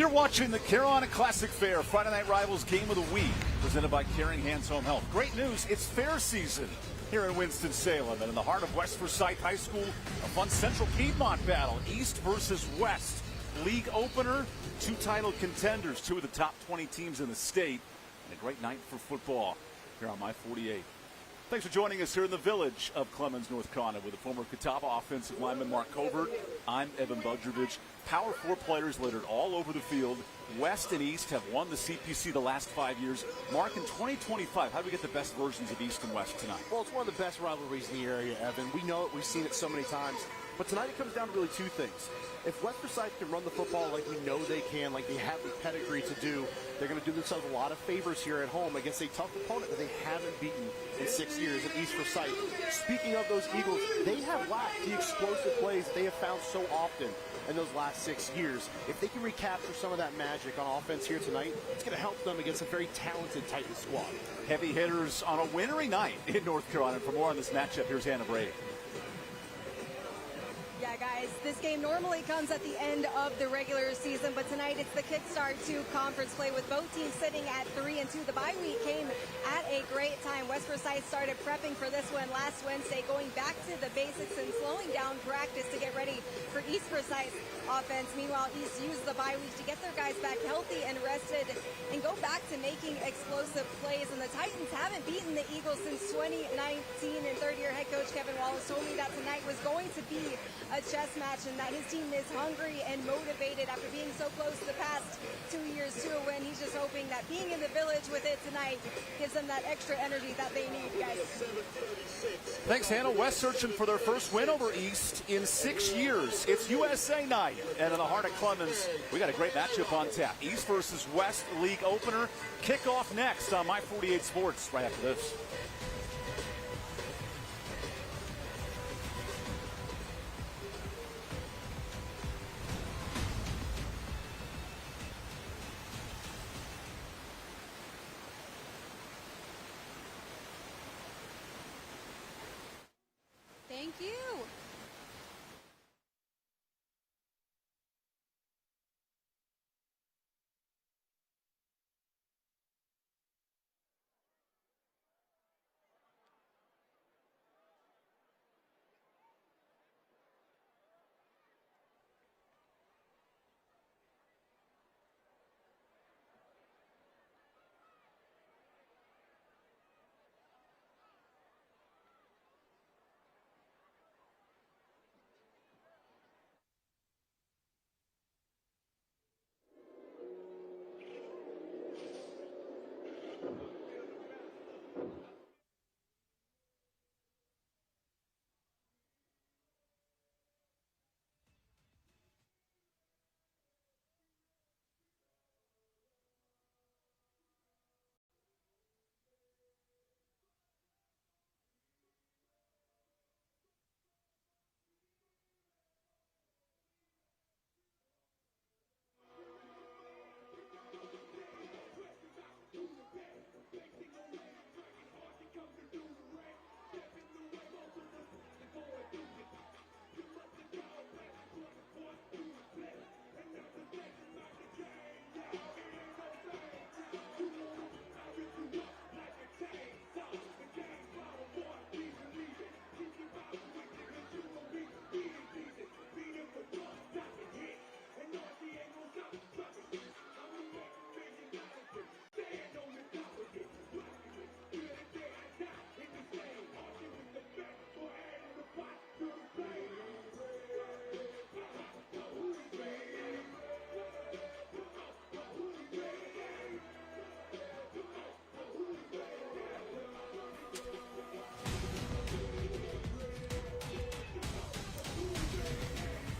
You're watching the Carolina Classic Fair Friday Night Rivals Game of the Week, presented by Caring Hands Home Health. Great news, it's fair season here in Winston-Salem, and in the heart of West Forsyth High School, a fun Central Piedmont battle, East versus West. League opener, two title contenders, two of the top 20 teams in the state, and a great night for football here on My 48. Thanks for joining us here in the village of Clemens, North Carolina, with the former Catawba offensive lineman Mark Covert. I'm Evan Budrovich. Power 4 players littered all over the field. West and East have won the CPC the last 5 years. Mark, in 2025, how do we get the best versions of East and West tonight? Well, it's one of the best rivalries in the area, Evan. We know it. We've seen it so many times. But tonight it comes down to really two things. If West Forsyth can run the football like we know they can, like they have the pedigree to do, they're going to do themselves a lot of favors here at home against a tough opponent that they haven't beaten in 6 years at East Forsyth. Speaking of those Eagles, they have lacked the explosive plays they have found so often in those last 6 years. If they can recapture some of that magic on offense here tonight, it's going to help them against a very talented Titan squad. Heavy hitters on a wintry night in North Carolina. For more on this matchup, here's Hannah Brady. Yeah, guys, this game normally comes at the end of the regular season, but tonight it's the kickstart to conference play with both teams sitting at 3-2. The bye week came at a great time. West Forsyth started prepping for this one last Wednesday, going back to the basics and slowing down practice to get ready for East Forsyth's offense. Meanwhile, East used the bye week to get their guys back healthy and rested and go back to making explosive plays. And the Titans haven't beaten the Eagles since 2019, and third-year head coach Kevin Wallace told me that tonight was going to be a chess match and that his team is hungry and motivated after being so close the past 2 years to a win. He's just hoping that being in the village with it tonight gives them that extra energy that they need, guys. Thanks, Hannah. West searching for their first win over East in 6 years. It's USA night, and in the heart of Clemens, we got a great matchup on tap. East versus West league opener. Kickoff next on My 48 Sports right after this. Thank you.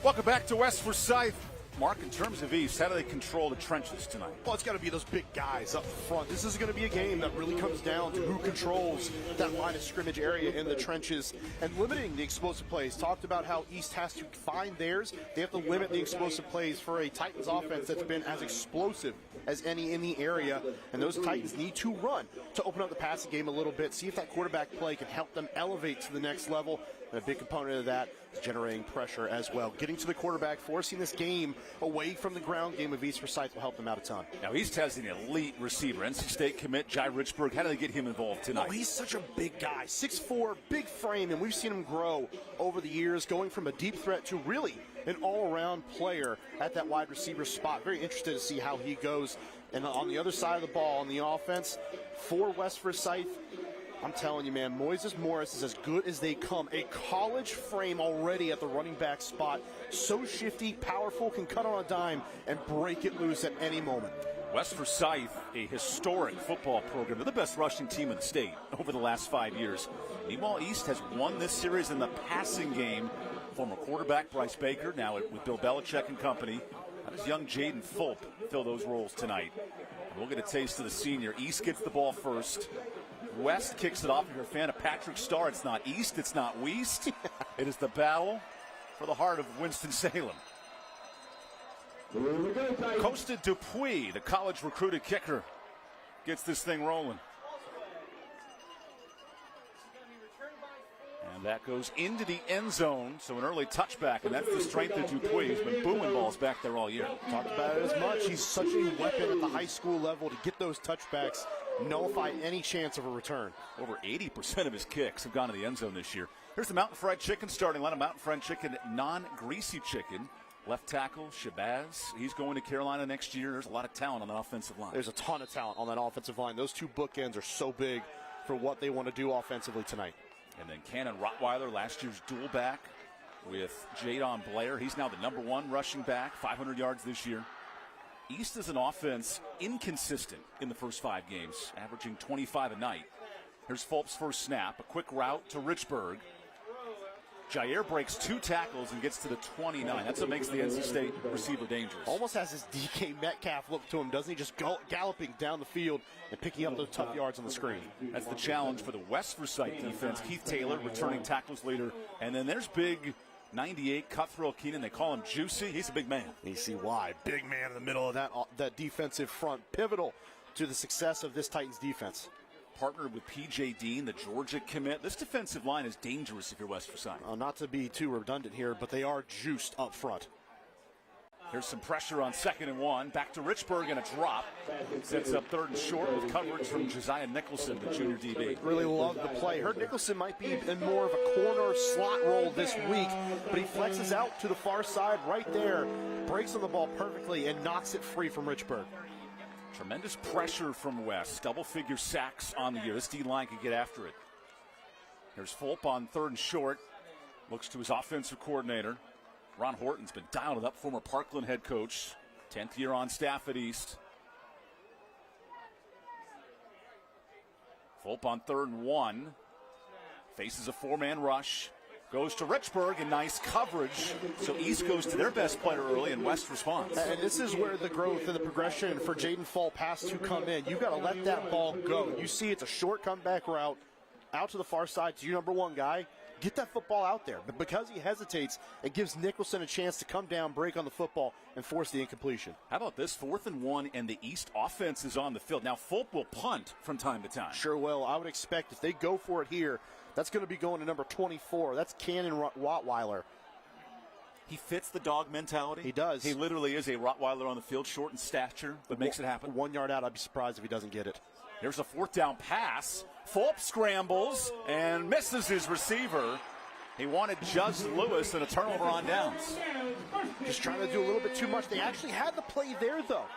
Welcome back to West Forsyth. Mark, in terms of East, how do they control the trenches tonight? Well, it's got to be those big guys up front. This is going to be a game that really comes down to who controls that line of scrimmage area in the trenches and limiting the explosive plays. Talked about how East has to find theirs. They have to limit the explosive plays for a Titans offense that's been as explosive as any in the area. And those Titans need to run to open up the passing game a little bit, see if that quarterback play can help them elevate to the next level. And a big component of that is generating pressure as well. Getting to the quarterback, forcing this game away from the ground game of East Forsyth will help them out a ton. Now, East has an elite receiver. NC State commit Jai Richburg. How do they get him involved tonight? Oh, he's such a big guy. 6'4", big frame, and we've seen him grow over the years, going from a deep threat to really an all-around player at that wide receiver spot. Very interested to see how he goes. And on the other side of the ball, on the offense, for West Forsyth, I'm telling you, man, Moises Morris is as good as they come. A college frame already at the running back spot. So shifty, powerful, can cut on a dime and break it loose at any moment. West Forsyth, a historic football program. They're the best rushing team in the state over the last 5 years. Meanwhile, East has won this series in the passing game. Former quarterback Bryce Baker, now with Bill Belichick and company. How does young Jaden Fulp fill those roles tonight? And we'll get a taste of the senior. East gets the ball first. West kicks it off. If you're a fan of Patrick Starr, it's not East, it's not Weast. It is the battle for the heart of Winston-Salem. Costa Dupuis, the college recruited kicker, gets this thing rolling. And that goes into the end zone, so an early touchback, and that's the strength of Dupuis. He's been booming balls back there all year. Talked about it as much. He's such a weapon at the high school level to get those touchbacks, nullify any chance of a return. Over 80% of his kicks have gone to the end zone this year. Here's the Mountain Fried Chicken starting line. Mountain Fried Chicken, non-greasy chicken. Left tackle, Shabazz. He's going to Carolina next year. There's a lot of talent on the offensive line. There's a ton of talent on that offensive line. Those two bookends are so big for what they want to do offensively tonight. And then Cannon Rottweiler, last year's dual back with Jadon Blair. He's now the #1 rushing back, 500 yards this year. East is an offense inconsistent in the first 5 games, averaging 25 a night. Here's Fulp's first snap, a quick route to Richburg. Jair breaks 2 tackles and gets to the 29. That's what makes the NC State receiver dangerous. Almost has his DK Metcalf look to him, doesn't he? Just galloping down the field and picking up those tough yards on the screen. That's the challenge for the West Forsyth defense. Keith Taylor, returning tackles leader. And then there's big 98 Cutthroat Keenan. They call him Juicy. He's a big man. You see why. Big man in the middle of that defensive front. Pivotal to the success of this Titans defense. Partnered with P.J. Dean, the Georgia commit. This defensive line is dangerous if you're West Forsyth. Not to be too redundant here, but they are juiced up front. Here's some pressure on 2nd and 1. Back to Richburg and a drop. Sets up 3rd and short with coverage from Josiah Nicholson, the junior DB. Really love the play. Heard Nicholson might be in more of a corner slot role this week, but he flexes out to the far side right there, breaks on the ball perfectly, and knocks it free from Richburg. Tremendous pressure from West. Double-figure sacks on the year. This D-line could get after it. There's Fulp on 3rd and short. Looks to his offensive coordinator. Ron Horton's been dialed up, former Parkland head coach. 10th year on staff at East. Fulp on 3rd and 1. Faces a 4-man rush. Goes to Richburg and nice coverage. So East goes to their best player early and West responds. And this is where the growth and the progression for Jaden Fulp has to come in. You've got to let that ball go. You see it's a short comeback route out to the far side to your #1 guy. Get that football out there. But because he hesitates, it gives Nicholson a chance to come down, break on the football, and force the incompletion. How about this? 4th and 1, and the East offense is on the field. Now, Fulp will punt from time to time. Sure will. I would expect if they go for it here, that's going to be going to number 24. That's Cannon Rottweiler. He fits the dog mentality. He does. He literally is a Rottweiler on the field, short in stature, but makes it happen. 1 yard out, I'd be surprised if he doesn't get it. Here's a 4th down pass. Fulp scrambles and misses his receiver. He wanted Juz Lewis and a turnover on downs. Just trying to do a little bit too much. They actually had the play there, though.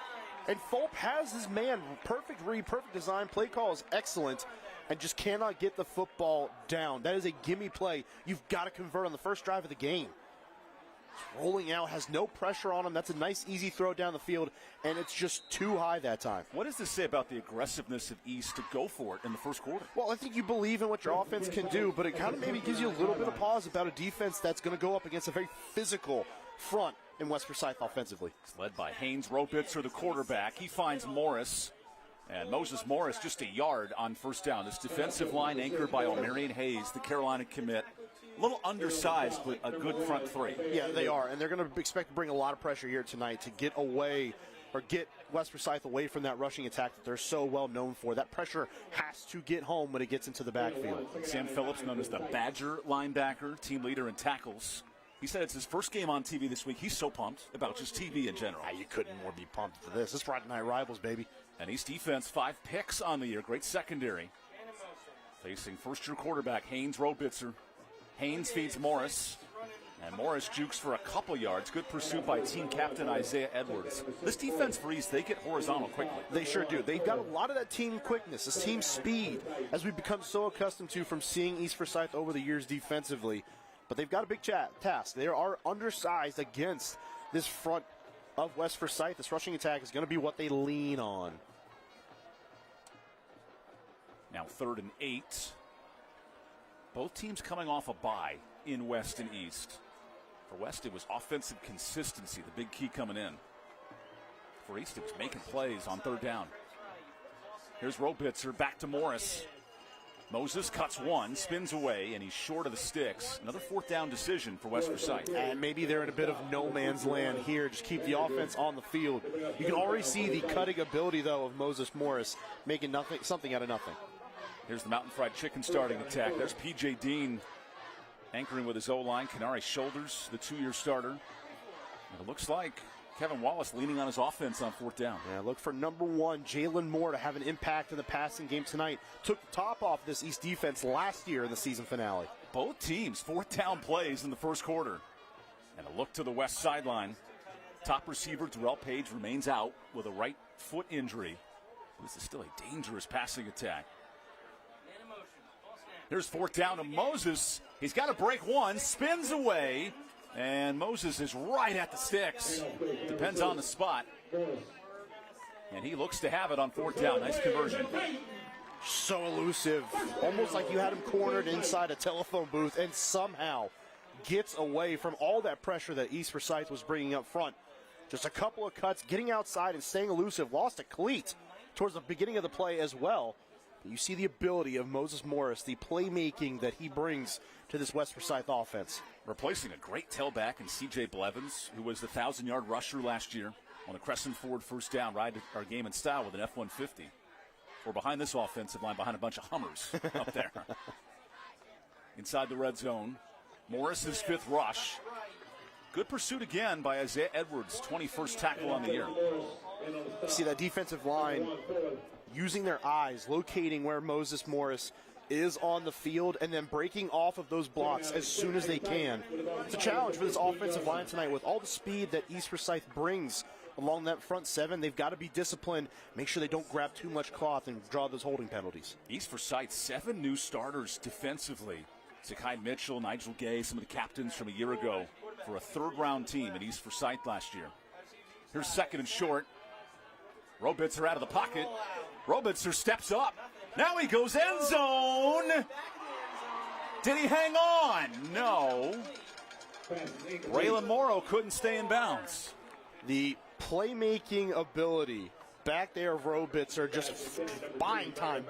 And Fulp has his man. Perfect read, perfect design. Play call is excellent. And just cannot get the football down. That is a gimme play. You've got to convert on the first drive of the game. Rolling out, has no pressure on him. That's a nice, easy throw down the field, and it's just too high that time. What does this say about the aggressiveness of East to go for it in the first quarter? Well, I think you believe in what your offense can do, but it kind of maybe gives you a little bit of pause about a defense that's going to go up against a very physical front in West Forsyth offensively. It's led by Haynes Robitzer, the quarterback. He finds Morris. And Moses Morris just a yard on 1st down. This defensive line anchored by O'Marion Hayes, the Carolina commit. A little undersized, but a good front 3. Yeah, they are. And they're going to expect to bring a lot of pressure here tonight to get away or get West Forsyth away from that rushing attack that they're so well known for. That pressure has to get home when it gets into the backfield. Sam Phillips, known as the Badger linebacker, team leader in tackles. He said it's his first game on TV this week. He's so pumped about just TV in general. You couldn't more be pumped for this. It's Friday Night Rivals, baby. And East defense, 5 picks on the year. Great secondary. Facing first-year quarterback Haynes Robitzer. Haynes feeds Morris. And Morris jukes for a couple yards. Good pursuit by team captain Isaiah Edwards. This defense for East, they get horizontal quickly. They sure do. They've got a lot of that team quickness, this team speed, as we've become so accustomed to from seeing East Forsyth over the years defensively. But they've got a big task. They are undersized against this front of West Forsyth. This rushing attack is going to be what they lean on. Now 3rd and 8. Both teams coming off a bye in West and East. For West, it was offensive consistency, the big key coming in. For East, it was making plays on 3rd down. Here's Robitzer, back to Morris. Moses cuts one, spins away, and he's short of the sticks. Another 4th down decision for West Forsyth. And maybe they're in a bit of no man's land here. Just keep the offense on the field. You can already see the cutting ability, though, of Moses Morris, making something out of nothing. Here's the Mountain Fried Chicken starting attack. There's P.J. Dean anchoring with his O-line. Canary Shoulders, the 2-year starter. And it looks like Kevin Wallace leaning on his offense on 4th down. Yeah, look for number 1, Jalen Moore, to have an impact in the passing game tonight. Took the top off this East defense last year in the season finale. Both teams 4th down plays in the first quarter. And a look to the West sideline. Top receiver Darrell Page remains out with a right foot injury. This is still a dangerous passing attack. Here's 4th down to Moses. He's got to break one, spins away, and Moses is right at the sticks. Depends on the spot. And he looks to have it on 4th down. Nice conversion. So elusive. Almost like you had him cornered inside a telephone booth, and somehow gets away from all that pressure that East Forsyth was bringing up front. Just a couple of cuts, getting outside and staying elusive. Lost a cleat towards the beginning of the play as well. You see the ability of Moses Morris, the playmaking that he brings to this West Forsyth offense. Replacing a great tailback in C.J. Blevins, who was the 1,000-yard rusher last year on a Crescent Ford first down, ride our game in style with an F-150. We're behind this offensive line, behind a bunch of Hummers up there. Inside the red zone, Morris's 5th rush. Good pursuit again by Isaiah Edwards, 21st tackle on the year. See that defensive line using their eyes, locating where Moses Morris is on the field, and then breaking off of those blocks as soon as they can. It's a challenge for this offensive line tonight. With all the speed that East Forsyth brings along that front 7, they've got to be disciplined, make sure they don't grab too much cloth and draw those holding penalties. East Forsyth, 7 new starters defensively. Zakai Mitchell, Nigel Gay, some of the captains from a year ago for a 3rd-round team at East Forsyth last year. Here's 2nd and short. Robitzer out of the pocket. Robitzer steps up. Now he goes end zone. Did he hang on? No. Braylon Morrow couldn't stay in bounds. The playmaking ability back there of Robitzer, just buying time.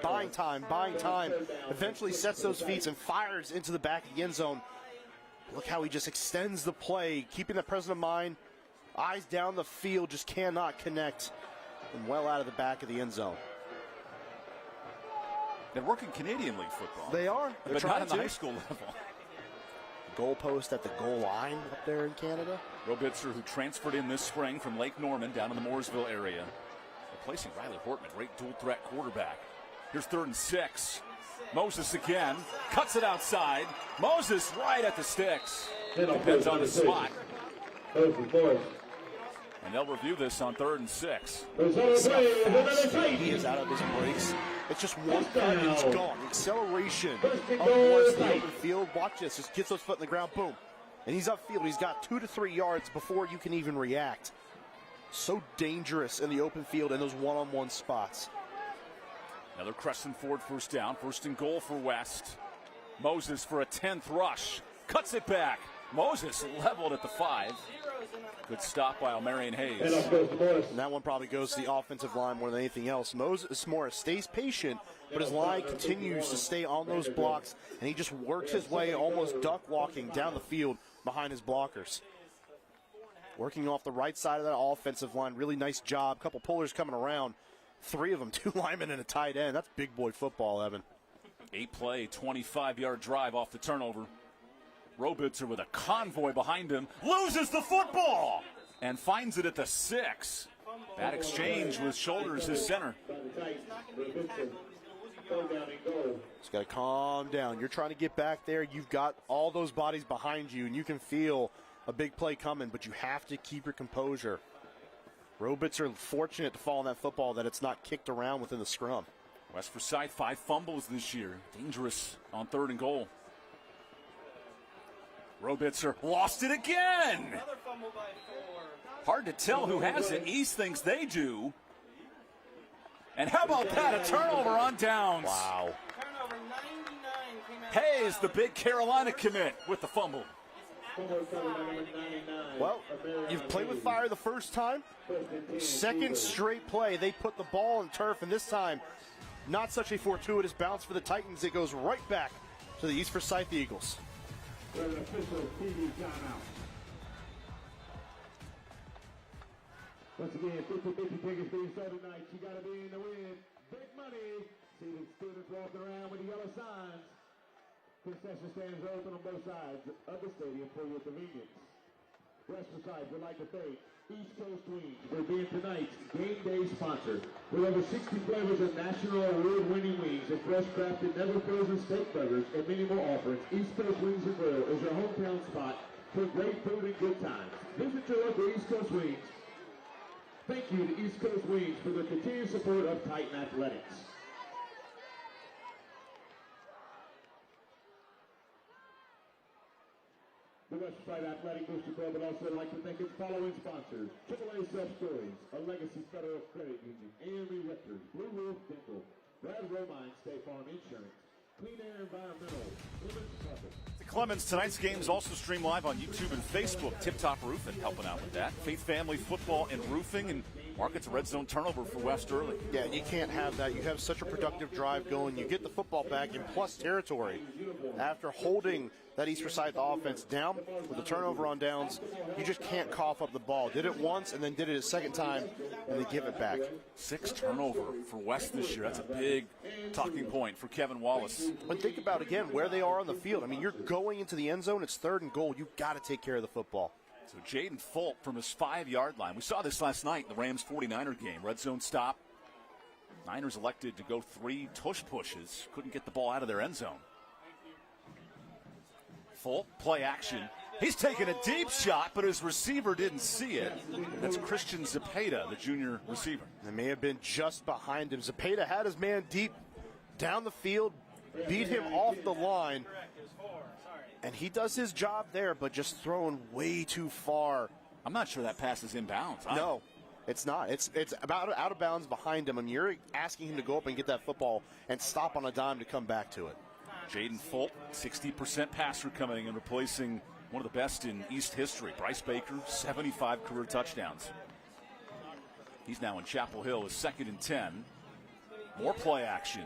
Eventually sets those feet and fires into the back of the end zone. Look how he just extends the play, keeping that present of mind. Eyes down the field, just cannot connect. And well out of the back of the end zone. They're working Canadian League football. They are. But not at the high school level. Goalpost at the goal line up there in Canada. Robitzer, who transferred in this spring from Lake Norman down in the Mooresville area. Replacing Riley Hortman, great dual-threat quarterback. Here's 3rd and 6. Moses again. Cuts it outside. Moses right at the sticks. Depends on the spot. And they'll review this on 3rd and 6. He is out of his breaks. It's just one cut and it's gone. Acceleration towards the open field. Watch this. Just gets those foot in the ground. Boom. And he's upfield. He's got 2 to 3 yards before you can even react. So dangerous in the open field in those one-on-one spots. Another Crescent Ford first down. 1st and goal for West. Moses for a 10th rush. Cuts it back. Moses leveled at the 5. Good stop by Almarian Hayes. And that one probably goes to the offensive line more than anything else. Moses Morris stays patient, but his line continues to stay on those blocks, and he just works his way, almost duck walking down the field behind his blockers. working off the right side of that offensive line. Really nice job. Couple pullers coming around. 3 of them, 2 linemen and a tight end. That's big boy football, Evan. 8-play, 25-yard drive off the turnover. Robitzer with a convoy behind him loses the football and finds it at the 6. Bad exchange with Shoulders, his center. Just got to calm down. You're trying to get back there. You've got all those bodies behind you, and you can feel a big play coming, but you have to keep your composure. Robitzer fortunate to fall on that football that it's not kicked around within the scrum. West Forsyth 5 fumbles this year. Dangerous on 3rd and goal. Robitzer lost it again. Another fumble by 4. Hard to tell who has it. East thinks they do. And how about that? A turnover on downs. Wow. Turnover 99 came out. Hayes, the big Carolina commit, with the fumble. Well, you've played with fire the first time. Second straight play, they put the ball in turf, and this time, not such a fortuitous bounce for the Titans. It goes right back to the East Forsyth Eagles. An official TV timeout. Once again, 50-50 tickets being sold tonight. You got to be in the win. Big money. See the students walking around with the yellow signs. Concession stands are open on both sides of the stadium for your convenience. West Forsyth would like to thank East Coast Wings for being tonight's game day sponsor. With over 60 flavors of national award-winning wings and fresh crafted, never frozen steak burgers and many more offerings, East Coast Wings and Grill is your hometown spot for great food and good times. Visit your local East Coast Wings. Thank you to East Coast Wings for their continued support of Titan Athletics. The West Forsyth Athletic Booster Club would also like to thank its following sponsors: AAA Self-Storage, A Legacy Federal Credit Union, AME Records, Blue Wolf Dental, Brad Romine State Farm Insurance, Clean Air Environmental, Women's Puppet. Clemens, tonight's game is also streamed live on YouTube and Facebook. Tip Top Roofing helping out with that. Faith Family Football and Roofing, and Mark, it's a red zone turnover for West early. Yeah, you can't have that. You have such a productive drive going. You get the football back in plus territory. After holding that East Forsyth offense down with a turnover on downs, you just can't cough up the ball. Did it once and then did it a second time, and they give it back. 6 turnover for West this year. That's a big talking point for Kevin Wallace. But think about, again, where they are on the field. I mean, you're going into the end zone. It's 3rd and goal. You've got to take care of the football. So Jaden Fulp from his 5-yard line. We saw this last night in the Rams 49er game. Red zone stop. Niners elected to go 3 tush pushes. Couldn't get the ball out of their end zone. Fulp, play action. He's taking a deep shot, but his receiver didn't see it. That's Christian Zepeda, the junior receiver. It may have been just behind him. Zepeda had his man deep down the field, beat him off the line. And he does his job there, but just throwing way too far. I'm not sure that pass is inbounds. No, it's not. It's about out of bounds behind him. I mean, you're asking him to go up and get that football and stop on a dime to come back to it. Jaden Fulp, 60% passer coming and replacing one of the best in East history. Bryce Baker, 75 career touchdowns. He's now in Chapel Hill with 2nd and 10. More play action.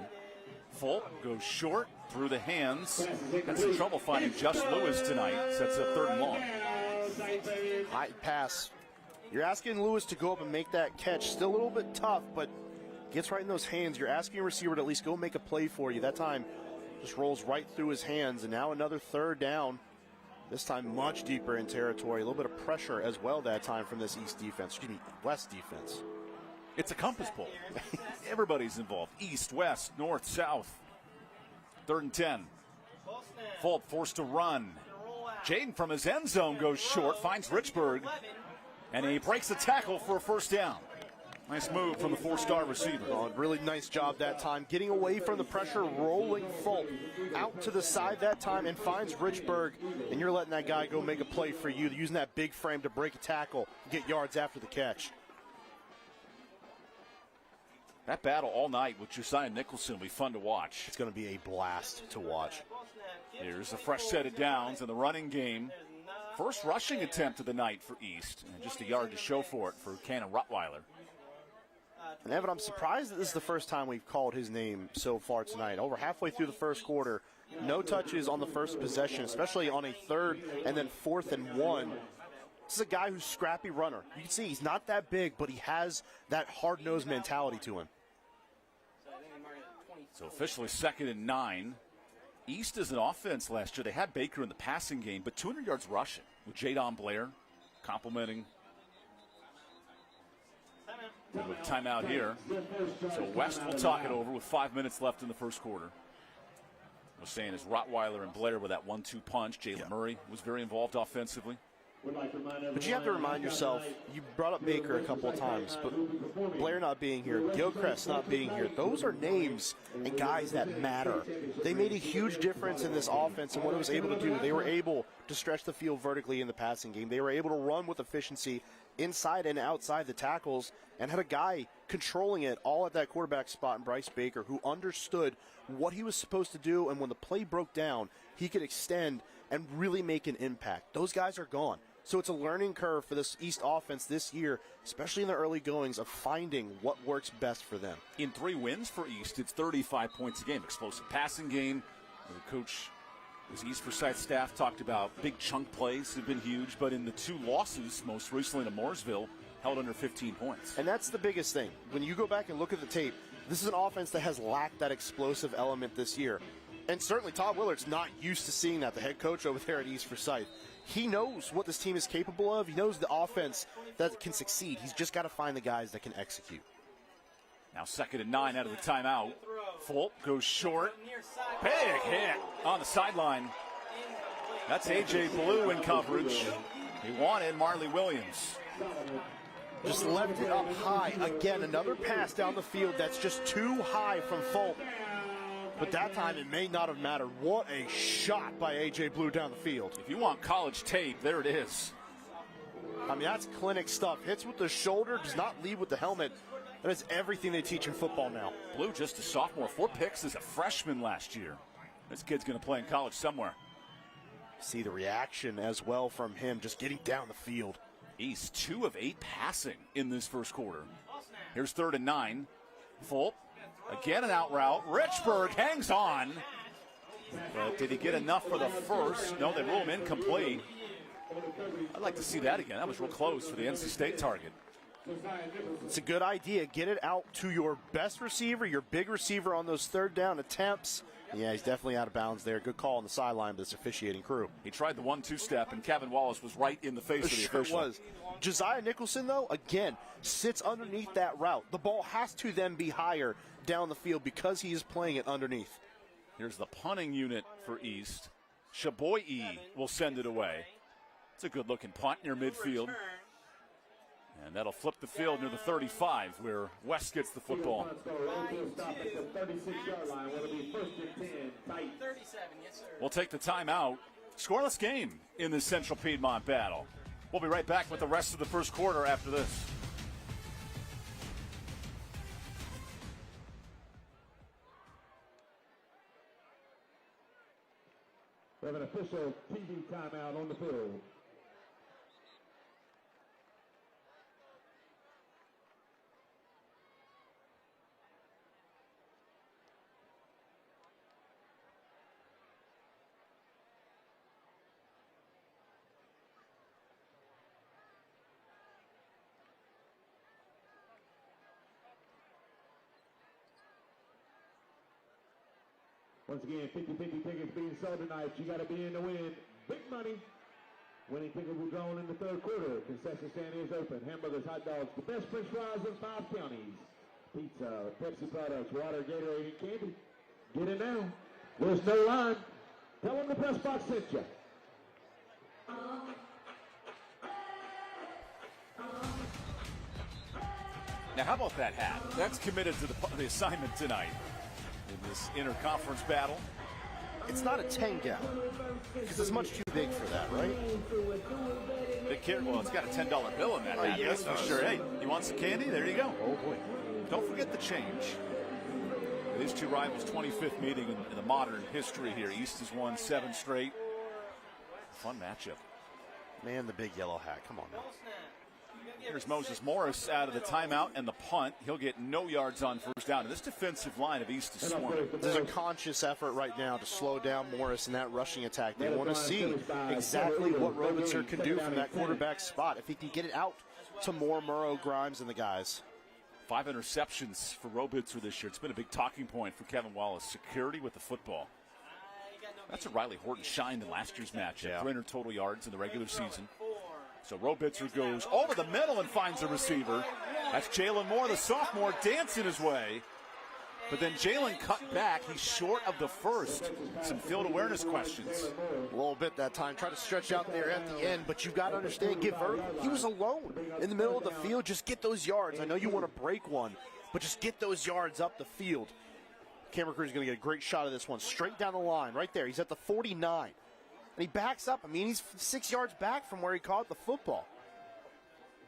Fulp goes short through the hands. Got some trouble finding Just Lewis tonight. Sets up 3rd and long. High pass. You're asking Lewis to go up and make that catch. Still a little bit tough, but gets right in those hands. You're asking a receiver to at least go make a play for you. That time just rolls right through his hands, and now another 3rd down. This time much deeper in territory. A little bit of pressure as well that time from this West defense. It's a compass pole. Everybody's involved. East, west, north, south. 3rd and 10. Fulp forced to run. Jaden from his end zone goes short, finds Richburg, and he breaks the tackle for a 1st down. Nice move from the 4-star receiver. Oh, really nice job that time. Getting away from the pressure, rolling Fulp out to the side that time and finds Richburg, and you're letting that guy go make a play for you, using that big frame to break a tackle, get yards after the catch. That battle all night with Josiah Nicholson will be fun to watch. It's going to be a blast to watch. Here's a fresh set of downs in the running game. First rushing attempt of the night for East, and just a yard to show for it for Cannon Rottweiler. And Evan, I'm surprised that this is the first time we've called his name so far tonight. Over halfway through the first quarter, no touches on the first possession, especially on a 3rd and then 4th and 1. This is a guy who's a scrappy runner. You can see he's not that big, but he has that hard-nosed mentality to him. So officially 2nd and 9. East as an offense last year, they had Baker in the passing game, but 200 yards rushing with Jadon Blair complimenting. With timeout here. So West will talk it over with 5 minutes left in the first quarter. I was saying is Rottweiler and Blair with that 1-2 punch. Jalen Murray was very involved offensively. But you have to remind yourself, you brought up Baker a couple of times, but Blair not being here, Gilchrist not being here, those are names and guys that matter. They made a huge difference in this offense and what it was able to do. They were able to stretch the field vertically in the passing game. They were able to run with efficiency inside and outside the tackles and had a guy controlling it all at that quarterback spot in Bryce Baker who understood what he was supposed to do, and when the play broke down, he could extend and really make an impact. Those guys are gone. So it's a learning curve for this East offense this year, especially in the early goings of finding what works best for them. In 3 wins for East, it's 35 points a game. Explosive passing game. The coach, his East Forsyth staff talked about big chunk plays have been huge, but in the 2 losses, most recently to Mooresville, held under 15 points. And that's the biggest thing. When you go back and look at the tape, this is an offense that has lacked that explosive element this year. And certainly Todd Willard's not used to seeing that, the head coach over there at East Forsyth. He knows what this team is capable of. He knows the offense that can succeed. He's just got to find the guys that can execute. Now 2nd and 9 out of the timeout. Fulp goes short. Big hit on the sideline. That's A.J. Blue in coverage. He wanted Marley Williams. Just left it up high. Again, another pass down the field that's just too high from Fulp. But that time it may not have mattered. What a shot by A.J. Blue down the field. If you want college tape, there it is. I mean, that's clinic stuff. Hits with the shoulder, does not lead with the helmet. That is everything they teach in football now. Blue just a sophomore. 4 picks as a freshman last year. This kid's going to play in college somewhere. See the reaction as well from him, just getting down the field. East 2 of 8 passing in this first quarter. Here's 3rd and 9. Fulp. Again, an out route. Richburg hangs on. But did he get enough for the first? No, they rule him incomplete. I'd like to see that again. That was real close for the NC State target. It's a good idea. Get it out to your best receiver, your big receiver on those 3rd down attempts. Yeah, he's definitely out of bounds there. Good call on the sideline by this officiating crew. He tried the 1-2 step, and Kevin Wallace was right in the face of the official. Was. Josiah Nicholson, though, again, sits underneath that route. The ball has to then be higher down the field because he is playing it underneath. Here's the punting unit for East. Shaboyi will send it away. It's a good-looking punt near midfield. And that'll flip the field near the 35 where West gets the football. 37, yes, sir. We'll take the timeout. Scoreless game in this Central Piedmont battle. We'll be right back with the rest of the first quarter after this. We have an official TV timeout on the field. Once again, 50-50 tickets being sold tonight. You got to be in to win big money. Winning tickets will go on in the 3rd quarter. Concession stand is open. Hamburgers, hot dogs, the best French fries in 5 counties. Pizza, Pepsi products, water, Gatorade, and candy. Get in now. There's no line. Tell them the press box sent you. Now, how about that hat? That's committed to the assignment tonight in this interconference battle. It's not a 10-gallon because it's much too big for that, right? Well, it's got a $10 bill in that hat, yes, that's for sure. Hey, you want some candy? There you go. Oh, boy. Don't forget the change. These two rivals' 25th meeting in the modern history here. East has won 7 straight. Fun matchup. Man, the big yellow hat. Come on now. Here's Moses Morris out of the timeout and the punt. He'll get no yards on first down. And this defensive line of East is swarming. There's a conscious effort right now to slow down Morris in that rushing attack. They want to see exactly what Robinson can do from that quarterback spot. If he can get it out to Moore, Murrow, Grimes, and the guys. 5 interceptions for Robitzer this year. It's been a big talking point for Kevin Wallace. Security with the football. That's a Riley Horton shined in last year's match. 300 total yards in the regular season. So Robitzer goes over the middle and finds a receiver. That's Jalen Moore, the sophomore, dancing his way. But then Jalen cut back. He's short of the first. Some field awareness questions. A little bit that time. Try to stretch out there at the end, but you've got to understand, he was alone in the middle of the field. Just get those yards. I know you want to break one, but just get those yards up the field. Camera crew is going to get a great shot of this one. Straight down the line, right there. He's at the 49. And he backs up. I mean, he's 6 yards back from where he caught the football.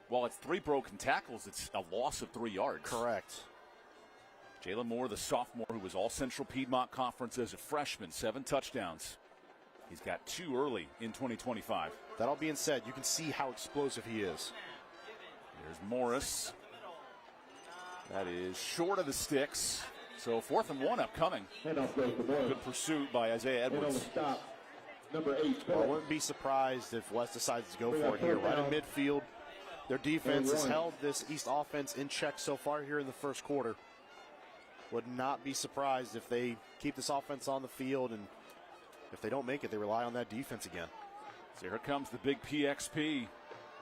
Well, it's 3 broken tackles. It's a loss of 3 yards. Correct. Jalen Moore, the sophomore, who was All-Central Piedmont Conference as a freshman, 7 touchdowns. He's got 2 early in 2025. That all being said, you can see how explosive he is. There's Morris. That is short of the sticks. So 4th and 1 upcoming. Good pursuit by Isaiah Edwards. Number 8. Well, I wouldn't be surprised if West decides to go for it here. Right in midfield. Their defense has held this East offense in check so far here in the first quarter. Would not be surprised if they keep this offense on the field, and if they don't make it, they rely on that defense again. So here comes the big PXP,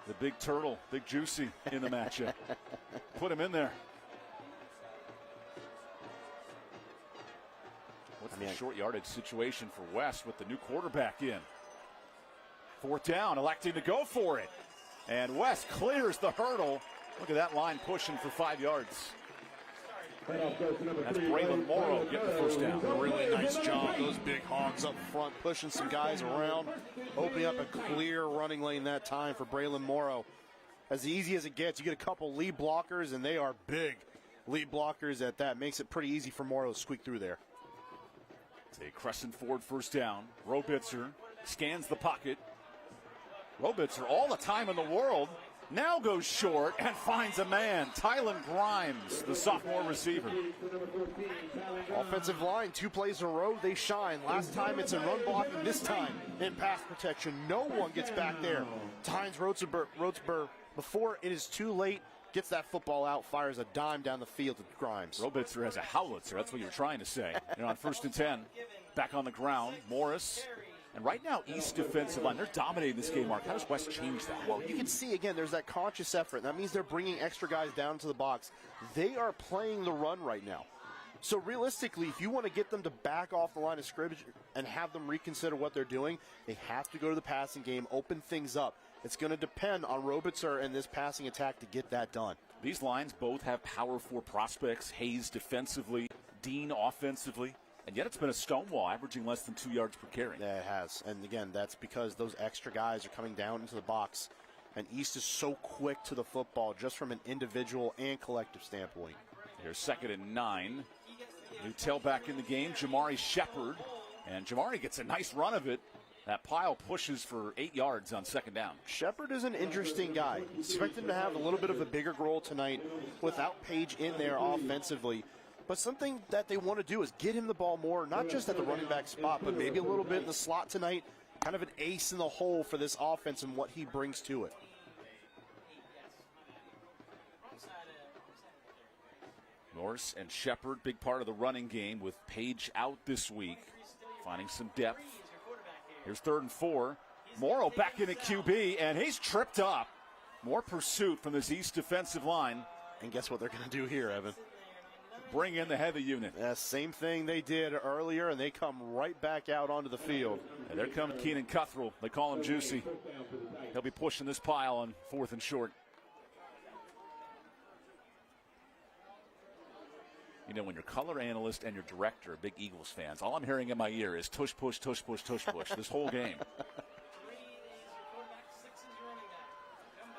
the big turtle, big juicy in the matchup. Put him in there. What's the short yardage situation for West with the new quarterback in? 4th down, electing to go for it. And West clears the hurdle. Look at that line pushing for 5 yards. That's Braylon Morrow getting the first down. Really nice job. Those big hogs up front, pushing some guys around, opening up a clear running lane that time for Braylon Morrow. As easy as it gets, you get a couple lead blockers, and they are big lead blockers at that. Makes it pretty easy for Morrow to squeak through there. It's a Crescent Ford first down. Robitzer scans the pocket. Robitzer, all the time in the world, now goes short and finds a man. Tylen Grimes, the sophomore receiver. Offensive line, 2 plays in a row, they shine. Last time it's in run blocking, this time in pass protection. No one gets back there. Tynes Rotzber, before it is too late, gets that football out, fires a dime down the field to Grimes. Robitzer has a howitzer, that's what you're trying to say. And on 1st and 10, back on the ground, Morris. And right now, East defensive line, they're dominating this game, Mark. How does West change that? Well, you can see, again, there's that conscious effort. That means they're bringing extra guys down to the box. They are playing the run right now. So realistically, if you want to get them to back off the line of scrimmage and have them reconsider what they're doing, they have to go to the passing game, open things up. It's going to depend on Robitzer and this passing attack to get that done. These lines both have Power 4 prospects. Hayes defensively, Dean offensively. And yet it's been a stonewall, averaging less than 2 yards per carry. Yeah, it has. And again, that's because those extra guys are coming down into the box. And East is so quick to the football, just from an individual and collective standpoint. Here's 2nd and 9. New tailback in the game, Jamari Shepard. And Jamari gets a nice run of it. That pile pushes for 8 yards on 2nd down. Shepard is an interesting guy. Expect him to have a little bit of a bigger role tonight without Page in there offensively. But something that they want to do is get him the ball more, not just at the running back spot, but maybe a little bit in the slot tonight. Kind of an ace in the hole for this offense and what he brings to it. Morris and Shepard, big part of the running game with Page out this week, finding some depth. Here's 3rd and 4. Morrow back in at QB, and he's tripped up. More pursuit from this East defensive line. And guess what they're going to do here, Evan? Bring in the heavy unit. Yeah, same thing they did earlier, and they come right back out onto the field. And there comes Keenan Cuthrell. They call him Juicy. He'll be pushing this pile on 4th and short. You know, when your color analyst and your director are big Eagles fans, all I'm hearing in my ear is tush, push, tush, push, tush, push this whole game.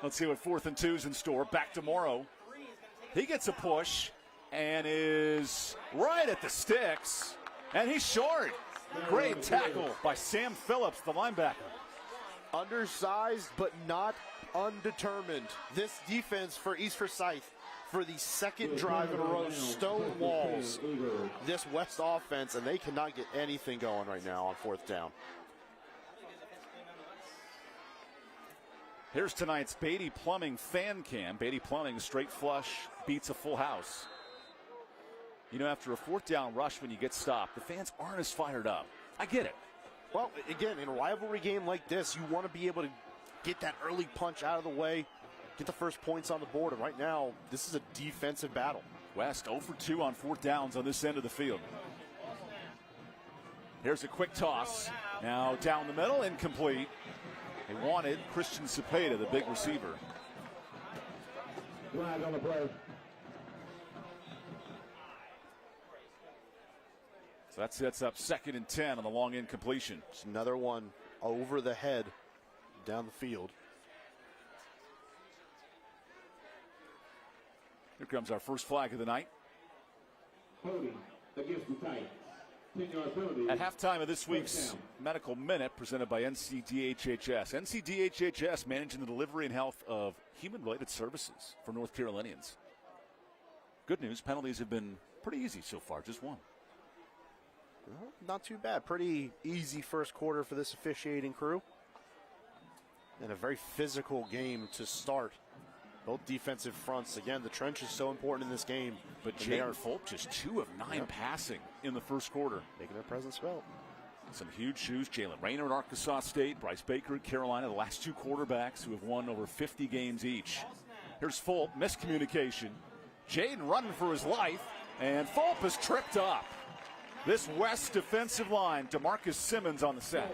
Let's see what 4th and 2's in store. Back to Morrow. He gets a push and is right at the sticks. And he's short. Great tackle by Sam Phillips, the linebacker. Undersized, but not undetermined. This defense for East Forsyth, for the second drive in a row, stonewalls this West offense, and they cannot get anything going right now on fourth down. Here's tonight's Beatty Plumbing fan cam. Beatty Plumbing straight flush beats a full house. You know, after a fourth down rush when you get stopped, the fans aren't as fired up. I get it. Well, again, in a rivalry game like this, you want to be able to get that early punch out of the way, get the first points on the board. And right now, this is a defensive battle. West 0 for 2 on fourth downs on this end of the field. Here's a quick toss. Now down the middle, incomplete. They wanted Christian Cepeda, the big receiver. Flag on the play. So that sets up 2nd and 10 on the long incompletion. It's another one over the head down the field. Here comes our first flag of the night. Holding against the Titans. 10-yard penalty. At halftime of this week's Medical Minute, presented by NCDHHS. NCDHHS managing the delivery and health of human-related services for North Carolinians. Good news, penalties have been pretty easy so far, just one. Well, not too bad. Pretty easy first quarter for this officiating crew. And a very physical game to start. Both defensive fronts. Again, the trench is so important in this game. But J.R. Fulp just 2 of 9 passing in the first quarter. Making their presence felt. Some huge shoes. Jalen Rayner at Arkansas State. Bryce Baker at Carolina. The last 2 quarterbacks who have won over 50 games each. Here's Fulp. Miscommunication. Jaden running for his life. And Fulp is tripped up. This West defensive line, DeMarcus Simmons on the sack.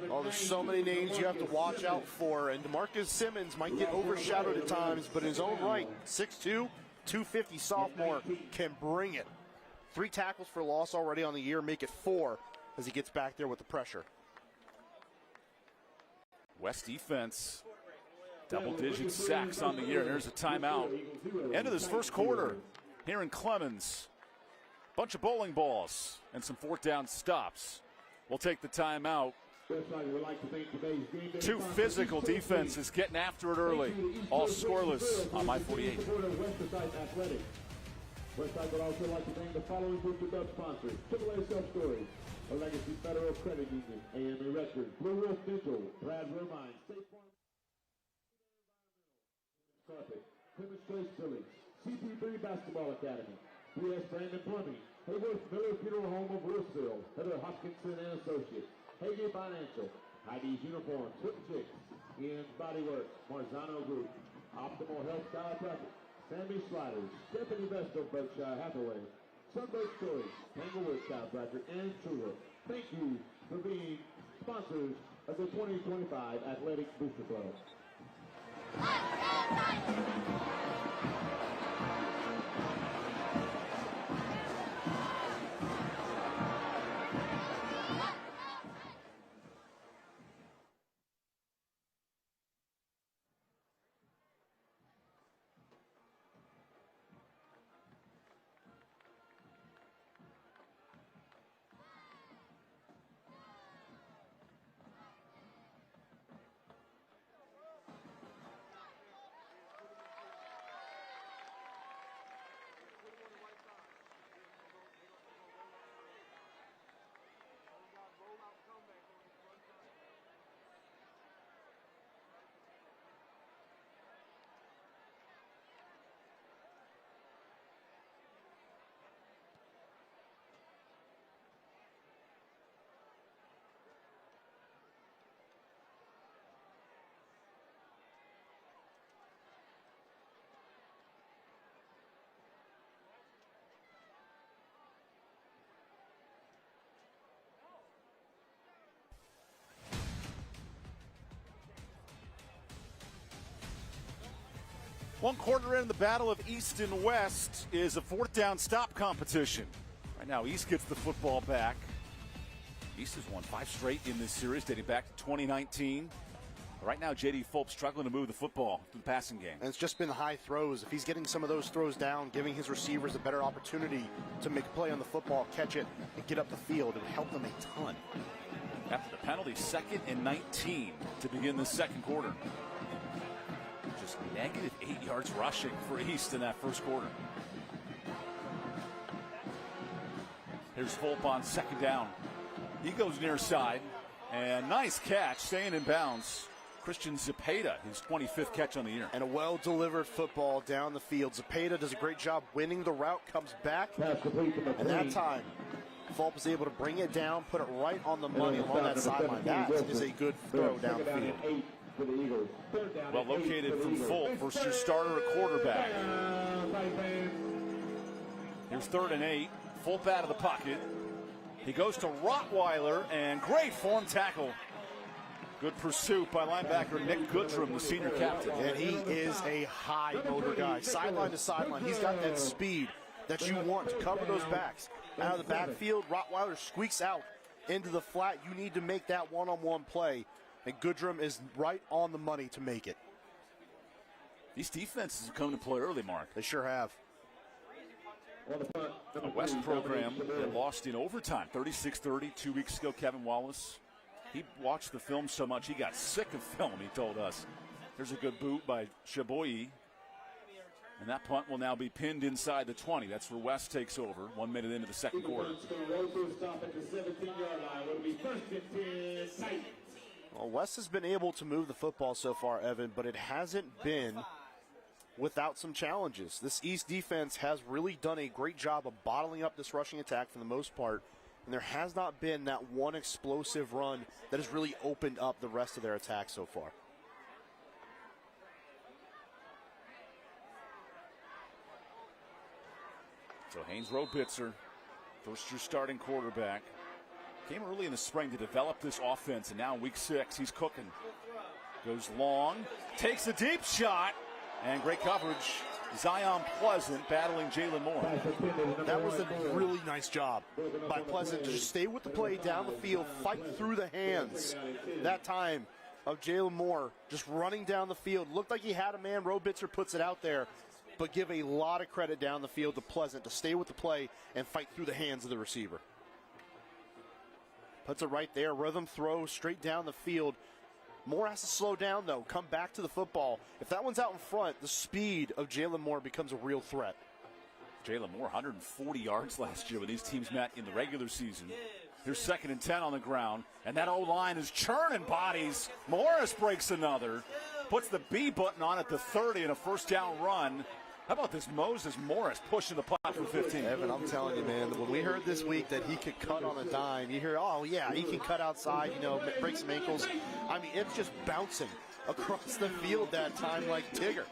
Oh, there's so many names you have to watch out for, and DeMarcus Simmons might get overshadowed at times, but in his own right, 6'2", 250 sophomore can bring it. 3 tackles for loss already on the year, make it 4 as he gets back there with the pressure. West defense, double-digit sacks on the year. There's a timeout. End of this first quarter here in Clemens. Bunch of bowling balls and some fourth down stops. We'll take the timeout. 2 physical defenses getting after it early. All scoreless on My 48. Westside would also like to thank the following group of Dub sponsors: AAA Self-Storage, a Legacy Federal Credit Union, AMA Records, Blue Wolf Dental, Brad Romine, State Farm, Carpet, Clemens Trace Phillies, CP3 Basketball Academy, B.S. Brandon Plumbing, Hayworth Miller Funeral Home of Louisville, Heather Hopkinson and Associates, Hagen Financial, Heidi's Uniforms, Foot Chicks, Ian's Bodywork, Marzano Group, Optimal Health Chiropractic, Sammy Sliders, Stephanie Vestal, Berkshire Hathaway, Sunbird Storage, Tanglewood Chiropractic, and Truer. Thank you for being sponsors of the 2025 Athletic Booster Club. One quarter in, the battle of East and West is a fourth down stop competition. Right now, East gets the football back. East has won 5 straight in this series, dating back to 2019. Right now, J.D. Fulp struggling to move the football through the passing game. And it's just been high throws. If he's getting some of those throws down, giving his receivers a better opportunity to make a play on the football, catch it, and get up the field, it would help them a ton. After the penalty, 2nd and 19 to begin the second quarter. Just negative 8 yards rushing for East in that first quarter. Here's Volpe on second down. He goes near side, and nice catch, staying in bounds. Christian Zepeda, his 25th catch on the year. And a well-delivered football down the field. Zepeda does a great job winning the route, comes back, and that time, Volpe was able to bring it down, put it right on the money along that sideline. That is a good throw down the field. Well located from Volpe, first-year starter at quarterback. Here's 3rd and 8. Volpe out of the pocket. He goes to Rottweiler, and great form tackle. Good pursuit by linebacker Nick Goodrum, the senior captain. And he is a high motor guy. Sideline to sideline. He's got that speed that you want to cover those backs. Out of the backfield, Rottweiler squeaks out into the flat. You need to make that one-on-one play. And Goodrum is right on the money to make it. These defenses have come to play early, Mark. They sure have. A West program that lost in overtime, 36-30, 2 weeks ago. Kevin Wallace, he watched the film so much he got sick of film, he told us. There's a good boot by Chaboy. And that punt will now be pinned inside the 20. That's where West takes over 1 minute into the second quarter. Well, West has been able to move the football so far, Evan, but it hasn't been without some challenges. This East defense has really done a great job of bottling up this rushing attack for the most part, and there has not been that one explosive run that has really opened up the rest of their attack so far. So Haynes Robitzer, first-year starting quarterback, came early in the spring to develop this offense, and now in week 6, he's cooking. Goes long, takes a deep shot, and great coverage. Zion Pleasant battling Jalen Moore. That was a really nice job by Pleasant to just stay with the play down the field, fight through the hands. That time of Jalen Moore just running down the field. Looked like he had a man. Robitzer puts it out there, but give a lot of credit down the field to Pleasant to stay with the play and fight through the hands of the receiver. Puts it right there. Rhythm throw straight down the field. Moore has to slow down, though, come back to the football. If that one's out in front, the speed of Jalen Moore becomes a real threat. Jalen Moore, 140 yards last year when these teams met in the regular season. Here's 2nd and 10 on the ground, and that O-line is churning bodies. Morris breaks another, puts the B button on at the 30 in a first down run. How about this Moses Morris pushing the pot for 15? Evan, I'm telling you, man, when we heard this week that he could cut on a dime, you hear, oh, yeah, he can cut outside, break some ankles. I mean, it's just bouncing across the field that time like Tigger.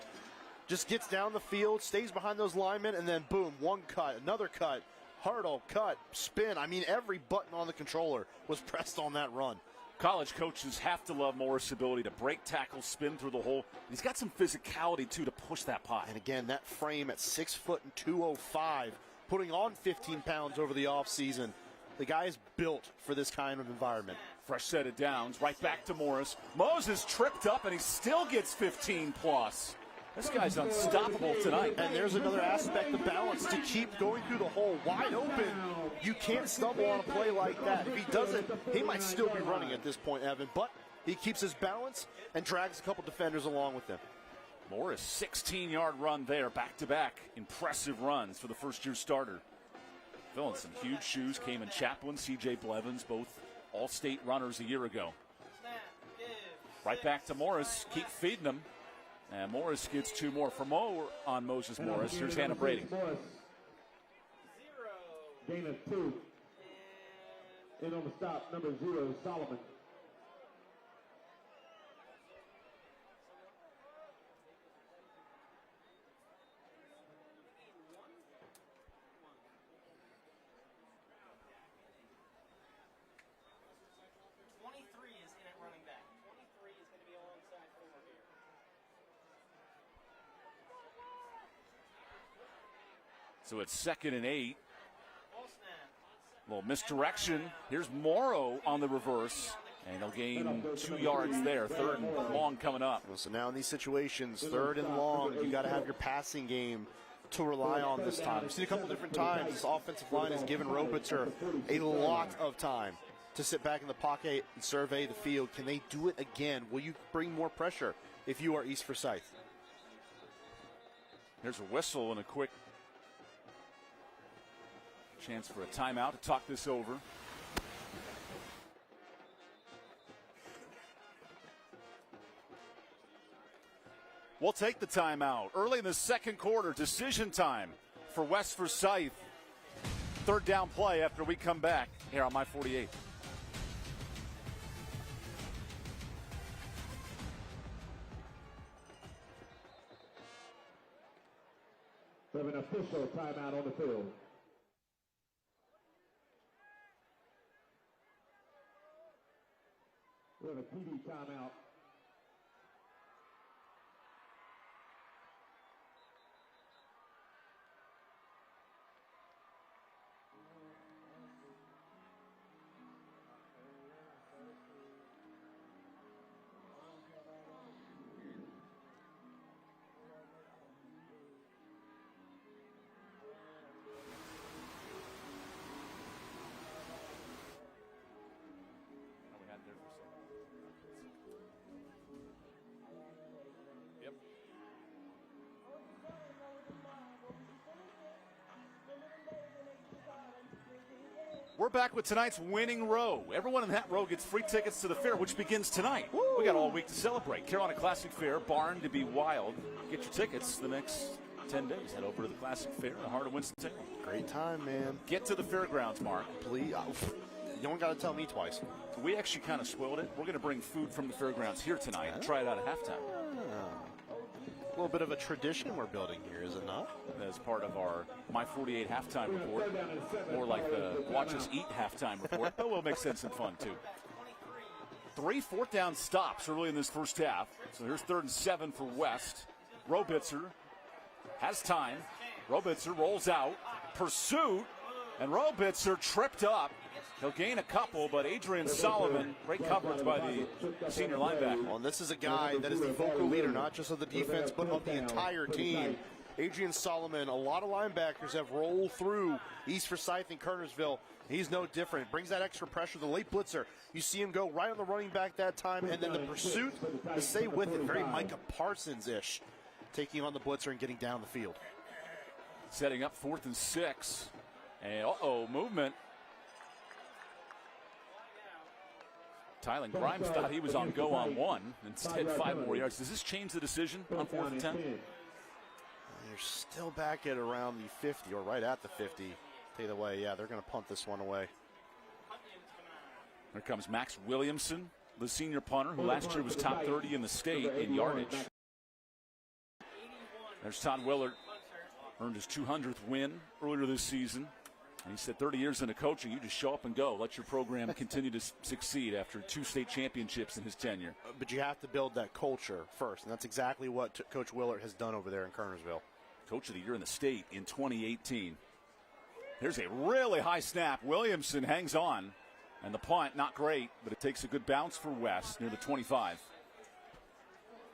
Just gets down the field, stays behind those linemen, and then boom, one cut, another cut, hurdle, cut, spin. I mean, every button on the controller was pressed on that run. College coaches have to love Morris' ability to break tackles, spin through the hole. He's got some physicality, too, to push that pot. And again, that frame at 6 foot and 205, putting on 15 pounds over the offseason. The guy is built for this kind of environment. Fresh set of downs, right back to Morris. Moses tripped up, and he still gets 15 plus. This guy's unstoppable tonight. And there's another aspect of balance to keep going through the hole wide open. You can't stumble on a play like that. If he doesn't, he might still be running at this point, Evan. But he keeps his balance and drags a couple defenders along with him. Morris, 16-yard run there, back-to-back. Impressive runs for the first-year starter. Filling some huge shoes. Came in Chaplin, C.J. Blevins, both all-state runners a year ago. Right back to Morris. Keep feeding him. And Morris gets 2 more for Mo on Moses Morris. Here's Hannah Brady. Gain of 2. And on the stop, number 0, Solomon. So it's 2nd and 8. Little misdirection. Here's Morrow on the reverse. And he'll gain 2 yards there. 3rd and long coming up. So now in these situations, 3rd and long, you got to have your passing game to rely on this time. We've seen a couple different times this offensive line has given Robitzer a lot of time. to sit back in the pocket and survey the field. Can they do it again? Will you bring more pressure if you are East Forsyth? There's a whistle and a quick chance for a timeout to talk this over. We'll take the timeout. Early in the second quarter, decision time for West Forsyth. Third down play after we come back here on My 48. We have an official timeout on the field. We have a TV timeout. We're back with tonight's winning row. Everyone in that row gets free tickets to the fair, which begins tonight. Woo! We got all week to celebrate. Carolina Classic Fair, barn to be wild. Get your tickets the next 10 days. Head over to the Classic Fair in the heart of Winston-Salem. Great time, man. Get to the fairgrounds, Mark. Please. You don't got to tell me twice. We actually kind of spoiled it. We're going to bring food from the fairgrounds here tonight and try it out at halftime. A little bit of a tradition we're building here, is it not? As part of our My 48 halftime report. More like the Watch Us Eat halftime report, but we'll make sense and fun, too. 3 fourth-down stops early in this first half. So here's 3rd and 7 for West. Robitzer has time. Robitzer rolls out. Pursuit. And Robitzer tripped up. He'll gain a couple, but Adrian Solomon, great coverage by the senior linebacker. Well, and this is a guy that is the vocal leader, not just of the defense, but of the entire team. Adrian Solomon, a lot of linebackers have rolled through East Forsyth and Kernersville. He's no different. Brings that extra pressure. The late blitzer, you see him go right on the running back that time, and then the pursuit to stay with it. Very Micah Parsons-ish, taking on the blitzer and getting down the field. Setting up 4th and 6. And, movement. Tylen Grimes thought he was on go on 1. Instead, 5 more yards. Does this change the decision on 4th and 10? You're still back at around the 50, or right at the 50. Take it away. Yeah, they're going to punt this one away. Here comes Max Williamson, the senior punter, who last year was top 30 in the state in yardage. There's Todd Willard. Earned his 200th win earlier this season. And he said 30 years into coaching, you just show up and go. Let your program continue to succeed after 2 state championships in his tenure. But you have to build that culture first, and that's exactly what Coach Willard has done over there in Kernersville. Coach of the year in the state in 2018. Here's a really high snap. Williamson hangs on, and the punt, not great, but it takes a good bounce for West near the 25.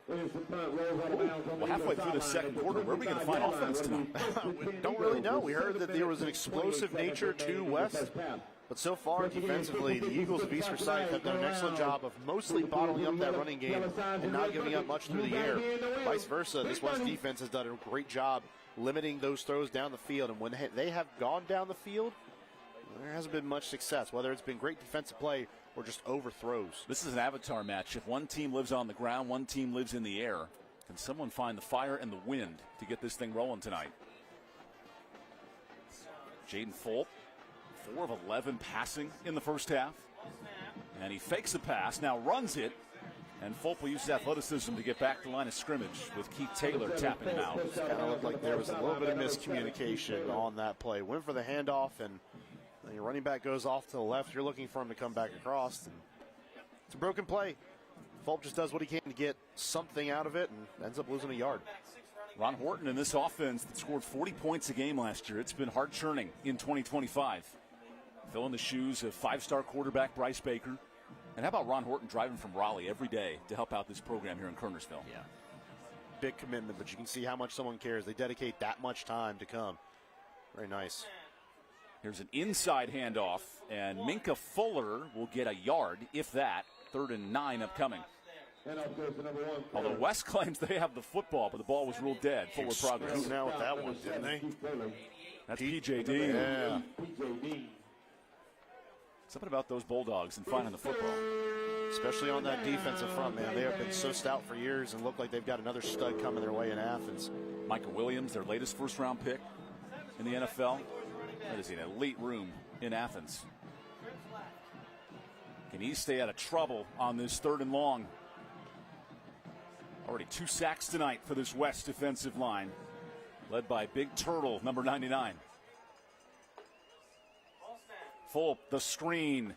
Well, halfway through the second quarter, where are we going to find offense tonight? We don't really know. We heard that there was an explosive nature to West, but so far defensively, the Eagles of East Forsyth have done an excellent job of mostly bottling up that running game and not giving up much through the air. Vice versa, this West defense has done a great job limiting those throws down the field, and when they have gone down the field, there hasn't been much success, whether it's been great defensive play or just overthrows. This is an avatar match. If one team lives on the ground, one team lives in the air. Can someone find the fire and the wind to get this thing rolling tonight? Jaden Fulp, 4 of 11 passing in the first half. And he fakes a pass, now runs it. And Fulp will use his athleticism to get back to the line of scrimmage with Keith Taylor tapping him out. It kind of looked like there was a little bit of miscommunication on that play. Went for the handoff, and then your running back goes off to the left. You're looking for him to come back across. And it's a broken play. Fulp just does what he can to get something out of it and ends up losing a yard. Ron Horton in this offense that scored 40 points a game last year. It's been hard churning in 2025. Filling the shoes of 5-star quarterback Bryce Baker. And how about Ron Horton driving from Raleigh every day to help out this program here in Kernersville? Yeah. Big commitment, but you can see how much someone cares. They dedicate that much time to come. Very nice. Here's an inside handoff, and Minka Fuller will get a yard, if that. 3rd and 9 upcoming. Although West claims they have the football, but the ball was ruled dead. Fuller progress. Now with that one, didn't they? That's P.J. Dean. Yeah. Something about those Bulldogs and finding the football. Especially on that defensive front, man. They have been so stout for years and look like they've got another stud coming their way in Athens. Michael Williams, their latest first-round pick in the NFL. That is an elite room in Athens. Can he stay out of trouble on this 3rd and long? Already 2 sacks tonight for this West defensive line, led by Big Turtle, number 99. Full the screen.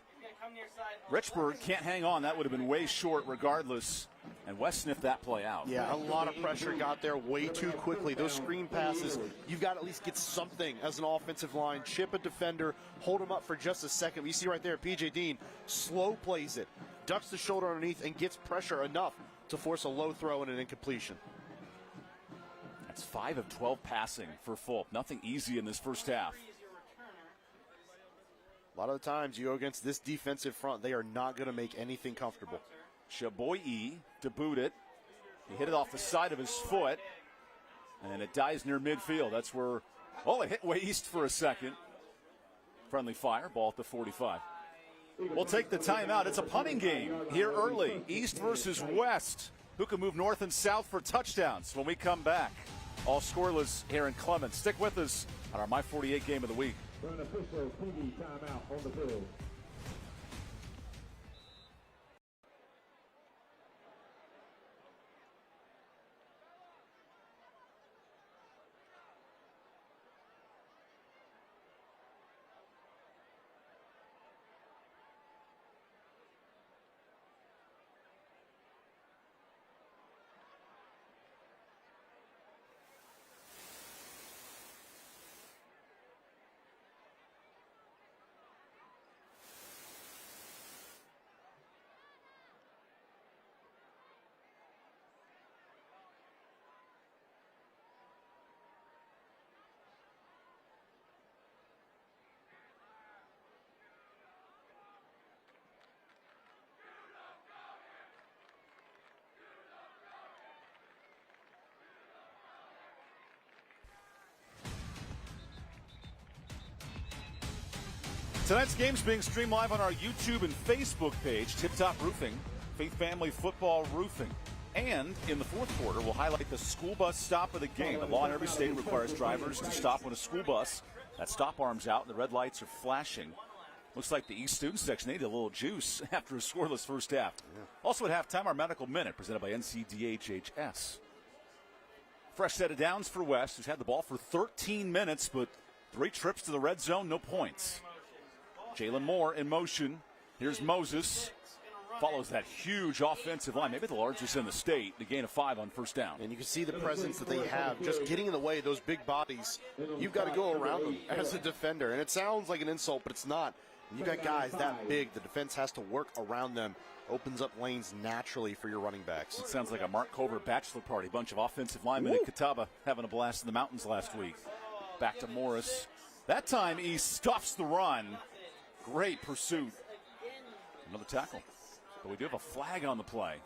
Richburg can't hang on. That would have been way short regardless. And West sniffed that play out. Yeah, a lot of pressure got there way too quickly. Those screen passes, you've got to at least get something as an offensive line. Chip a defender, hold him up for just a second. You see right there, P.J. Dean slow plays it, ducks the shoulder underneath, and gets pressure enough to force a low throw and an incompletion. That's 5 of 12 passing for Fulp. Nothing easy in this first half. A lot of the times you go against this defensive front, they are not going to make anything comfortable. Chaboy to boot it. He hit it off the side of his foot, and it dies near midfield. That's where, it hit way east for a second. Friendly fire, ball at the 45. We'll take the timeout. It's a punting game here early. East versus West. Who can move north and south for touchdowns when we come back? All scoreless here in Clements. Stick with us on our My 48 game of the week. For an official TV timeout on the field. Tonight's game's being streamed live on our YouTube and Facebook page, Tip Top Roofing, Faith Family Football Roofing. And in the fourth quarter, we'll highlight the school bus stop of the game. The law in every state requires drivers to stop when a school bus, that stop arm's out and the red lights are flashing. Looks like the East student section needed a little juice after a scoreless first half. Yeah. Also at halftime, our Medical Minute presented by NCDHHS. Fresh set of downs for West, who's had the ball for 13 minutes, but 3 trips to the red zone, no points. Jalen Moore in motion. Here's Moses. Follows that huge offensive line, maybe the largest in the state, the gain of 5 on first down. And you can see the presence that they have, just getting in the way of those big bodies. You've got to go around them as a defender. And it sounds like an insult, but it's not. You got guys that big, the defense has to work around them. Opens up lanes naturally for your running backs. It sounds like a Mark Cover bachelor party. Bunch of offensive linemen at Catawba having a blast in the mountains last week. Back to Morris. That time he stuffs the run. Great pursuit. Another tackle. But we do have a flag on the play.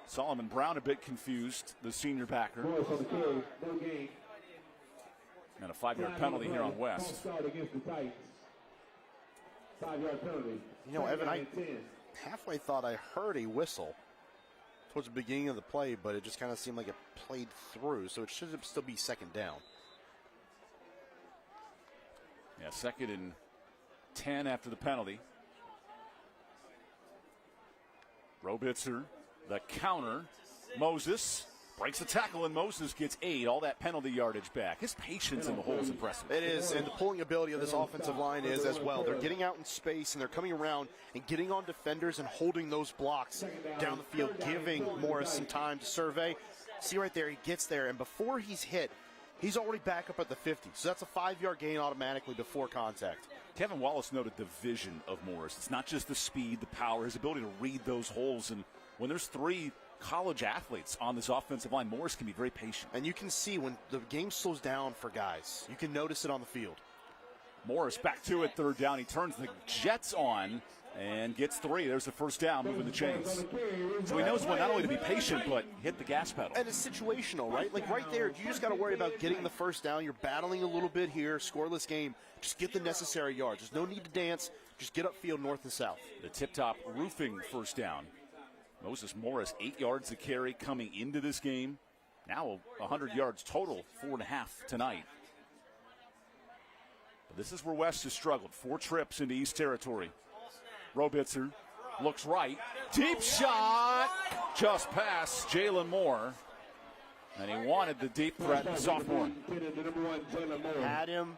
Solomon Brown a bit confused, the senior backer. And a 5-yard penalty here on West. 5-yard penalty. You know, Evan, I halfway thought I heard a whistle towards the beginning of the play, but it just kind of seemed like it played through, so it should still be second down. Yeah, 2nd and 10 after the penalty. Robitzer, the counter. Moses breaks the tackle, and Moses gets 8. All that penalty yardage back. His patience in the hole is impressive. It is, and the pulling ability of this offensive line is as well. They're getting out in space, and they're coming around and getting on defenders and holding those blocks down the field, giving Morris some time to survey. See right there, he gets there, and before he's hit, he's already back up at the 50. So that's a 5-yard gain automatically before contact. Kevin Wallace noted the vision of Morris. It's not just the speed, the power, his ability to read those holes. And when there's 3 college athletes on this offensive line, Morris can be very patient. And you can see when the game slows down for guys, you can notice it on the field. Morris back to it, third down. He turns the Jets on and gets 3. There's the first down, moving the chains. So he knows when not only to be patient, but hit the gas pedal. And it's situational, right? Like right there, you just got to worry about getting the first down. You're battling a little bit here, scoreless game. Just get the necessary yards. There's no need to dance. Just get upfield north and south. The tip-top roofing first down. Moses Morris, 8 yards to carry coming into this game. Now 100 yards total, 4.5 tonight. But this is where West has struggled. 4 trips into East Territory. Robitzer looks right. Deep shot. Just past Jalen Moore. And he wanted the deep threat, the sophomore. Had him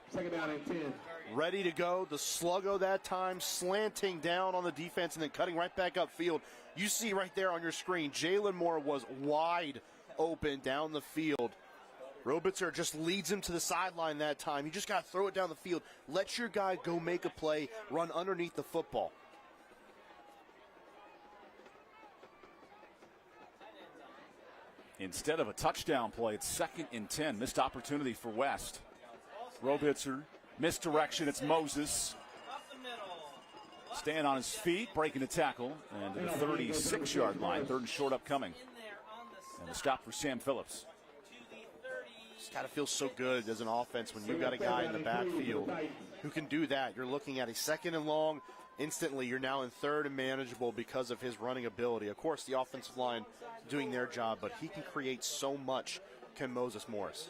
ready to go. The sluggo that time, slanting down on the defense and then cutting right back upfield. You see right there on your screen, Jalen Moore was wide open down the field. Robitzer just leads him to the sideline that time. You just got to throw it down the field. Let your guy go make a play, run underneath the football. Instead of a touchdown play, it's 2nd and 10. Missed opportunity for West. Robitzer, misdirection. It's Moses. Staying on his feet, breaking the tackle. And to the 36-yard line, 3rd and short upcoming. And the stop for Sam Phillips. It's got to feel so good as an offense when you've got a guy in the backfield who can do that. You're looking at a 2nd and long. Instantly, you're now in 3rd and manageable because of his running ability. Of course, the offensive line doing their job, but he can create so much, can Moses Morris.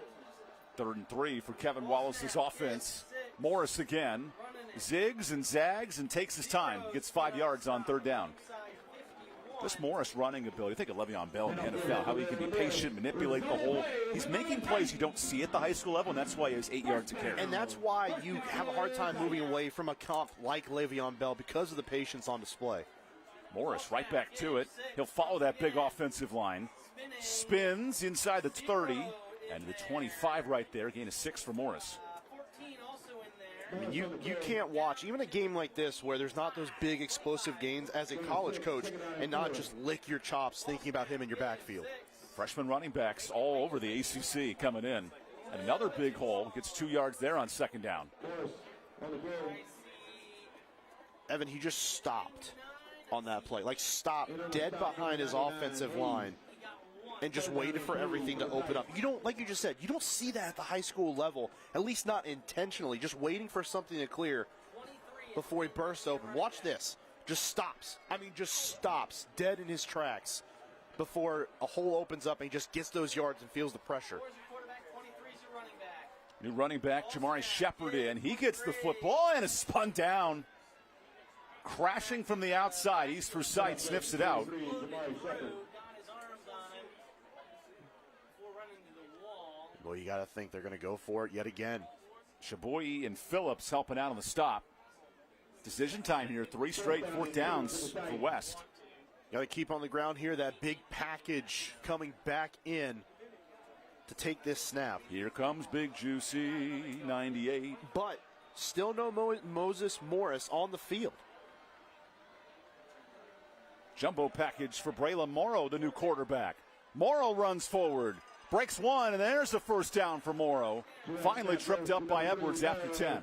3rd and 3 for Kevin Wallace's offense. Morris again. Zigs and zags and takes his time. Gets 5 yards on 3rd down. This Morris running ability, think of Le'Veon Bell in the NFL, how he can be patient, manipulate the hole. He's making plays you don't see at the high school level, and that's why he has 8 yards to carry. And that's why you have a hard time moving away from a comp like Le'Veon Bell because of the patience on display. Morris right back to it. He'll follow that big offensive line. Spins inside the 30 and the 25 right there. Gain of 6 for Morris. I mean, you can't watch even a game like this where there's not those big explosive gains as a college coach and not just lick your chops thinking about him in your backfield. Freshman running backs all over the ACC coming in. And another big hole. Gets 2 yards there on 2nd down. Evan, he just stopped on that play. Like stopped dead behind his offensive line and just waited for everything to open up. You don't, like you just said, you don't see that at the high school level, at least not intentionally, just waiting for something to clear before he bursts open. Watch this. Just stops. I mean, just stops dead in his tracks before a hole opens up and he just gets those yards and feels the pressure. New running back, Jamari Shepard in. He gets the football and is spun down. Crashing from the outside. East for sight, sniffs it out. Well, you got to think they're going to go for it yet again. Chaboy and Phillips helping out on the stop. Decision time here. 3 straight 4th downs for West. Got to keep on the ground here. That big package coming back in to take this snap. Here comes Big Juicy 98. But still no Moses Morris on the field. Jumbo package for Braylon Morrow, the new quarterback. Morrow runs forward. Breaks 1, and there's the first down for Morrow. Finally tripped up by Edwards after 10.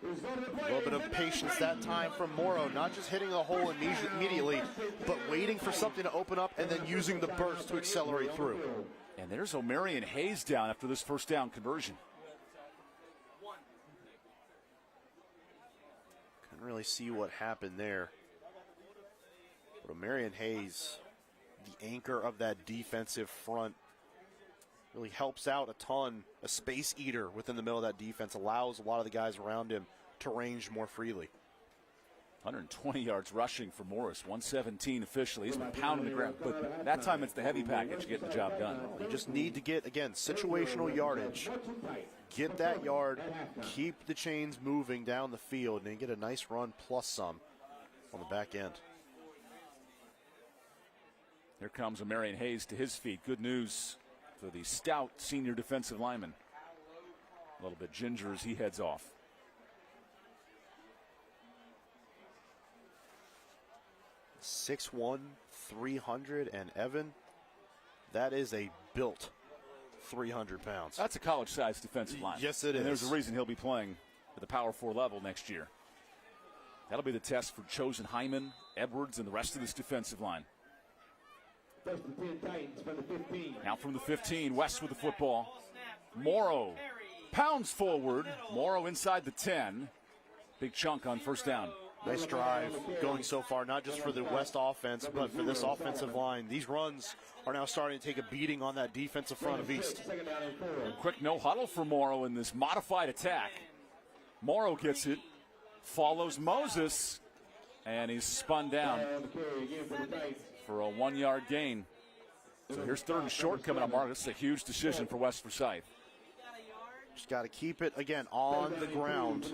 A little bit of patience that time from Morrow, not just hitting a hole immediately, but waiting for something to open up and then using the burst to accelerate through. And there's O'Marion Hayes down after this first down conversion. Couldn't really see what happened there. But O'Marion Hayes, the anchor of that defensive front, really helps out a ton. A space eater within the middle of that defense, allows a lot of the guys around him to range more freely. 120 yards rushing for Morris, 117 officially. He's been pounding the ground, but that time it's the heavy package getting the job done. You just need to get, again, situational yardage. Get that yard, keep the chains moving down the field, and then get a nice run plus some on the back end. Here comes O'Marion Hayes to his feet. Good news for the stout senior defensive lineman. A little bit ginger as he heads off. .6'1", 300, and Evan, that is a built 300 pounds. That's a college-sized defensive line. Yes, it is. And there's a reason he'll be playing at the Power 4 level next year. That'll be the test for Chosen Hyman, Edwards, and the rest of this defensive line. First and 10 Titans from the 15. Now from the 15, West with the football. Morrow pounds forward. Morrow inside the 10. Big chunk on first down. Nice drive going so far, not just for the West offense, but for this offensive line. These runs are now starting to take a beating on that defensive front of East. Quick no huddle for Morrow in this modified attack. Morrow gets it, follows Moses, and he's spun down for a 1-yard gain. So here's 3rd and short coming up, Mark. This is a huge decision for West Forsyth. Just got to keep it, again, on the ground.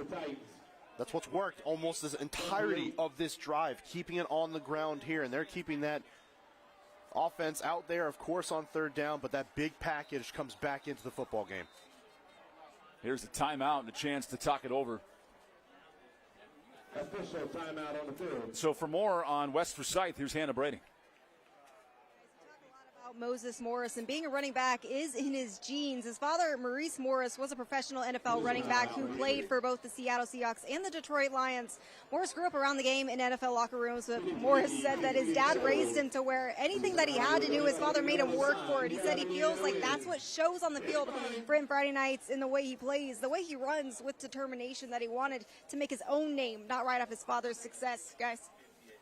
That's what's worked almost this entirety of this drive, keeping it on the ground here. And they're keeping that offense out there, of course, on 3rd down, but that big package comes back into the football game. Here's a timeout and a chance to talk it over. Official timeout on the field. So for more on West Forsyth, here's Hannah Brady. Moses Morris, and being a running back is in his genes. His father, Maurice Morris, was a professional NFL running back who played for both the Seattle Seahawks and the Detroit Lions. Morris grew up around the game in NFL locker rooms, but Morris said that his dad raised him to where anything that he had to do, his father made him work for it. He said he feels like that's what shows on the field for him Friday nights in the way he plays, the way he runs with determination that he wanted to make his own name, not right off his father's success, guys.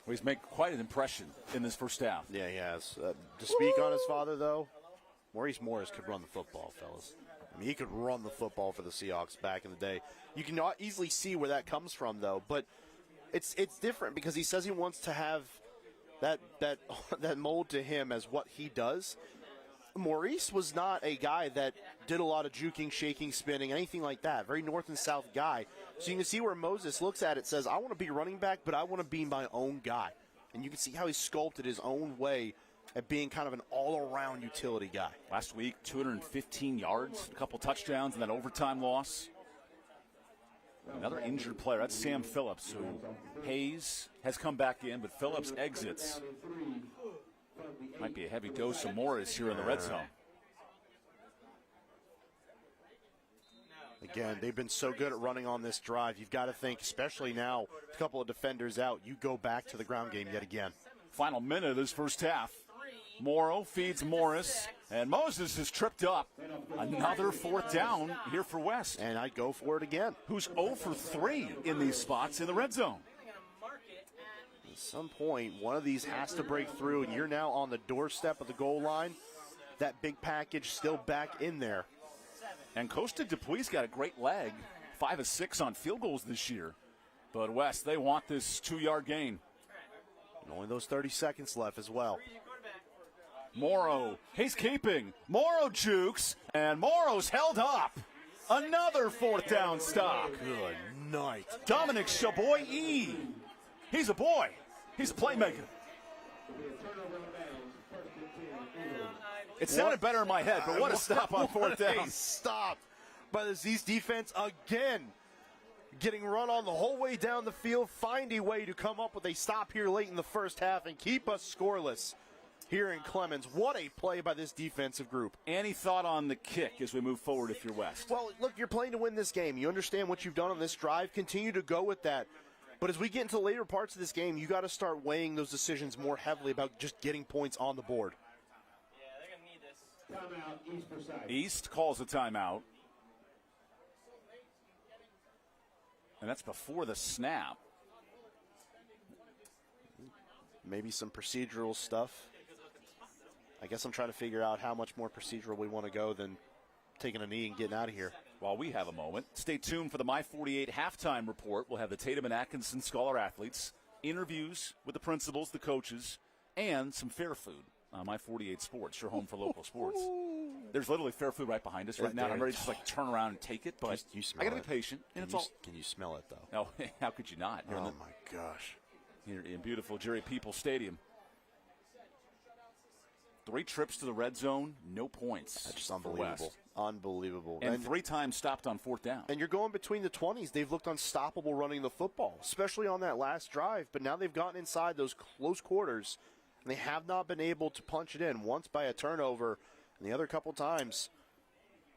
Well, he's made quite an impression in this first half. Yeah, he has. To speak on his father, though, Maurice Morris could run the football, fellas. I mean, he could run the football for the Seahawks back in the day. You can not easily see where that comes from, though. But it's different because he says he wants to have that mold to him as what he does. Maurice was not a guy that did a lot of juking, shaking, spinning, anything like that. Very north and south guy. So you can see where Moses looks at it, says, I want to be running back, but I want to be my own guy. And you can see how he sculpted his own way at being kind of an all-around utility guy. Last week, 215 yards, a couple touchdowns, and that overtime loss. Another injured player, that's Sam Phillips, who Hayes has come back in, but Phillips exits. Might be a heavy dose of Morris here in the red zone. Again, they've been so good at running on this drive. You've got to think, especially now, a couple of defenders out, you go back to the ground game yet again. Final minute of this first half. Morrow feeds Morris, and Moses is tripped up. Another 4th down here for West. And I'd go for it again. Who's 0 for 3 in these spots in the red zone. At some point, one of these has to break through, and you're now on the doorstep of the goal line. That big package still back in there. And Costa Dupuis got a great leg, 5 of 6 on field goals this year. But West, they want this 2-yard gain. And only those 30 seconds left as well. Morrow, he's keeping. Morrow jukes, and Morrow's held up. Another 4th down stop. Good night. Dominic Chaboy-E. He's a boy. He's a playmaker. It sounded better in my head, but what a stop on 4th down. Stop by the East defense again. Getting run on the whole way down the field, find a way to come up with a stop here late in the first half and keep us scoreless here in Clemens. What a play by this defensive group. Any thought on the kick as we move forward if you're West? Well, look, you're playing to win this game. You understand what you've done on this drive. Continue to go with that. But as we get into the later parts of this game, you got to start weighing those decisions more heavily about just getting points on the board. Timeout, East Forsyth. East calls a timeout. And that's before the snap. Maybe some procedural stuff. I guess I'm trying to figure out how much more procedural we want to go than taking a knee and getting out of here. While we have a moment, stay tuned for the My 48 halftime report. We'll have the Tatum and Atkinson Scholar athletes, interviews with the principals, the coaches, and some fair food. My 48 Sports, your home for local sports. There's literally fair food right behind us right now. I'm ready to just like turn around and take it, but you I got to be patient. And Can you smell it, though? No, how could you not? Oh, my gosh. Here in beautiful Jerry Peoples Stadium. 3 trips to the red zone, no points. That's just unbelievable. Unbelievable. And 3 times stopped on 4th down. And you're going between the 20s. They've looked unstoppable running the football, especially on that last drive. But now they've gotten inside those close quarters, and they have not been able to punch it in. Once by a turnover, and the other couple times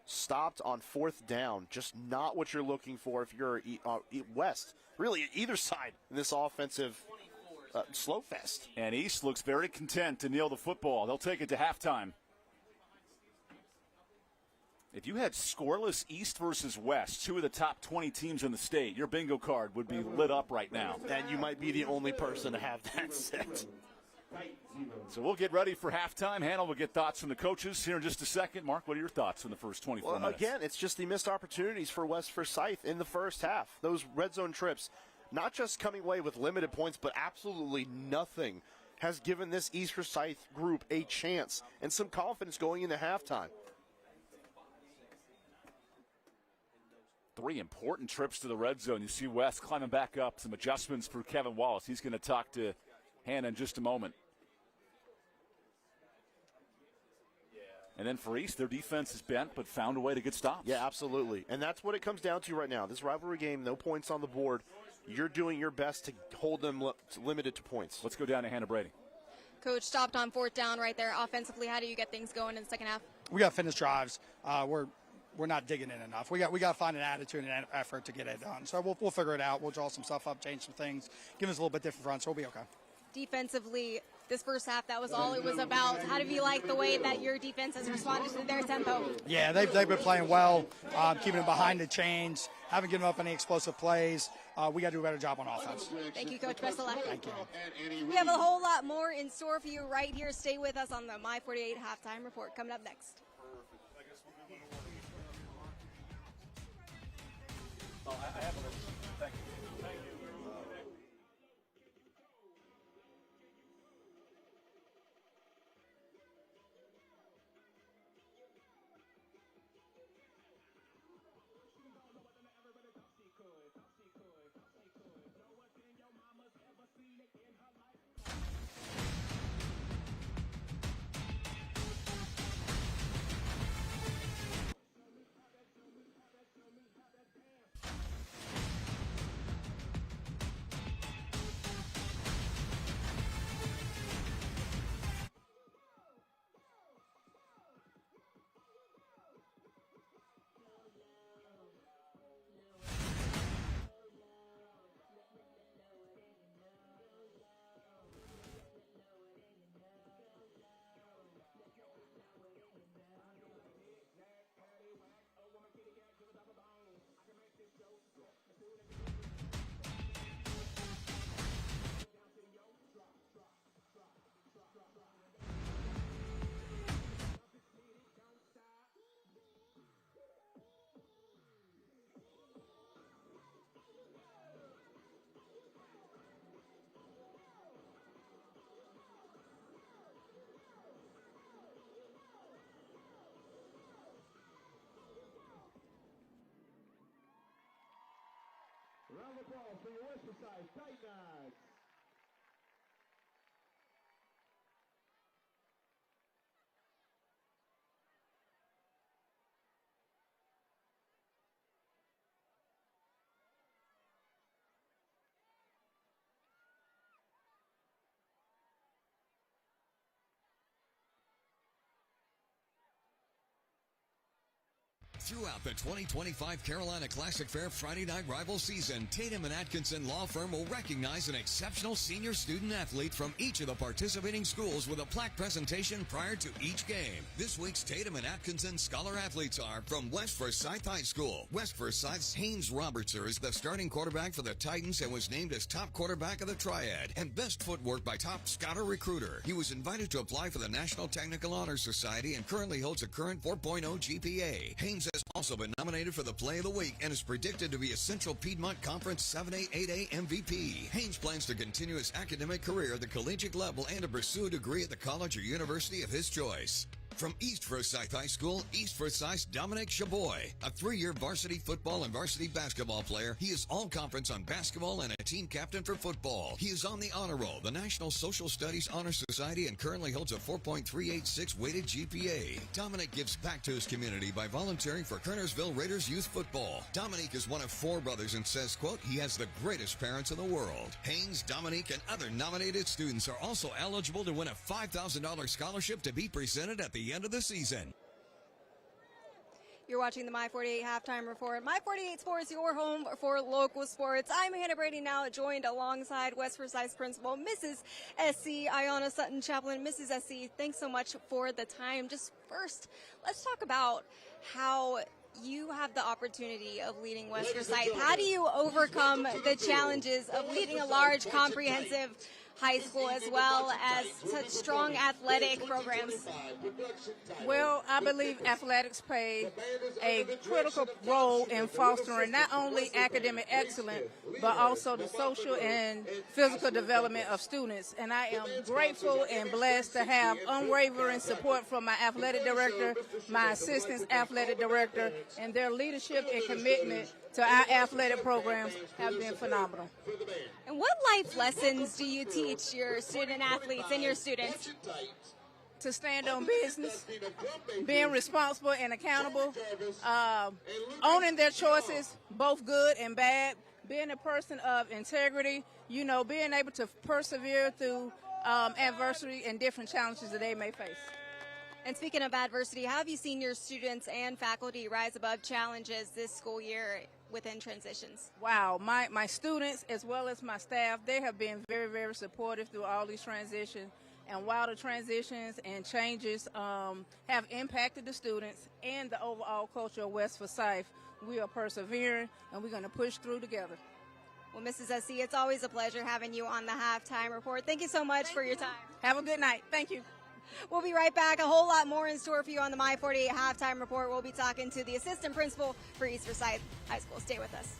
stopped on 4th down. Just not what you're looking for if you're West. Really, either side in this offensive slow fest. And East looks very content to kneel the football. They'll take it to halftime. If you had scoreless East versus West, 2 of the top 20 teams in the state, your bingo card would be lit up right now. And you might be the only person to have that set. So we'll get ready for halftime. Hannah will get thoughts from the coaches here in just a second. Mark, what are your thoughts in the first 24 minutes? Again, it's just the missed opportunities for West Forsyth in the first half. Those red zone trips, not just coming away with limited points, but absolutely nothing has given this East Forsyth group a chance and some confidence going into halftime. 3 important trips to the red zone. You see West climbing back up. Some adjustments for Kevin Wallace. He's going to talk to Hannah in just a moment. And then for East, their defense is bent, but found a way to get stops. Yeah, absolutely. And that's what it comes down to right now. This rivalry game, no points on the board. You're doing your best to hold them limited to points. Let's go down to Hannah Brady. Coach, stopped on 4th down right there. Offensively, how do you get things going in the second half? We got finished drives. We're not digging in enough. We got to find an attitude and an effort to get it done. So we'll figure it out. We'll draw some stuff up, change some things, give us a little bit different front, so we'll be okay. Defensively, this first half, that was all it was about. How do you like the way that your defense has responded to their tempo? Yeah, they've been playing well, keeping it behind the chains, haven't given up any explosive plays. We got to do a better job on offense. Thank you, Coach. Best of luck. Thank you. We have a whole lot more in store for you right here. Stay with us on the My 48 Halftime Report coming up next. I have a list. Thank you. Thank you. Round of applause for your West Forsyth Titans. Throughout the 2025 Carolina Classic Fair Friday Night Rival season, Tatum & Atkinson Law Firm will recognize an exceptional senior student athlete from each of the participating schools with a plaque presentation prior to each game. This week's Tatum & Atkinson Scholar Athletes are from West Forsyth High School. West Forsyth's Haynes Robertser is the starting quarterback for the Titans and was named as top quarterback of the Triad and best footwork by top scouter recruiter. He was invited to apply for the National Technical Honor Society and currently holds a current 4.0 GPA. Haynes has also been nominated for the Play of the Week and is predicted to be a Central Piedmont Conference 7A 8A MVP. Haynes plans to continue his academic career at the collegiate level and to pursue a degree at the college or university of his choice. From East Forsyth High School, East Forsyth's Dominic Chaboy, a 3-year varsity football and varsity basketball player. He is all-conference on basketball and a team captain for football. He is on the Honor Roll, the National Social Studies Honor Society, and currently holds a 4.386 weighted GPA. Dominic gives back to his community by volunteering for Kernersville Raiders youth football. Dominic is one of 4 brothers and says, quote, he has the greatest parents in the world. Haynes, Dominic, and other nominated students are also eligible to win a $5,000 scholarship to be presented at the end of the season. You're watching the My 48 Halftime Report. My 48 Sports, your home for local sports. I'm Hannah Brady, now joined alongside West Forsyth Principal, Mrs. SC, Ayanna Sutton-Chaplin. Mrs. SC, thanks so much for the time. Just first, let's talk about how you have the opportunity of leading West Forsyth. How do you overcome the challenges of leading a large, comprehensive high school as well as such strong athletic programs? Well, I believe athletics play a critical role in fostering not only academic excellence, but also the social and physical development of students. And I am grateful and blessed to have unwavering support from my athletic director, my assistant athletic director, and their leadership and commitment to our athletic programs have been phenomenal. And what life lessons do you teach your student athletes and your students? To stand on business, being responsible and accountable, owning their choices, both good and bad, being a person of integrity, being able to persevere through adversity and different challenges that they may face. And speaking of adversity, how have you seen your students and faculty rise above challenges this school year within transitions? Wow, my students as well as my staff, they have been very, very supportive through all these transitions. And while the transitions and changes have impacted the students and the overall culture of West Forsyth, we are persevering and we're going to push through together. Well, Mrs. SC, it's always a pleasure having you on the Halftime Report. Thank you so much for your time. Have a good night. Thank you. We'll be right back. A whole lot more in store for you on the My 48 Halftime Report. We'll be talking to the assistant principal for East Forsyth High School. Stay with us.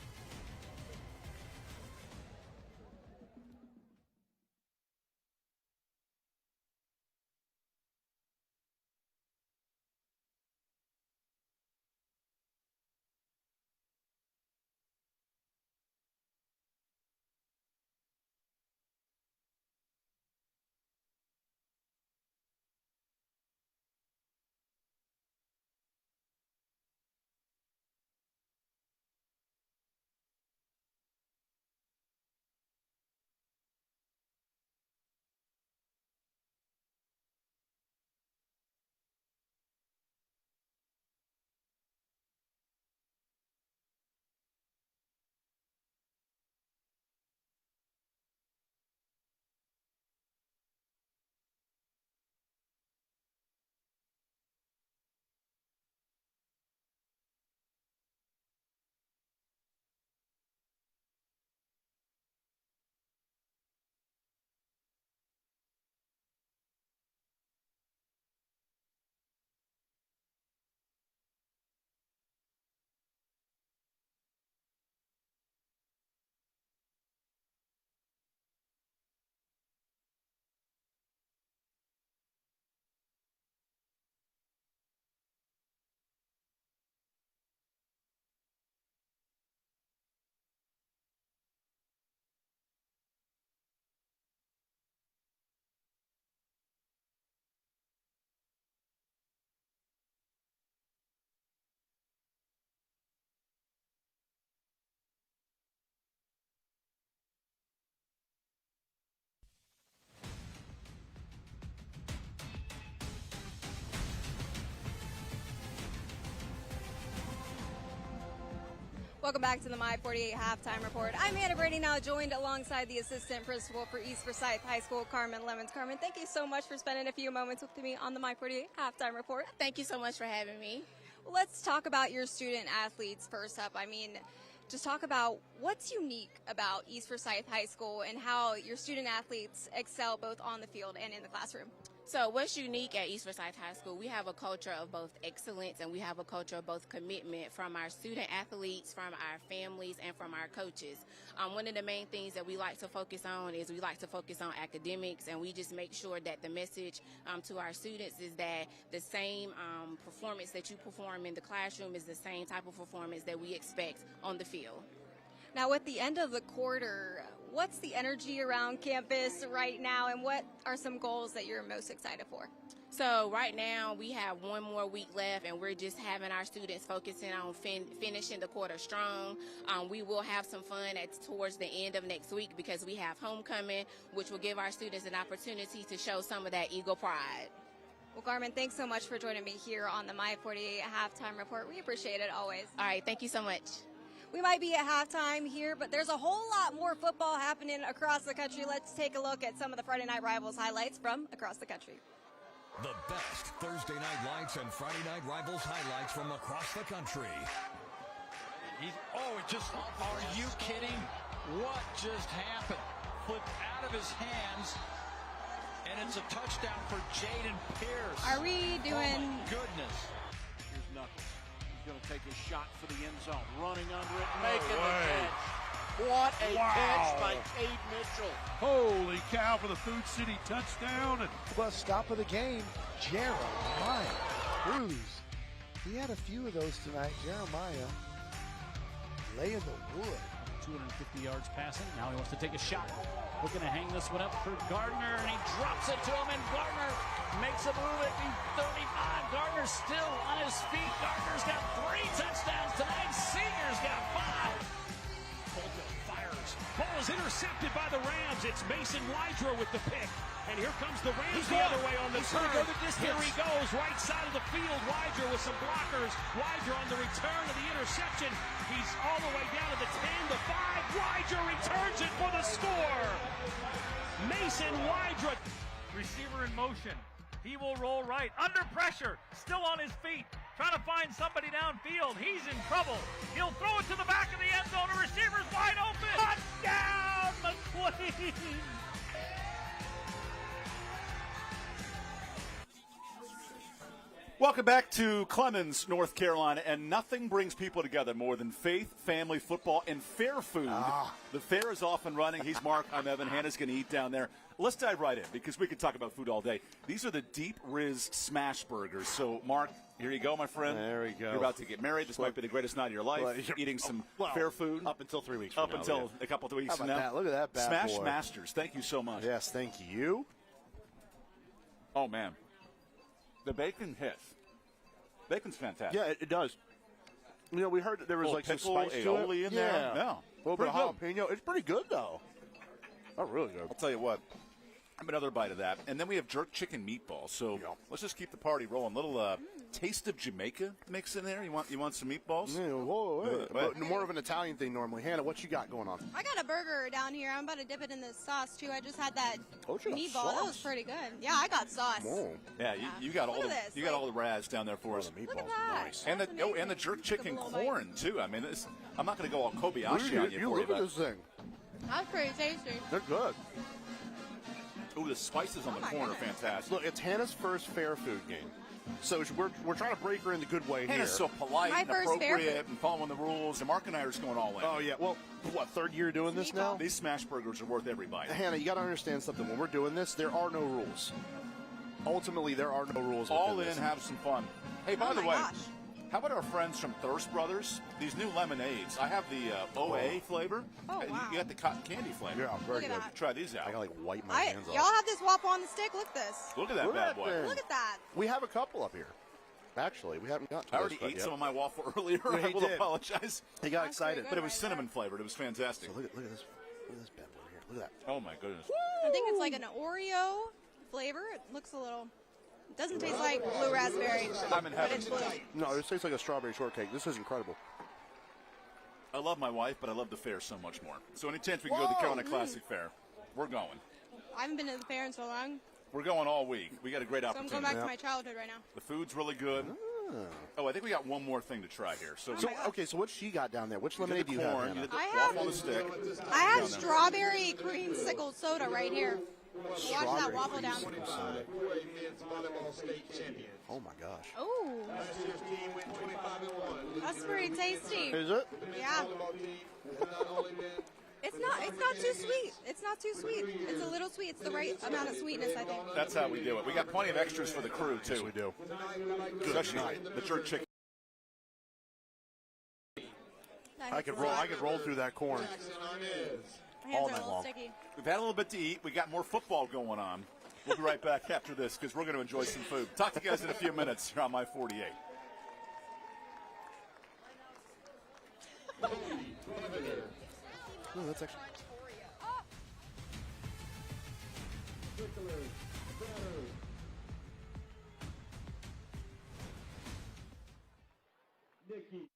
Welcome back to the My 48 Halftime Report. I'm Hannah Brady, now joined alongside the assistant principal for East Forsyth High School, Carmen Lemons. Carmen, thank you so much for spending a few moments with me on the My 48 Halftime Report. Thank you so much for having me. Well, let's talk about your student athletes first up. Just talk about what's unique about East Forsyth High School and how your student athletes excel both on the field and in the classroom. So what's unique at East Forsyth High School, we have a culture of both excellence and we have a culture of both commitment from our student athletes, from our families, and from our coaches. One of the main things that we like to focus on is we like to focus on academics, and we just make sure that the message to our students is that the same performance that you perform in the classroom is the same type of performance that we expect on the field. Now, at the end of the quarter, what's the energy around campus right now, and what are some goals that you're most excited for? So right now we have one more week left, and we're just having our students focusing on finishing the quarter strong. We will have some fun towards the end of next week because we have homecoming, which will give our students an opportunity to show some of that Eagle pride. Well, Garmin, thanks so much for joining me here on the My 48 Halftime Report. We appreciate it always. All right, thank you so much. We might be at halftime here, but there's a whole lot more football happening across the country. Let's take a look at some of the Friday Night Rivals highlights from across the country. The best Thursday Night Lights and Friday Night Rivals highlights from across the country. Are you kidding? What just happened? Flipped out of his hands, and it's a touchdown for Jaden Pierce. Are we doing... Oh, my goodness. Here's Knuckles. He's going to take a shot for the end zone. Running under it, making the catch. What a catch by Cade Mitchell. Holy cow for the Food City touchdown. And Well, stop of the game, Jeremiah Cruz. He had a few of those tonight. Jeremiah laying the wood. 250 yards passing. Now he wants to take a shot. Looking to hang this one up for Gardner, and he drops it to him, and Gardner makes a move at the 35. Gardner's still on his feet. Gardner's got 3 touchdowns tonight. Senior's got 5. Colville fires. Ball is intercepted by the Rams. It's Mason Wydra with the pick. And here comes the Rams the other way on the turn. Here he goes, right side of the field. Wydra with some blockers. Wydra on the return of the interception. He's all the way down to the 10, the 5. Wydra returns it for the score. Mason Wydra. Receiver in motion. He will roll right. Under pressure. Still on his feet. Trying to find somebody downfield. He's in trouble. He'll throw it to the back of the end zone. The receiver's wide open. Touchdown, McQueen. Welcome back to Clemens, North Carolina, and nothing brings people together more than faith, family, football, and fair food. The fair is off and running. He's Mark. I'm Evan. Hannah's going to eat down there. Let's dive right in because we could talk about food all day. These are the Deep Riz Smash Burgers. So, Mark, here you go, my friend. There we go. You're about to get married. This might be the greatest night of your life. Eating some fair food. Up until 3 weeks from now. Until a couple of weeks from now. That? Look at that bad Smash boy. Masters. Thank you so much. Yes, thank you. Oh, man. The bacon hits. Bacon's fantastic. Yeah, it does. You know, we heard that there was like some pickle, spice to aioli it. in there. Yeah. A little bit of jalapeno. It's pretty good, though. Oh, really good. I'll tell you what. Have another bite of that. And then we have jerk chicken meatballs. So let's just keep the party rolling. Little taste of Jamaica mix in there. You want some meatballs? Yeah, whoa. But more of an Italian thing normally. Hannah, what you got going on? I got a burger down here. I'm about to dip it in this sauce, too. I just had that you got meatball. sauce? That was pretty good. Yeah, I got sauce. Whoa. Yeah, you got all Look the at this. all the razz down there for us. The meatballs Look at are that. nice. And That's the amazing. jerk chicken Take a little corn too. I mean, I'm not going to go all Kobayashi on you for Look you. at this thing. That's pretty tasty. They're good. Ooh, the spices on the my corn are goodness. fantastic. Look, it's Hannah's first fair food game. So we're trying to break her in the good way Hannah's here. so polite My and first fair appropriate food. and following the rules. And Mark and I are just going all in. Oh, yeah. Well, what, third year doing this now? These smash burgers are worth every bite. Hannah, you got to understand something. When we're doing this, there are no rules. Ultimately, there are no rules. All within in, this. have some fun. Hey, by Oh the my way, gosh. how about our friends from Thirst Brothers? These new lemonades. I have the OA flavor. Oh, and wow. You got the cotton candy flavor. Yeah, very Look at good. that. Try these out. I got like wipe my hands Y'all off. have this waffle on the stick. Look at this. Look at that Look bad at boy. that. Look at that. We have a couple up here. Actually, we haven't gotten to I already this ate yet. some of my waffle earlier. Yeah, I he will did. apologize. He got That's excited. pretty But it was right cinnamon flavored. It was fantastic. So look at this. Look at this bad boy here. Look at that. Oh, my goodness. I think it's like an Oreo flavor. It looks a little... It doesn't taste like blue raspberry, I'm in but heaven. it's blue. No, this tastes like a strawberry shortcake. This is incredible. I love my wife, but I love the fair so much more. So any chance we can go to the Carolina Classic Fair, we're going. I haven't been to the fair in so long, We're going all week. We got a great so I'm opportunity. going back to my childhood right now. The food's really good. Oh, I think we got one more thing to try here. So, So, okay, so what she got down there? Which you did lemonade the do you have, corn, Hannah? you did the I have- waffle on the stick. I have Down there. strawberry creamsicle soda right here. Watch that Strawberry waffle down. creamsicle soda. Oh my gosh. Oh, that's pretty tasty. Is it? Yeah. It's not too sweet. It's not too sweet. It's a little sweet. It's the right amount of sweetness, I think. That's how we do it. We got plenty of extras for the crew, too. Yes, we do. Especially the jerk chicken. I could roll through that corn. My hands all are a night little long. sticky. We've had a little bit to eat. We got more football going on. We'll be right back after this because we're going to enjoy some food. Talk to you guys in a few minutes here on My 48. Oh, that's actually. Nikki.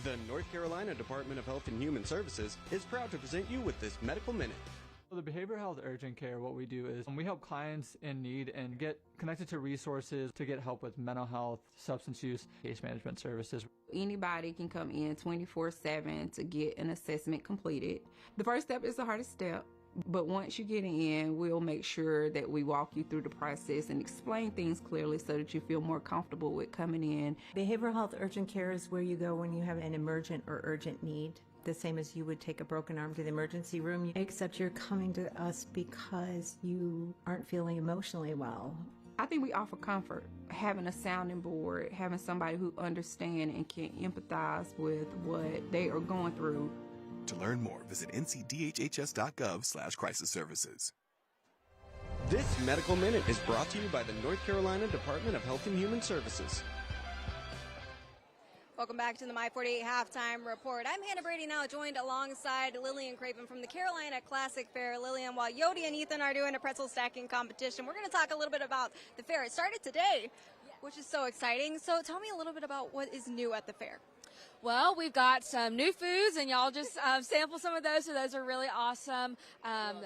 The North Carolina Department of Health and Human Services is proud to present you with this Medical Minute. The behavioral health urgent care, what we do is we help clients in need and get connected to resources to get help with mental health, substance use, case management services. Anybody can come in 24/7 to get an assessment completed. The first step is the hardest step, but once you get in, we'll make sure that we walk you through the process and explain things clearly so that you feel more comfortable with coming in. Behavioral health urgent care is where you go when you have an emergent or urgent need. The same as you would take a broken arm to the emergency room, except you're coming to us because you aren't feeling emotionally well. I think we offer comfort, having a sounding board, having somebody who understands and can empathize with what they are going through. To learn more, visit ncdhhs.gov/crisis services. This Medical Minute is brought to you by the North Carolina Department of Health and Human Services. Welcome back to the My 48 Halftime Report. I'm Hannah Brady, now joined alongside Lillian Craven from the Carolina Classic Fair. Lillian, while Yodi and Ethan are doing a pretzel stacking competition, we're going to talk a little bit about the fair. It started today, which is so exciting. So tell me a little bit about what is new at the fair. Well, we've got some new foods, and y'all just sample some of those, so those are really awesome.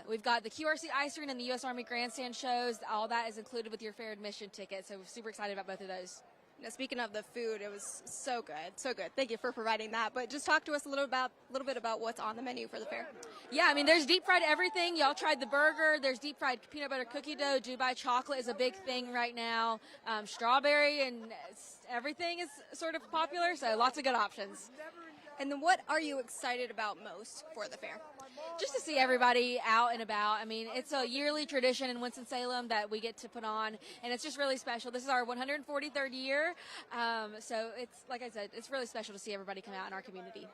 We've got the QRC Ice Rink and the U.S. Army Grandstand shows. All that is included with your fair admission ticket, so we're super excited about both of those. Now, speaking of the food, it was so good, so good. Thank you for providing that. But just talk to us a little bit about what's on the menu for the fair. Yeah, I mean, there's deep fried everything. Y'all tried the burger. There's deep fried peanut butter cookie dough. Dubai chocolate is a big thing right now. Strawberry and everything is sort of popular, so lots of good options. And then what are you excited about most for the fair? Just to see everybody out and about. I mean, it's a yearly tradition in Winston-Salem that we get to put on, and it's just really special. This is our 143rd year, so it's, like I said, it's really special to see everybody come out in our community.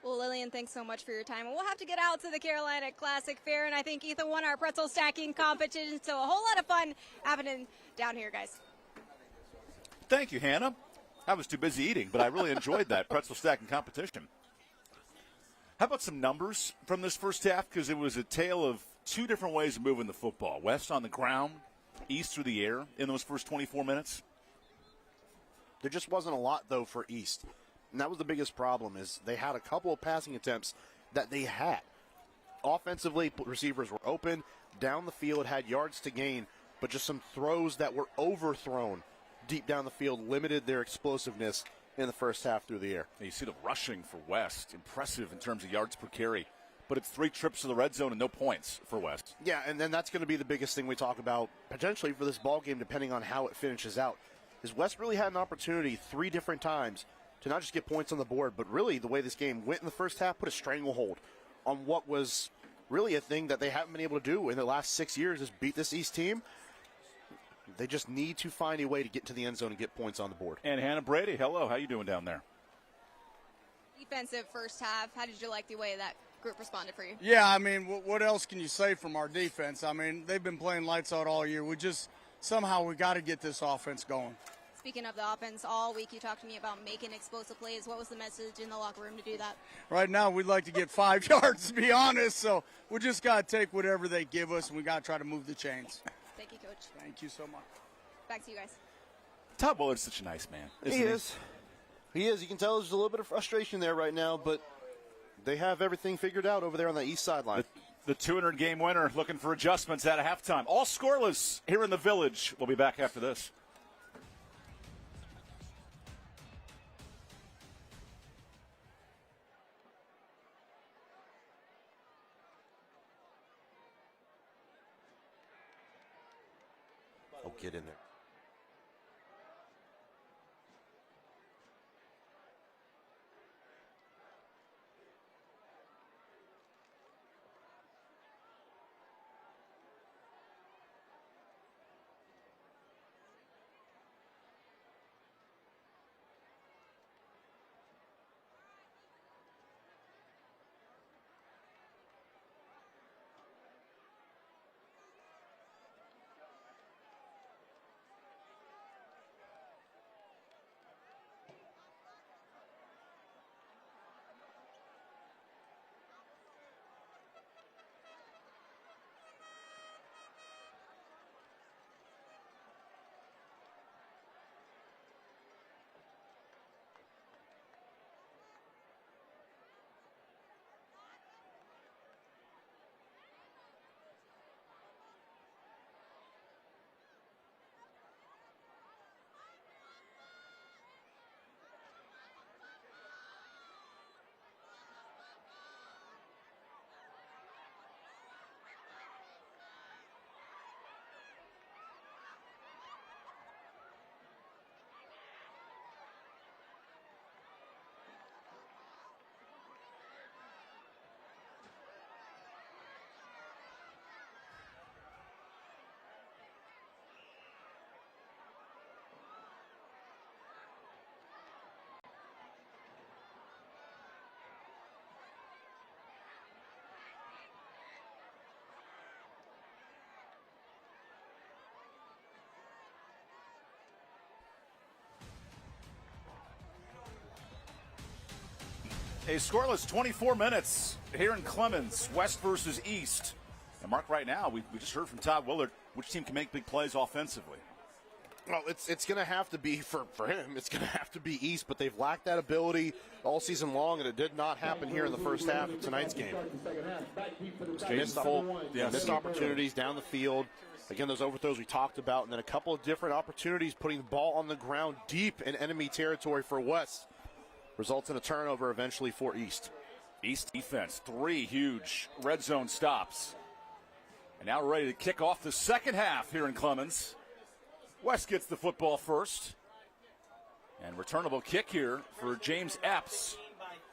Well, Lillian, thanks so much for your time. And we'll have to get out to the Carolina Classic Fair, and I think Ethan won our pretzel stacking competition, so a whole lot of fun happening down here, guys. Thank you, Hannah. I was too busy eating, but I really enjoyed that pretzel stacking competition. How about some numbers from this first half? Because it was a tale of two different ways of moving the football. West on the ground, East through the air in those first 24 minutes. There just wasn't a lot, though, for East. And that was the biggest problem, is they had a couple of passing attempts that they had. Offensively, receivers were open. Down the field, had yards to gain, but just some throws that were overthrown deep down the field limited their explosiveness in the first half through the air. You see the rushing for West, impressive in terms of yards per carry, but it's 3 trips to the red zone and no points for West. Yeah, and then that's going to be the biggest thing we talk about potentially for this ball game, depending on how it finishes out. Is West really had an opportunity 3 different times to not just get points on the board, but really the way this game went in the first half put a stranglehold on what was really a thing that they haven't been able to do in the last 6 years, is beat this East team. They just need to find a way to get to the end zone and get points on the board. And Hannah Brady, hello. How you doing down there? Defensive first half. How did you like the way that group responded for you? Yeah, I mean, what else can you say from our defense? I mean, they've been playing lights out all year. Somehow we got to get this offense going. Speaking of the offense, all week you talked to me about making explosive plays. What was the message in the locker room to do that? Right now, we'd like to get 5 yards, to be honest. So we just got to take whatever they give us, and we got to try to move the chains. Thank you, Coach. Thank you so much. Back to you guys. Todd Willard's such a nice man. He is. He is. You can tell there's a little bit of frustration there right now, but they have everything figured out over there on the east sideline. The 200-game winner looking for adjustments at halftime. All scoreless here in the Village. We'll be back after this. Oh, get in there. A scoreless 24 minutes here in Clemens, West versus East. And Mark, right now, we just heard from Todd Willard, which team can make big plays offensively? Well, it's going to have to be, for him, it's going to have to be East, but they've lacked that ability all season long, and it did not happen here in the first half of tonight's game. Missed opportunities down the field. Again, those overthrows we talked about, and then a couple of different opportunities putting the ball on the ground deep in enemy territory for West. Results in a turnover eventually for East. East defense, 3 huge red zone stops. And now we're ready to kick off the second half here in Clemens. West gets the football first. And returnable kick here for James Epps.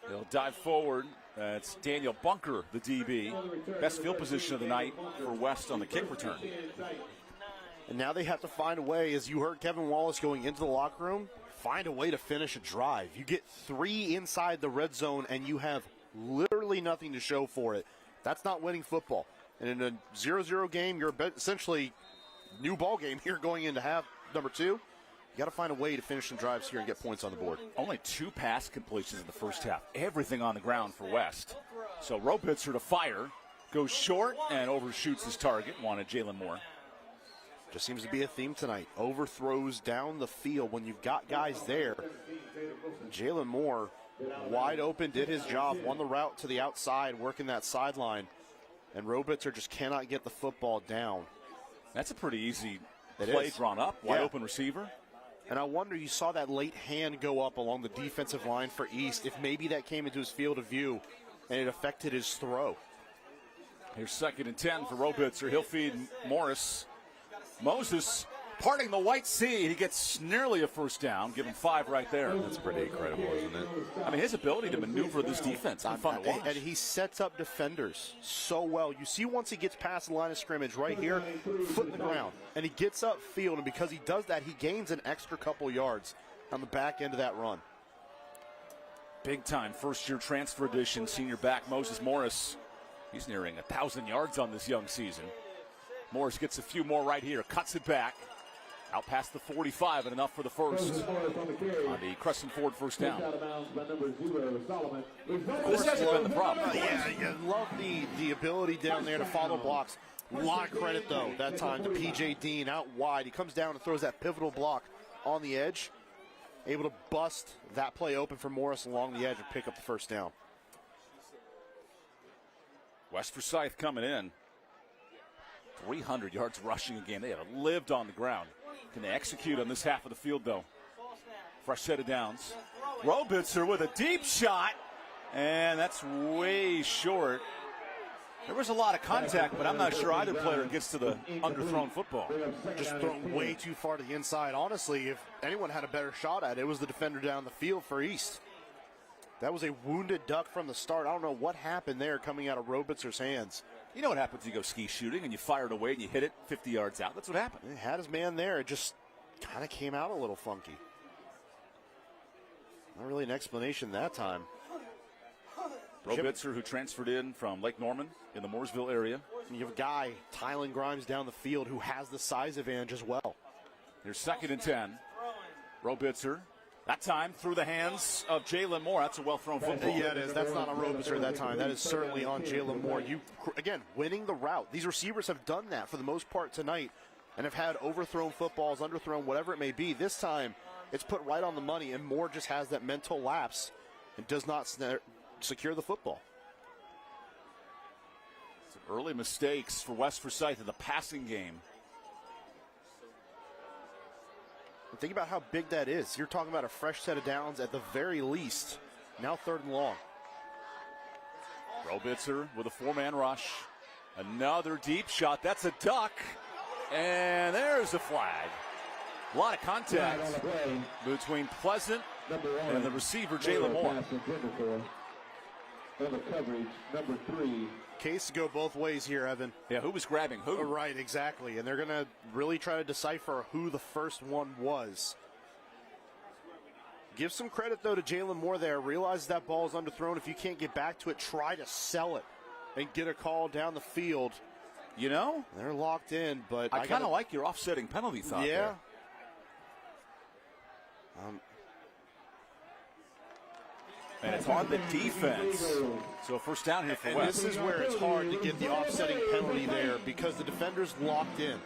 He'll dive forward. It's Daniel Bunker, the DB. Best field position of the night for West on the kick return. And now they have to find a way, as you heard Kevin Wallace going into the locker room, find a way to finish a drive. You get 3 inside the red zone, and you have literally nothing to show for it. That's not winning football. And in a 0-0 game, you're essentially new ball game here going into half number 2. You got to find a way to finish some drives here and get points on the board. Only 2 pass completions in the first half. Everything on the ground for West. So Robitzer to fire. Goes short and overshoots his target. Wanted Jalen Moore. Just seems to be a theme tonight. Overthrows down the field when you've got guys there. Jalen Moore, wide open, did his job, won the route to the outside, working that sideline. And Robitzer just cannot get the football down. That's a pretty easy play drawn up. Wide open receiver. And I wonder, you saw that late hand go up along the defensive line for East, if maybe that came into his field of view and it affected his throw. Here's 2nd and 10 for Robitzer. He'll feed Morris. Moses parting the White Sea. He gets nearly a first down. Give him 5 right there. That's pretty incredible, isn't it? I mean, his ability to maneuver this defense is fun to watch. And he sets up defenders so well. You see once he gets past the line of scrimmage right here, foot in the ground, and he gets upfield, and because he does that, he gains an extra couple yards on the back end of that run. Big-time first-year transfer addition, senior back Moses Morris. He's nearing 1,000 yards on this young season. Morris gets a few more right here, cuts it back. Out past the 45 and enough for the first on the Crescent Ford first down. This hasn't been the problem. Yeah, you love the ability down there to follow blocks. A lot of credit, though, that time to P.J. Dean out wide. He comes down and throws that pivotal block on the edge. Able to bust that play open for Morris along the edge and pick up the first down. West Forsyth coming in. 300 yards rushing a game. They have lived on the ground. Can they execute on this half of the field, though? Fresh set of downs. Robitzer with a deep shot, and that's way short. There was a lot of contact, but I'm not sure either player gets to the underthrown football. Just thrown way too far to the inside. Honestly, if anyone had a better shot at it, it was the defender down the field for East. That was a wounded duck from the start. I don't know what happened there coming out of Robitzer's hands. You know what happens when you go ski shooting and you fire it away and you hit it 50 yards out. That's what happened. He had his man there. It just kind of came out a little funky. Not really an explanation that time. Robitzer, who transferred in from Lake Norman in the Mooresville area. And you have a guy, Tylen Grimes, down the field who has the size advantage as well. Here's 2nd and 10. Robitzer, that time through the hands of Jalen Moore. That's a well-thrown football. Yeah, it is. That's not on Robitzer that time. That is certainly on Jalen Moore. Again, winning the route. These receivers have done that for the most part tonight and have had overthrown footballs, underthrown, whatever it may be. This time, it's put right on the money, and Moore just has that mental lapse and does not secure the football. Some early mistakes for West Forsyth in the passing game. Think about how big that is. You're talking about a fresh set of downs at the very least. Now 3rd and long. Robitzer with a 4-man rush. Another deep shot. That's a duck. And there's a flag. A lot of contact between Pleasant and the receiver, Jalen Moore. Coverage, number 3. Case to go both ways here, Evan. Yeah, who was grabbing who? Right, exactly. And they're going to really try to decipher who the first one was. Give some credit, though, to Jalen Moore there. Realize that ball is underthrown. If you can't get back to it, try to sell it and get a call down the field. You know? They're locked in, but I kind of like your offsetting penalty thought yeah. there. And it's on the defense. So first down here for and West. This is where it's hard to get the offsetting penalty there because the defender's locked in.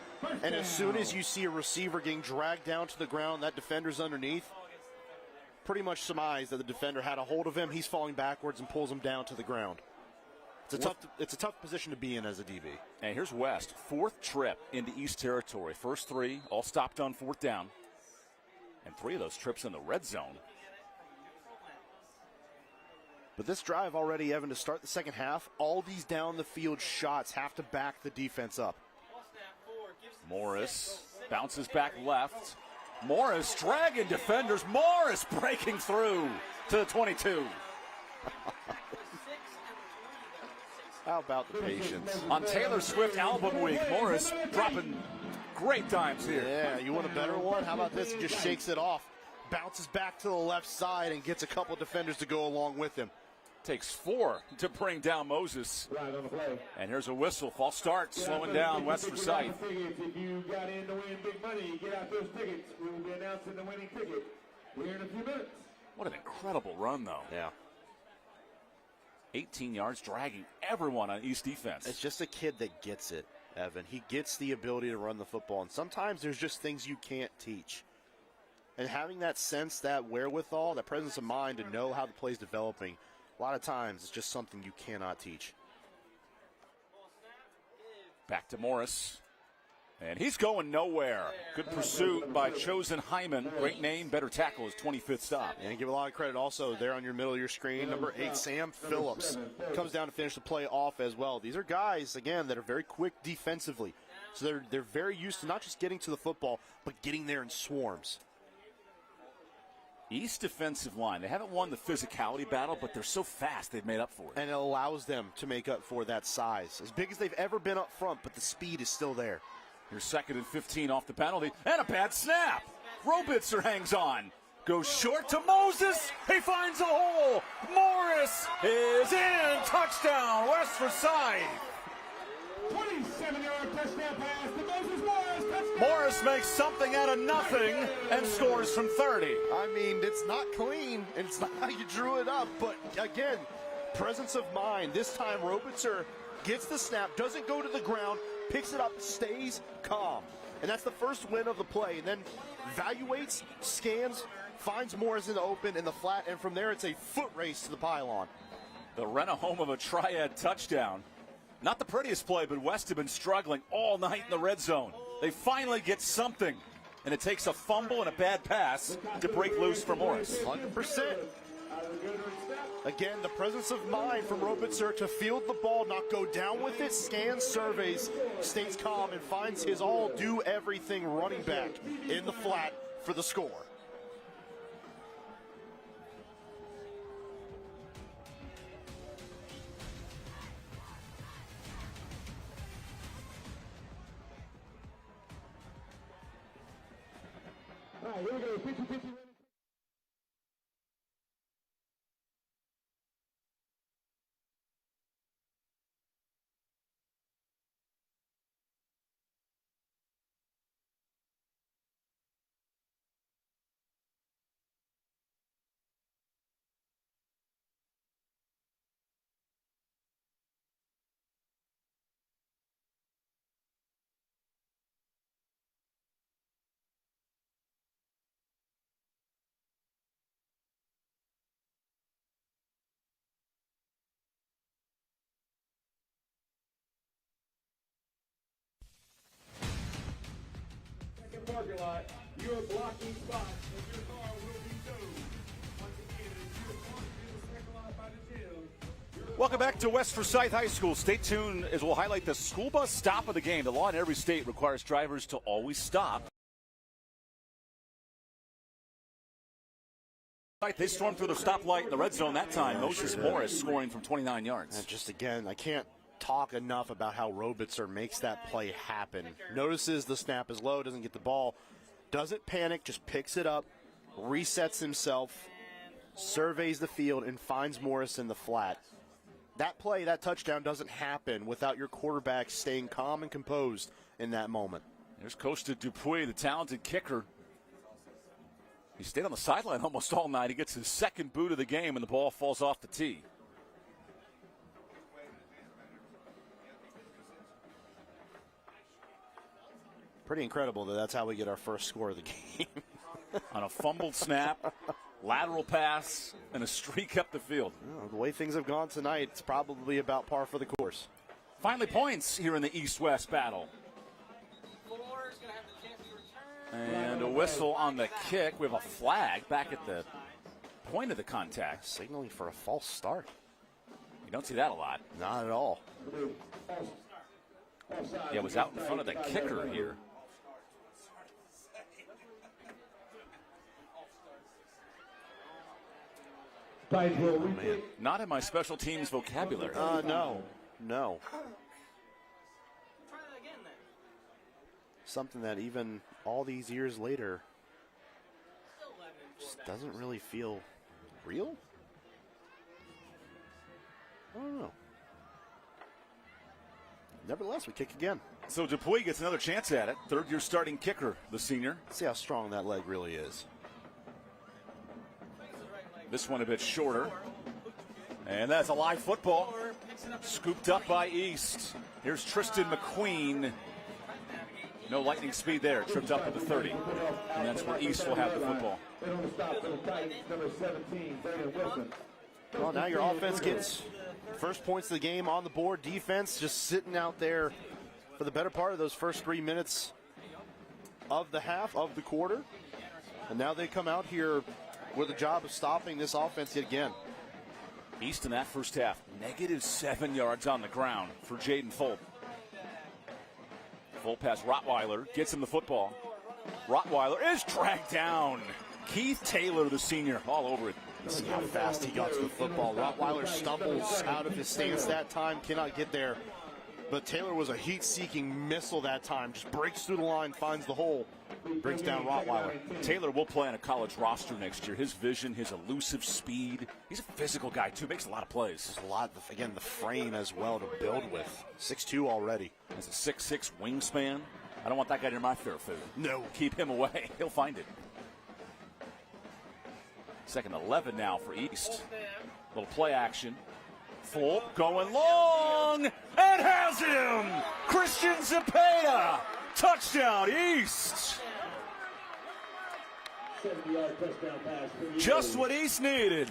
And as soon as you see a receiver getting dragged down to the ground, that defender's underneath, pretty much surmise that the defender had a hold of him. He's falling backwards and pulls him down to the ground. It's a tough position to be in as a DB. And here's West, 4th trip into East Territory. First 3, all stopped on 4th down. And 3 of those trips in the red zone. But this drive already, Evan, to start the second half, all these down the field shots have to back the defense up. Morris bounces back left. Morris dragging defenders. Morris breaking through to the 22. How about the patience? On Taylor Swift album week, Morris dropping great times here. Yeah, you want a better one? How about this? He just shakes it off, bounces back to the left side, and gets a couple defenders to go along with him. Takes 4 to bring down Moses. Right on the play. And here's a whistle. False start, slowing down West Forsyth. If you got in to win big money, get out those tickets. We will be announcing the winning ticket here in a few minutes. What an incredible run, though. Yeah. 18 yards, dragging everyone on East defense. It's just a kid that gets it, Evan. He gets the ability to run the football, and sometimes there's just things you can't teach. And having that sense, that wherewithal, that presence of mind to know how the play's developing, a lot of times it's just something you cannot teach. Back to Morris. And he's going nowhere. Good pursuit by Chosen Hyman. Great name, better tackle, his 25th stop. And give a lot of credit also there on your middle of your screen. Number 8, Sam Phillips, comes down to finish the play off as well. These are guys, again, that are very quick defensively. So they're very used to not just getting to the football, but getting there in swarms. East defensive line, they haven't won the physicality battle, but they're so fast they've made up for it. And it allows them to make up for that size. As big as they've ever been up front, but the speed is still there. Here's 2nd and 15 off the penalty, and a bad snap. Robitzer hangs on. Goes short to Moses. He finds a hole. Morris is in. Touchdown, West Forsyth. 27-yard touchdown pass to Moses Morris. Touchdown. Morris makes something out of nothing and scores from 30. I mean, it's not clean, and it's not how you drew it up. But, again, presence of mind. This time, Robitzer gets the snap, doesn't go to the ground, picks it up, stays calm. And that's the first win of the play. And then evaluates, scans, finds Morris in the open, in the flat, and from there it's a foot race to the pylon. The rent-a-home of a triad touchdown. Not the prettiest play, but West have been struggling all night in the red zone. They finally get something, and it takes a fumble and a bad pass to break loose for Morris. 100%. Again, the presence of mind from Robitzer to field the ball, not go down with it, scans, surveys, stays calm, and finds his all-do-everything running back in the flat for the score. All right, here we go. 50-50 ready. Parking lot, you are blocking spots, and your car will be towed. Once again, if you are parked in the second lot by the jail. Welcome back to West Forsyth High School. Stay tuned as we'll highlight the school bus stop of the game. The law in every state requires drivers to always stop. They stormed through the stoplight in the red zone that time. Moses Morris scoring from 29 yards. And just again, I can't talk enough about how Robitzer makes that play happen. Notices the snap is low, doesn't get the ball, doesn't panic, just picks it up, resets himself, surveys the field, and finds Morris in the flat. That play, that touchdown doesn't happen without your quarterback staying calm and composed in that moment. There's Costa Dupuis, the talented kicker. He stayed on the sideline almost all night. He gets his second boot of the game, and the ball falls off the tee. Pretty incredible that that's how we get our first score of the game. On a fumbled snap, lateral pass, and a streak up the field. Well, the way things have gone tonight, it's probably about par for the course. Finally, points here in the East-West battle. And a whistle on the kick. We have a flag back at the point of the contact. Signaling for a false start. You don't see that a lot. Not at all. Yeah, it was out in front of the kicker here. Oh, man. Not in my special teams vocabulary. No. Something that even all these years later just doesn't really feel real? I don't know. Nevertheless, we kick again. So Dupuis gets another chance at it. Third-year starting kicker, the senior. See how strong that leg really is. This one a bit shorter. And that's a live football. Scooped up by East. Here's Tristan McQueen. No lightning speed there. Tripped up at the 30. And that's where East will have the football. Well, now your offense gets first points of the game on the board. Defense just sitting out there for the better part of those first 3 minutes of the half, of the quarter. And now they come out here with a job of stopping this offense yet again. East in that first half, -7 yards on the ground for Jaden Fulton. Full pass, Rottweiler gets him the football. Rottweiler is dragged down. Keith Taylor, the senior, all over it. See how fast he got to the football. Rottweiler stumbles out of his stance that time, cannot get there. But Taylor was a heat-seeking missile that time. Just breaks through the line, finds the hole, brings down Rottweiler. Taylor will play on a college roster next year. His vision, his elusive speed. He's a physical guy, too. Makes a lot of plays. There's a lot, again, the frame as well to build with. 6'2" already. Has a 6'6" wingspan. I don't want that guy near my fair food. No. Keep him away. He'll find it. 2nd 11 now for East. Little play action. Full going long and has him. Christian Zepeda. Touchdown East. 70-yard touchdown pass. Just what East needed.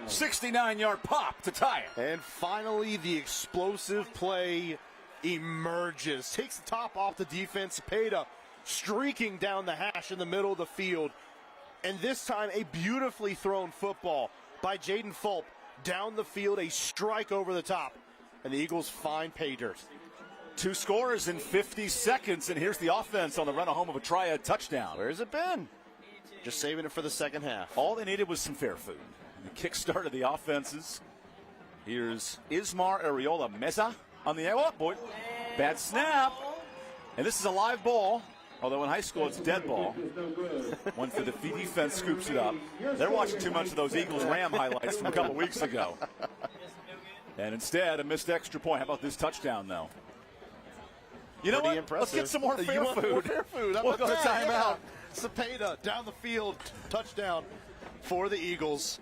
69-yard pop to tie it. And finally, the explosive play emerges. Takes the top off the defense. Zepeda streaking down the hash in the middle of the field. And this time, a beautifully thrown football by Jaden Fulp. Down the field, a strike over the top. And the Eagles find pay dirt. 2 scores in 50 seconds, and here's the offense on the run home of a triad touchdown. Where's it been? Just saving it for the second half. All they needed was some fair food. The kick started the offenses. Here's Ismar Areola Meza on the oh boy, bad snap. And this is a live ball. Although in high school it's dead ball. One for the defense scoops it up. They're watching too much of those Eagles-Ram highlights from a couple weeks ago. And instead, a missed extra point. How about this touchdown, though? You know what? Impressive. Let's get some more fair food. More fair food. We'll go to timeout. Zepeda down the field. Touchdown for the Eagles.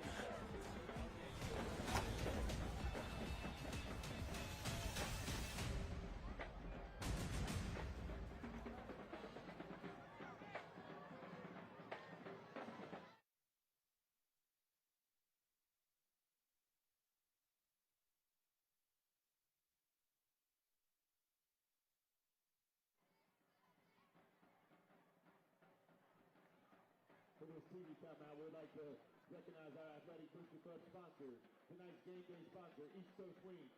For this TV timeout, we'd like to recognize our Athletic Booster Club sponsor, tonight's game day sponsor, East Coast Wings.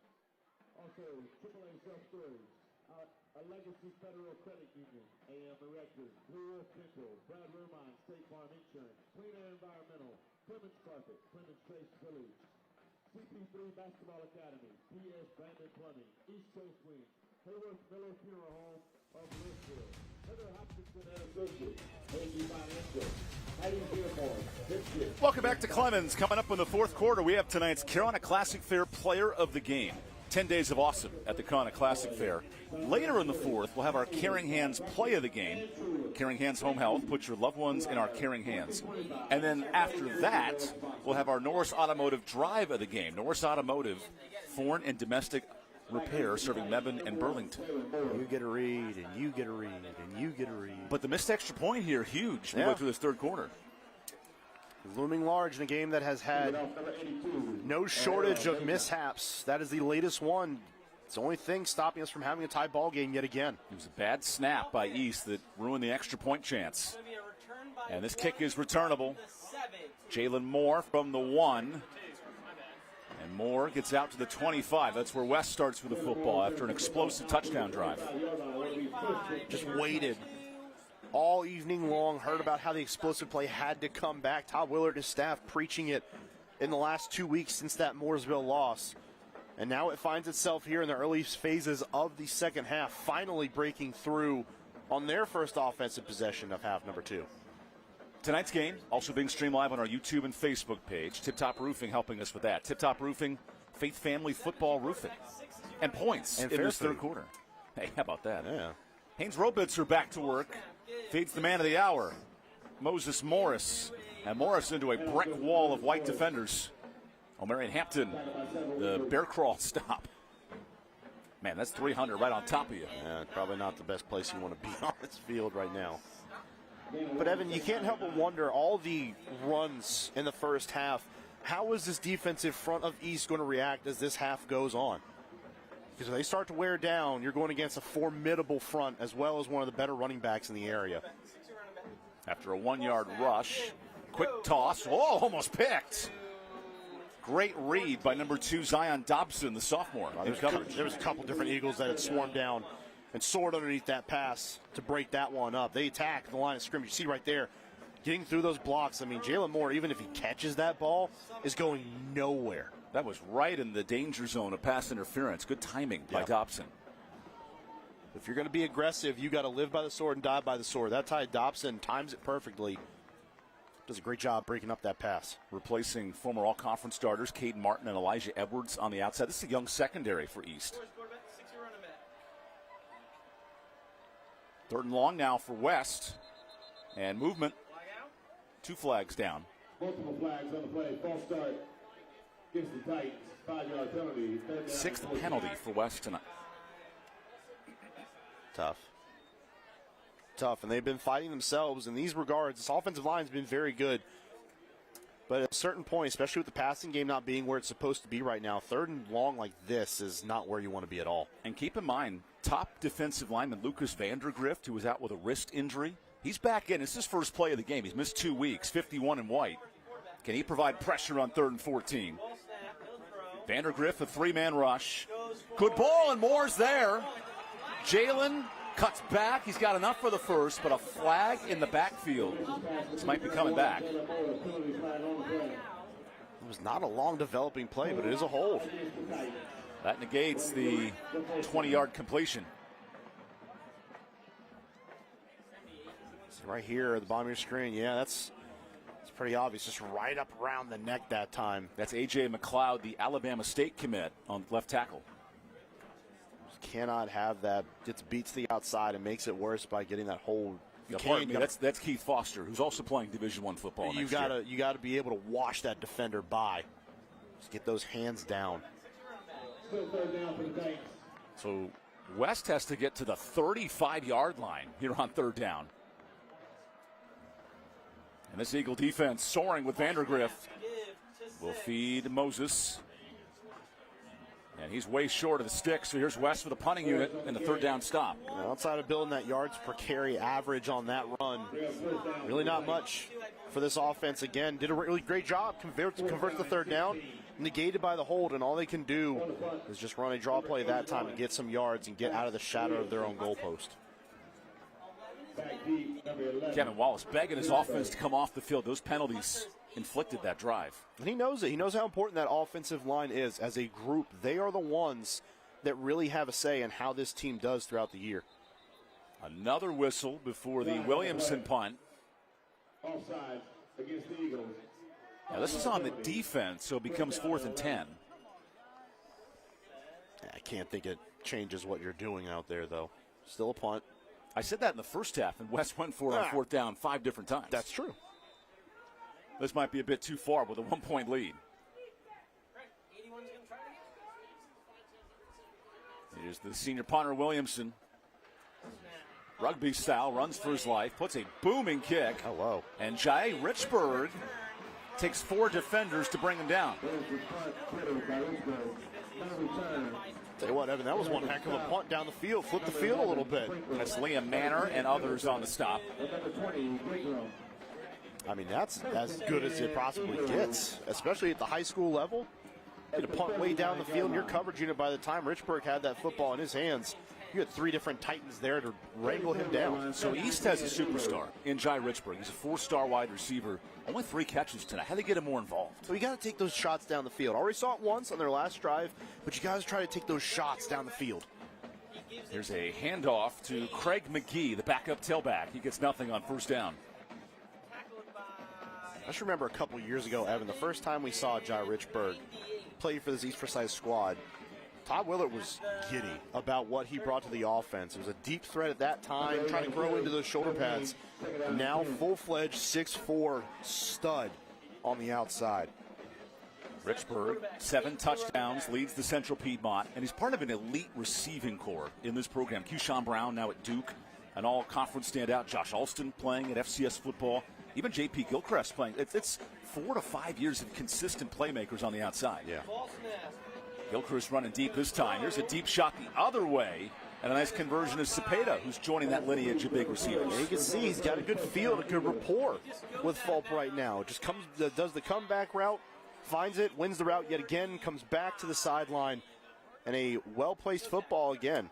Also, AAA Self-Storage, a Legacy Federal Credit Union, AM Erector, Blue Wolf Dental, Brad Romine, State Farm Insurance, Clean Air Environmental, Clemens Carpet, Clemens Trace Village, CP3 Basketball Academy, PS Brandon Plumbing, East Coast Wings, Hayworth Miller Funeral Home of Louisville, Heather Hopkinson and Associates, AG Financial, Welcome back to Clemens. Coming up in the fourth quarter, we have tonight's Carolina Classic Fair Player of the Game. 10 days of awesome at the Carolina Classic Fair. Later in the fourth, we'll have our Caring Hands Play of the Game. Caring Hands Home Health. Put your loved ones in our caring hands. And then after that, we'll have our Norris Automotive Drive of the Game. Norris Automotive, foreign and domestic repair, serving Mebane and Burlington. You get a read, and you get a read, and you get a read. But the missed extra point here, huge. We went through this third quarter. Looming large in a game that has had no shortage of mishaps. That is the latest one. It's the only thing stopping us from having a tie ball game yet again. It was a bad snap by East that ruined the extra point chance. And this kick is returnable. Jalen Moore from the 1. And Moore gets out to the 25. That's where West starts with the football after an explosive touchdown drive. Just waited all evening long, heard about how the explosive play had to come back. Todd Willard and his staff preaching it in the last 2 weeks since that Mooresville loss. And now it finds itself here in the early phases of the second half, finally breaking through on their first offensive possession of half number 2. Tonight's game also being streamed live on our YouTube and Facebook page. Tip Top Roofing helping us with that. Tip Top Roofing, Faith Family Football Roofing. And points in this third quarter. Hey, how about that? Yeah. Haynes Robitzer back to work. Feeds the man of the hour, Moses Morris. And Morris into a brick wall of white defenders. O'Marion Hampton, the bear crawl stop. Man, that's 300 right on top of you. Yeah, probably not the best place you want to be on this field right now. But, Evan, you can't help but wonder, all the runs in the first half, how is this defensive front of East going to react as this half goes on? Because if they start to wear down, you're going against a formidable front as well as one of the better running backs in the area. After a 1-yard rush, quick toss. Oh, almost picked. Great read by number 2, Zion Dobson, the sophomore. There was a couple different Eagles that had swarmed down and soared underneath that pass to break that one up. They attack the line of scrimmage. You see right there, getting through those blocks. I mean, Jalen Moore, even if he catches that ball, is going nowhere. That was right in the danger zone of pass interference. Good timing by Dobson. If you're going to be aggressive, you got to live by the sword and die by the sword. That Ty Dobson times it perfectly. Does a great job breaking up that pass. Replacing former all-conference starters Caden Martin and Elijah Edwards on the outside. This is a young secondary for East. 3rd and long now for West. And movement. 2 flags down. Multiple flags on the play. False start. Gives the Titans 5-yard penalty. 6th penalty for West tonight. Tough, and they've been fighting themselves in these regards. This offensive line has been very good. But at a certain point, especially with the passing game not being where it's supposed to be right now, 3rd and long like this is not where you want to be at all. And keep in mind, top defensive lineman Lucas Vandergrift, who was out with a wrist injury, he's back in. It's his first play of the game. He's missed 2 weeks, 51 in white. Can he provide pressure on 3rd and 14? Vandergrift, a 3-man rush. Good ball, and Moore's there. Jalen cuts back. He's got enough for the first, but a flag in the backfield. This might be coming back. It was not a long developing play, but it is a hold. That negates the 20-yard completion. So right here at the bottom of your screen, yeah, that's pretty obvious. Just right up around the neck that time. That's A.J. McLeod, the Alabama State commit on left tackle. Cannot have that. Gets beat to the outside and makes it worse by getting that hold. That's Keith Foster, who's also playing Division I football. You gotta be able to wash that defender by. Just get those hands down. So West has to get to the 35-yard line here on 3rd down. And this Eagle defense soaring with Vandergrift will feed Moses. And he's way short of the stick, so here's West for the punting unit and the 3rd down stop. Outside of building that yards per carry average on that run, really not much for this offense. Again, did a really great job, convert the 3rd down, negated by the hold, and all they can do is just run a draw play that time and get some yards and get out of the shadow of their own goalpost. Kevin Wallace begging his offense to come off the field. Those penalties inflicted that drive. And he knows it. He knows how important that offensive line is. As a group, they are the ones that really have a say in how this team does throughout the year. Another whistle before the Williamson punt. Offside against the Eagles. Now this is on the defense, so it becomes 4th and 10. I can't think it changes what you're doing out there, though. Still a punt. I said that in the first half, and West went for it on 4th down 5 different times. That's true. This might be a bit too far with a 1-point lead. Here's the senior punter, Williamson. Rugby style, runs for his life, puts a booming kick. Hello. And Jai Richburg takes 4 defenders to bring him down. Tell you what, Evan, that was one heck of a punt down the field. Flipped the field a little bit. That's Liam Manor and others on the stop. I mean, that's as good as it possibly gets, especially at the high school level. Get a punt way down the field in your coverage unit. By the time Richburg had that football in his hands, you had 3 different Titans there to wrangle him down. So East has a superstar in Jai Richburg. He's a 4-star wide receiver. Only 3 catches tonight. How do they get him more involved? So you got to take those shots down the field. Already saw it once on their last drive, but you guys try to take those shots down the field. Here's a handoff to Craig McGee, the backup tailback. He gets nothing on 1st down. I just remember a couple years ago, Evan, the first time we saw Jai Richburg play for this East Forsyth squad, Todd Willett was giddy about what he brought to the offense. It was a deep threat at that time, trying to grow into those shoulder pads. Now full-fledged 6'4" stud on the outside. Richburg, 7 touchdowns, leads the Central Piedmont, and he's part of an elite receiving corps in this program. Keyshawn Brown now at Duke, an all-conference standout. Josh Alston playing at FCS football. Even J.P. Gilchrist playing. It's 4 to 5 years of consistent playmakers on the outside. Yeah. Gilchrist running deep this time. Here's a deep shot the other way. And a nice conversion of Cepeda, who's joining that lineage of big receivers. You can see he's got a good feel, a good rapport with Fulp right now. Just does the comeback route, finds it, wins the route yet again, comes back to the sideline, and a well-placed football again.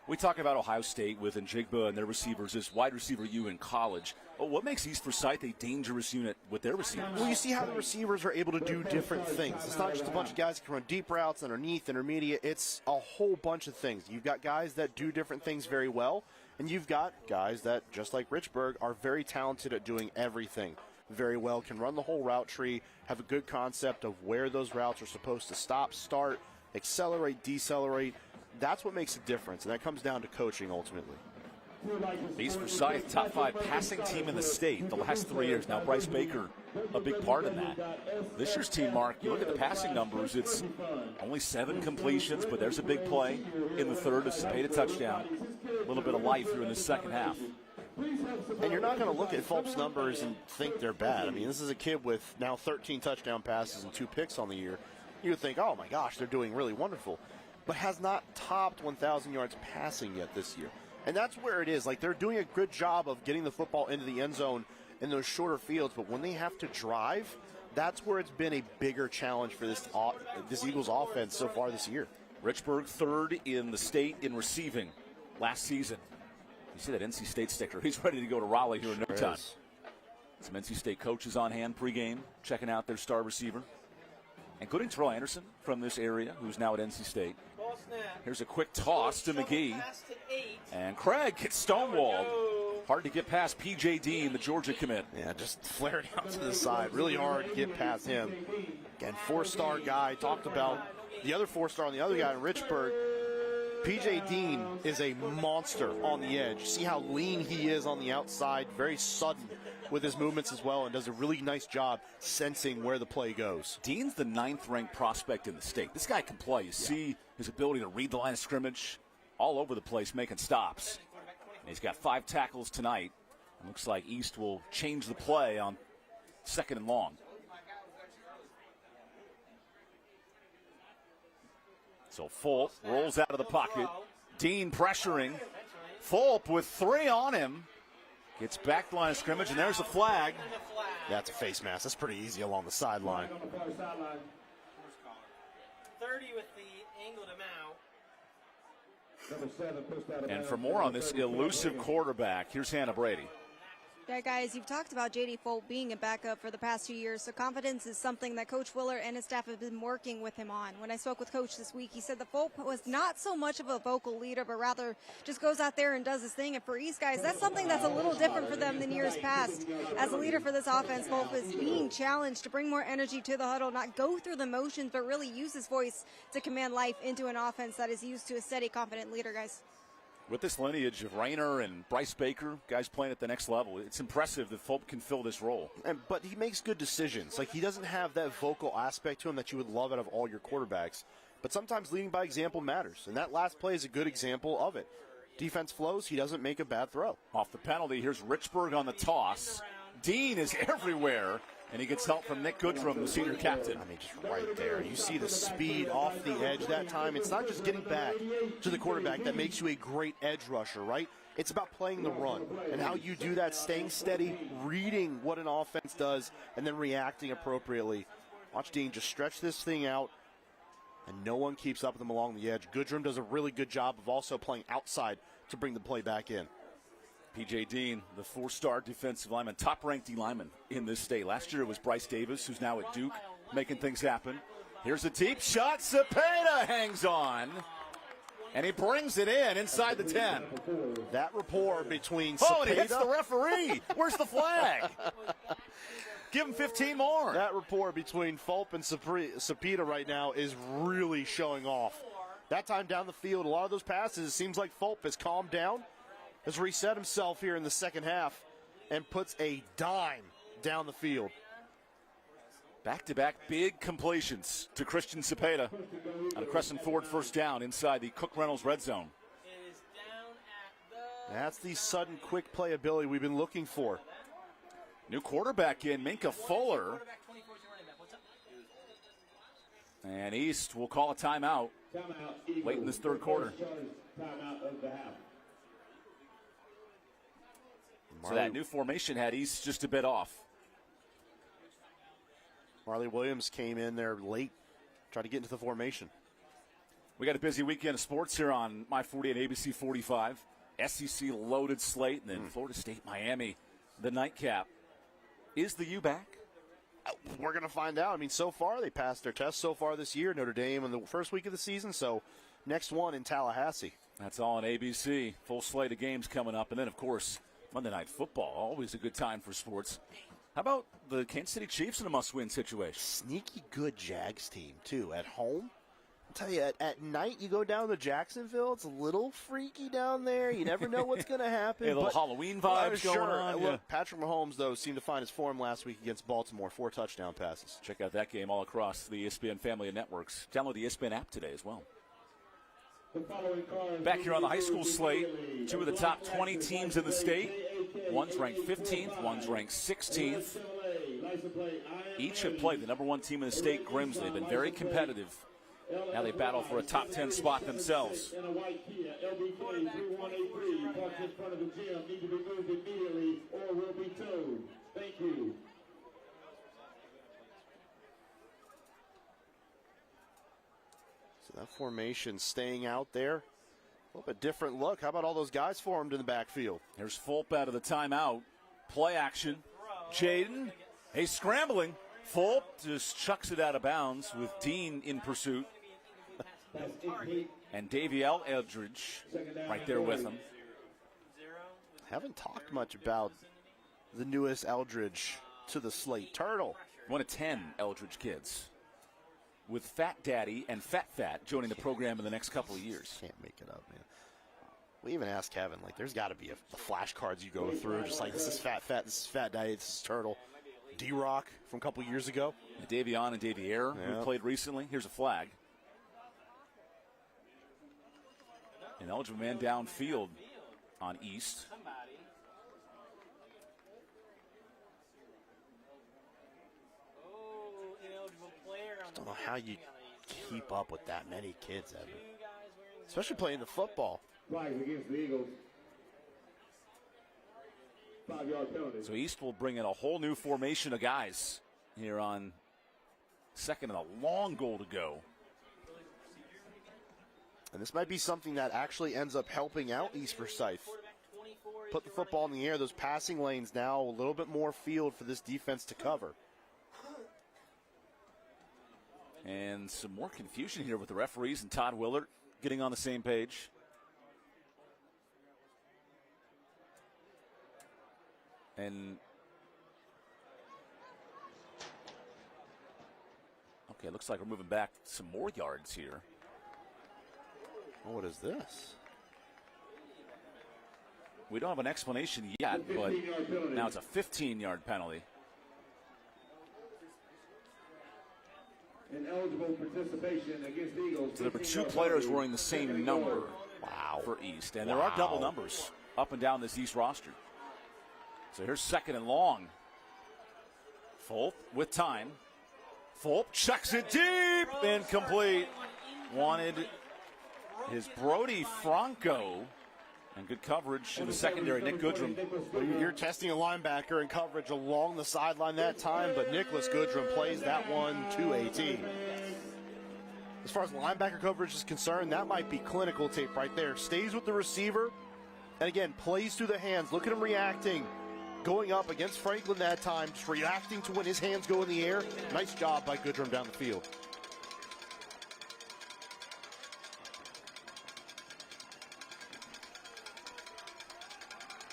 We talk about Ohio State with Njigba and their receivers as wide receiver U in college. But what makes East Forsyth a dangerous unit with their receivers? Well, you see how the receivers are able to do different things. It's not just a bunch of guys that can run deep routes, underneath, intermediate. It's a whole bunch of things. You've got guys that do different things very well, and you've got guys that, just like Richburg, are very talented at doing everything very well, can run the whole route tree, have a good concept of where those routes are supposed to stop, start, accelerate, decelerate. That's what makes a difference, and that comes down to coaching ultimately. East Forsyth, top 5 passing team in the state the last 3 years. Now Bryce Baker, a big part in that. This year's team, Mark, you look at the passing numbers, it's only 7 completions, but there's a big play in the third, a Cepeda touchdown. A little bit of life here in the second half. And you're not going to look at Fulp's numbers and think they're bad. I mean, this is a kid with now 13 touchdown passes and 2 picks on the year. You would think, oh my gosh, they're doing really wonderful. But has not topped 1,000 yards passing yet this year. And that's where it is. Like, they're doing a good job of getting the football into the end zone in those shorter fields. But when they have to drive, that's where it's been a bigger challenge for this Eagles offense so far this year. Richburg, 3rd in the state in receiving last season. You see that NC State sticker. He's ready to go to Raleigh here in no time. Some NC State coaches on hand pregame, checking out their star receiver, including Terrell Anderson from this area, who's now at NC State. Here's a quick toss to McGee. And Craig gets stonewalled. Hard to get past P.J. Dean, the Georgia commit. Yeah, just flared out to the side. Really hard to get past him. Again, 4-star guy. Talked about the other 4-star on the other guy in Richburg. P.J. Dean is a monster on the edge. See how lean he is on the outside. Very sudden with his movements as well, and does a really nice job sensing where the play goes. Dean's the 9th-ranked prospect in the state. This guy can play. You see his ability to read the line of scrimmage all over the place, making stops. And he's got 5 tackles tonight. It looks like East will change the play on 2nd and long. So Fulp rolls out of the pocket. Dean pressuring. Fulp with 3 on him. Gets back the line of scrimmage, and there's a flag. That's a face mask. That's pretty easy along the sideline. 30 with the angled him out. And for more on this elusive quarterback, here's Hannah Brady. Yeah, guys, you've talked about J.D. Fulp being a backup for the past 2 years, so confidence is something that Coach Willer and his staff have been working with him on. When I spoke with Coach this week, he said that Fulp was not so much of a vocal leader, but rather just goes out there and does his thing. And for East guys, that's something that's a little different for them than years past. As a leader for this offense, Fulp is being challenged to bring more energy to the huddle, not go through the motions, but really use his voice to command life into an offense that is used to a steady, confident leader, guys. With this lineage of Rayner and Bryce Baker, guys playing at the next level, it's impressive that Fulp can fill this role. But he makes good decisions. Like, he doesn't have that vocal aspect to him that you would love out of all your quarterbacks. But sometimes leading by example matters, and that last play is a good example of it. Defense flows, he doesn't make a bad throw. Off the penalty, here's Richburg on the toss. Dean is everywhere, and he gets help from Nick Goodrum, the senior captain. I mean, just right there. You see the speed off the edge that time. It's not just getting back to the quarterback that makes you a great edge rusher, right? It's about playing the run and how you do that, staying steady, reading what an offense does, and then reacting appropriately. Watch Dean just stretch this thing out, and no one keeps up with him along the edge. Goodrum does a really good job of also playing outside to bring the play back in. P.J. Dean, the 4-star defensive lineman, top-ranked D lineman in this state. Last year it was Bryce Davis, who's now at Duke, making things happen. Here's a deep shot. Cepeda hangs on, and he brings it in inside the 10. That rapport between Cepeda. Oh, and he hits the referee. Where's the flag? Give him 15 more. That rapport between Fulp and Cepeda right now is really showing off. That time down the field, a lot of those passes, it seems like Fulp has calmed down, has reset himself here in the second half, and puts a dime down the field. Back-to-back big completions to Christian Cepeda on a Crescent Ford first down inside the Cook Reynolds red zone. That's the sudden, quick playability we've been looking for. New quarterback in, Minka Fuller. And East will call a timeout late in this third quarter. So that new formation had East just a bit off. Marley Williams came in there late, tried to get into the formation. We got a busy weekend of sports here on My 40 and ABC 45. SEC loaded slate, and then Florida State, Miami, the nightcap. Is the U back? We're going to find out. I mean, so far they passed their test so far this year. Notre Dame in the first week of the season, so next one in Tallahassee. That's all on ABC. Full slate of games coming up. And then, of course, Monday Night Football. Always a good time for sports. How about the Kansas City Chiefs in a must-win situation? Sneaky good Jags team, too, at home. I'll tell you, at night you go down to Jacksonville, it's a little freaky down there. You never know what's going to happen. Hey, a little Halloween vibes going on. Look, Patrick Mahomes, though, seemed to find his form last week against Baltimore. 4 touchdown passes. Check out that game all across the ESPN family of networks. Download the ESPN app today as well. Back here on the high school slate, 2 of the top 20 teams in the state. One's ranked 15th, one's ranked 16th. Each have played the number 1 team in the state, Grimsley. They've been very competitive. Now they battle for a top 10 spot themselves. In a white Kia, LBK 3183, parked in front of the gym, need to be moved immediately or will be towed. Thank you. So that formation staying out there. A little bit different look. How about all those guys formed in the backfield? There's Fulp out of the timeout. Play action. Jaden, hey, scrambling. Fulp just chucks it out of bounds with Dean in pursuit. And Davey Eldridge right there with him. Haven't talked much about the newest Eldridge to the slate. Turtle. 1 of 10 Eldridge kids, with Fat Daddy and Fat joining the program in the next couple of years. Can't make it up, man. We even asked Kevin, like, there's got to be the flashcards you go through, just like, this is Fat, this is Fat Daddy, this is Turtle. D-Rock from a couple years ago. Davion and Davier, who played recently. Here's a flag. An eligible man downfield on East. Don't know how you keep up with that many kids, Evan. Especially playing the football. Flags against the Eagles. 5-yard penalty. So East will bring in a whole new formation of guys here on second and a long goal to go. And this might be something that actually ends up helping out East Forsyth. Put the football in the air. Those passing lanes now, a little bit more field for this defense to cover. And some more confusion here with the referees and Todd Willard getting on the same page. And okay, looks like we're moving back some more yards here. Oh, what is this? We don't have an explanation yet, but now it's a 15-yard penalty. Ineligible participation against Eagles. So there were 2 players wearing the same number for East. And there are double numbers up and down this East roster. So here's second and long. Fulp with time. Fulp checks it deep. Incomplete. Wanted his Brody Franco. And good coverage in the secondary, Nick Goodrum. Well, you're testing a linebacker in coverage along the sideline that time, but Nicholas Goodrum plays that one to a T. As far as linebacker coverage is concerned, that might be clinical tape right there. Stays with the receiver, and again, plays through the hands. Look at him reacting. Going up against Franklin that time, just reacting to when his hands go in the air. Nice job by Goodrum down the field.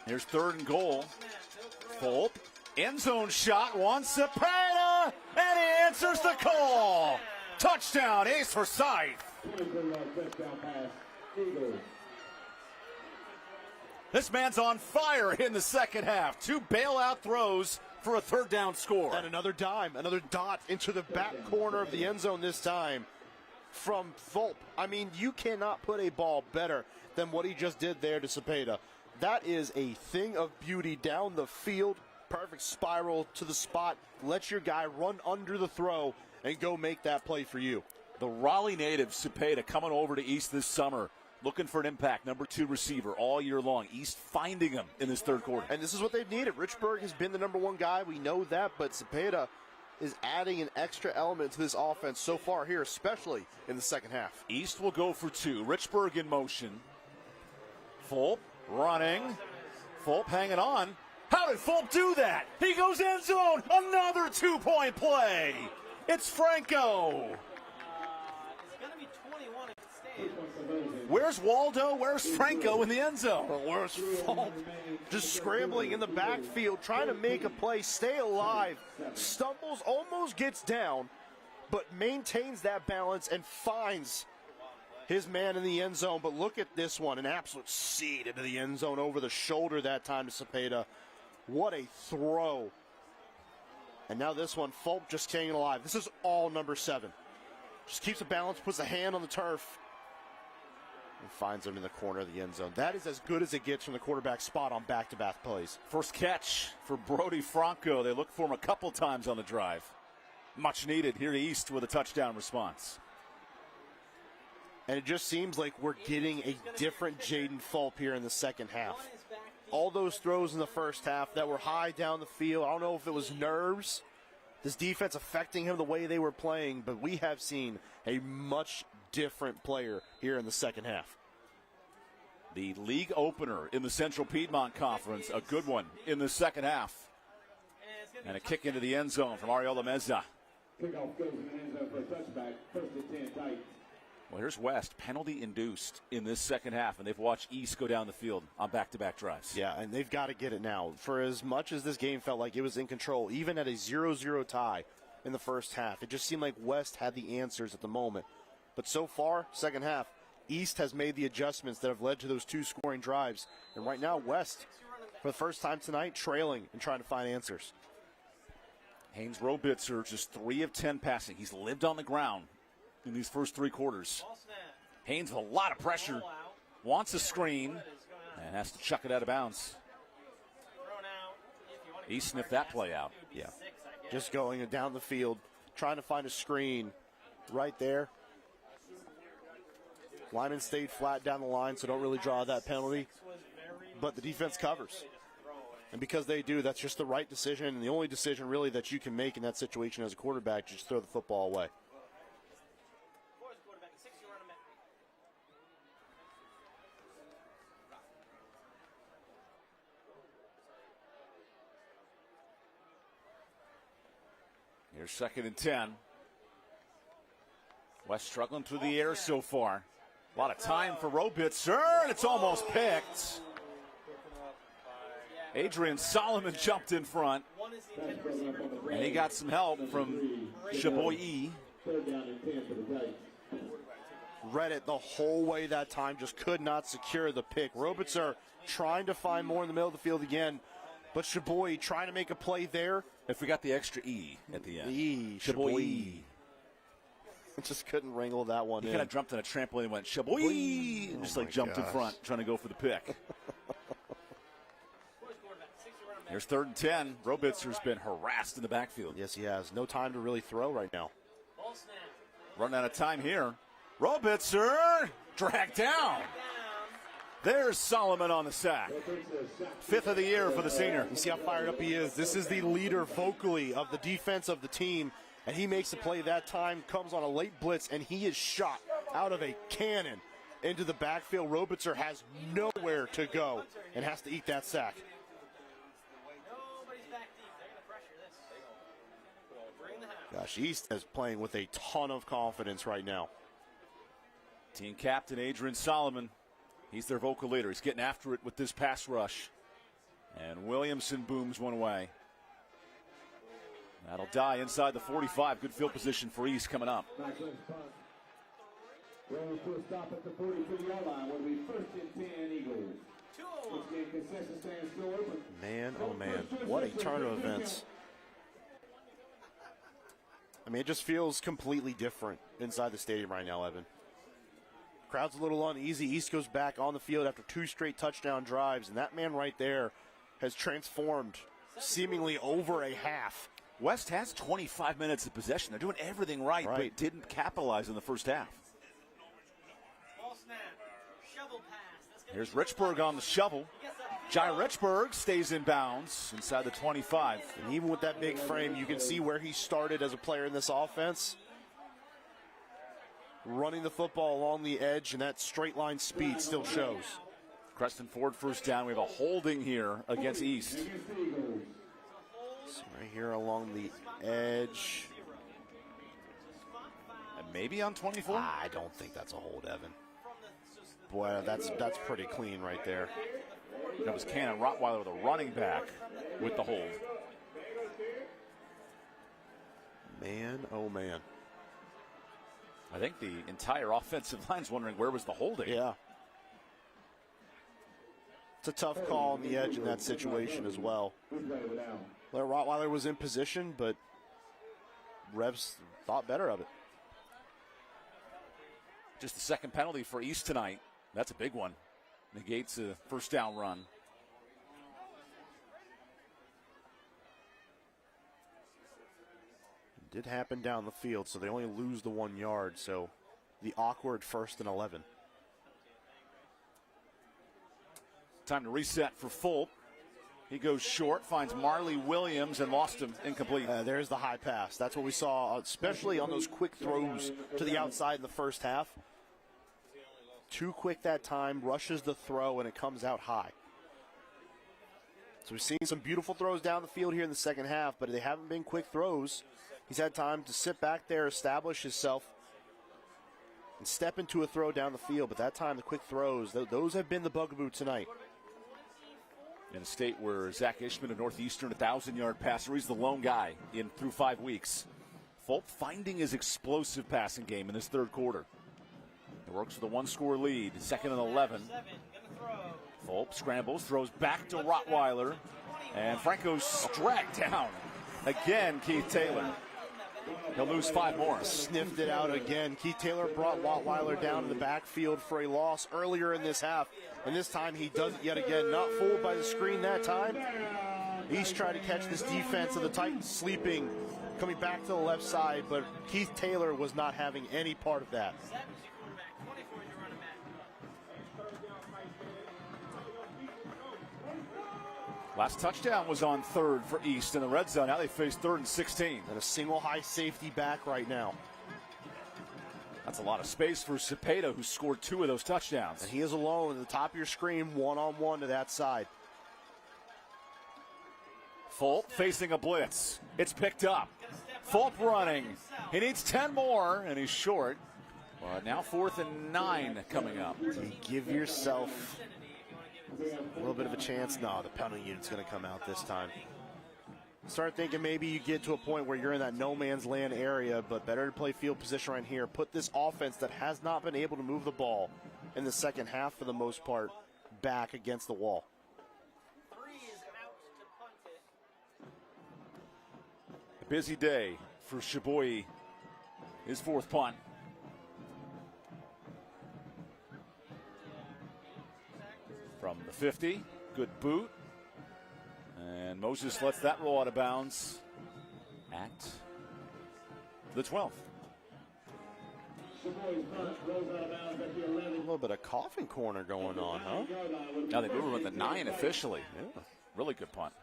Here's third and goal. Fulp, end zone shot, wants Cepeda, and he answers the call. Touchdown, Ace Forsyth. This man's on fire in the second half. 2 bailout throws for a third down score. And another dime, another dot into the back corner of the end zone this time from Fulp. I mean, you cannot put a ball better than what he just did there to Cepeda. That is a thing of beauty down the field. Perfect spiral to the spot. Let your guy run under the throw and go make that play for you. The Raleigh native, Cepeda, coming over to East this summer, looking for an impact, number 2 receiver all year long. East finding him in this third quarter. And this is what they've needed. Richburg has been the number 1 guy. We know that, but Cepeda is adding an extra element to this offense so far here, especially in the second half. East will go for two. Richburg in motion. Fulp running. Fulp hanging on. How did Fulp do that? He goes end zone. Another 2-point play. It's Franco. It's going to be 21 if it stays. Where's Waldo? Where's Franco in the end zone? Where's Fulp? Just scrambling in the backfield, trying to make a play, stay alive. Stumbles, almost gets down, but maintains that balance and finds his man in the end zone. But look at this one, an absolute seed into the end zone over the shoulder that time to Cepeda. What a throw. And now this one, Fulp just staying alive. This is all number 7. Just keeps the balance, puts a hand on the turf, and finds him in the corner of the end zone. That is as good as it gets from the quarterback spot on back-to-back plays. First catch for Brody Franco. They looked for him a couple times on the drive. Much needed here to East with a touchdown response. And it just seems like we're getting a different Jaden Fulp here in the second half. All those throws in the first half that were high down the field, I don't know if it was nerves, this defense affecting him the way they were playing, but we have seen a much different player here in the second half. The league opener in the Central Piedmont Conference, a good one in the second half. And a kick into the end zone from Ariola Meza. Kickoff goes in the end zone for a touchback. 1st and 10 Titans. Well, here's West, penalty induced in this second half, and they've watched East go down the field on back-to-back drives. Yeah, and they've got to get it now. For as much as this game felt like it was in control, even at a 0-0 tie in the first half, it just seemed like West had the answers at the moment. But so far, second half, East has made the adjustments that have led to those 2 scoring drives. And right now, West, for the first time tonight, trailing and trying to find answers. Haynes Robitzer, just 3 of 10 passing. He's lived on the ground in these first 3 quarters. Haynes with a lot of pressure, wants a screen, and has to chuck it out of bounds. He sniffed that play out. Yeah, just going down the field, trying to find a screen right there. Lyman stayed flat down the line, so don't really draw that penalty. But the defense covers. And because they do, that's just the right decision, and the only decision really that you can make in that situation as a quarterback, just throw the football away. Here's 2nd and 10. West struggling through the air so far. A lot of time for Robitzer, and it's almost picked. Adrian Solomon jumped in front, and he got some help from Chaboy. Read it the whole way that time, just could not secure the pick. Robitzer trying to find more in the middle of the field again, but Chaboy trying to make a play there. I forgot the extra E at the end. Chaboy. Just couldn't wrangle that one in. He kind of jumped on a trampoline and went, Chaboy, and just jumped in front, trying to go for the pick. Here's 3rd and 10. Robitzer's been harassed in the backfield. Yes, he has. No time to really throw right now. Running out of time here. Robitzer dragged down. There's Solomon on the sack. 5th of the year for the senior. You see how fired up he is. This is the leader vocally of the defense of the team, and he makes a play that time, comes on a late blitz, and he is shot out of a cannon into the backfield. Robitzer has nowhere to go and has to eat that sack. Gosh, East is playing with a ton of confidence right now. Team captain Adrian Solomon. He's their vocal leader. He's getting after it with this pass rush. And Williamson booms one way. That'll die inside the 45. Good field position for East coming up. Rolls to a stop at the 43-yard line. Will be 1st and 10 Eagles. This game concession stand still open. Man, oh man, what a turn of events. I mean, it just feels completely different inside the stadium right now, Evan. Crowd's a little uneasy. East goes back on the field after 2 straight touchdown drives, and that man right there has transformed seemingly over a half. West has 25 minutes of possession. They're doing everything right, but didn't capitalize in the first half. Ball snap. Shovel pass. Here's Richburg on the shovel. Jai Richburg stays in bounds inside the 25. And even with that big frame, you can see where he started as a player in this offense. Running the football along the edge, and that straight line speed still shows. Creston Ford first down. We have a holding here against East. So right here along the edge. And maybe on 24? I don't think that's a hold, Evan. Boy, that's pretty clean right there. That was Cannon Rottweiler, with a running back, with the hold. Man, oh man. I think the entire offensive line's wondering where was the holding. Yeah. It's a tough call on the edge in that situation as well. Rottweiler was in position, but Revs thought better of it. Just the second penalty for East tonight. That's a big one. Negates a first down run. It did happen down the field, so they only lose the 1 yard, so the awkward 1st and 11. Time to reset for Fulp. He goes short, finds Marley Williams, and lost him, incomplete. There's the high pass. That's what we saw, especially on those quick throws to the outside in the first half. Too quick that time, rushes the throw, and it comes out high. So we've seen some beautiful throws down the field here in the second half, but they haven't been quick throws. He's had time to sit back there, establish himself, and step into a throw down the field. But that time, the quick throws, those have been the bugaboo tonight. In a state where Zach Ishman of Northeastern, 1,000-yard passer, he's the lone guy through 5 weeks. Fulp finding his explosive passing game in this third quarter. It works with a 1-score lead, 2nd and 11. Fulp scrambles, throws back to Rottweiler, and Franco's dragged down. Again, Keith Taylor. He'll lose 5 more. Sniffed it out again. Keith Taylor brought Rottweiler down to the backfield for a loss earlier in this half. And this time he does it yet again. Not fooled by the screen that time. East tried to catch this defense of the Titans sleeping, coming back to the left side, but Keith Taylor was not having any part of that. Last touchdown was on 3rd for East in the red zone. Now they face 3rd and 16. And a single high safety back right now. That's a lot of space for Cepeda, who scored 2 of those touchdowns. And he is alone at the top of your screen, one-on-one to that side. Fulp facing a blitz. It's picked up. Fulp running. He needs 10 more, and he's short. Well, now 4th and 9 coming up. Give yourself a little bit of a chance. No, the penalty unit's going to come out this time. Start thinking maybe you get to a point where you're in that no man's land area, but better to play field position right here. Put this offense that has not been able to move the ball in the second half for the most part back against the wall. A busy day for Sheboygan. His 4th punt. From the 50, good boot. And Moses lets that roll out of bounds at the 12th. A little bit of coughing corner going on, huh? Now they move him at the 9 officially. Yeah, really good punt.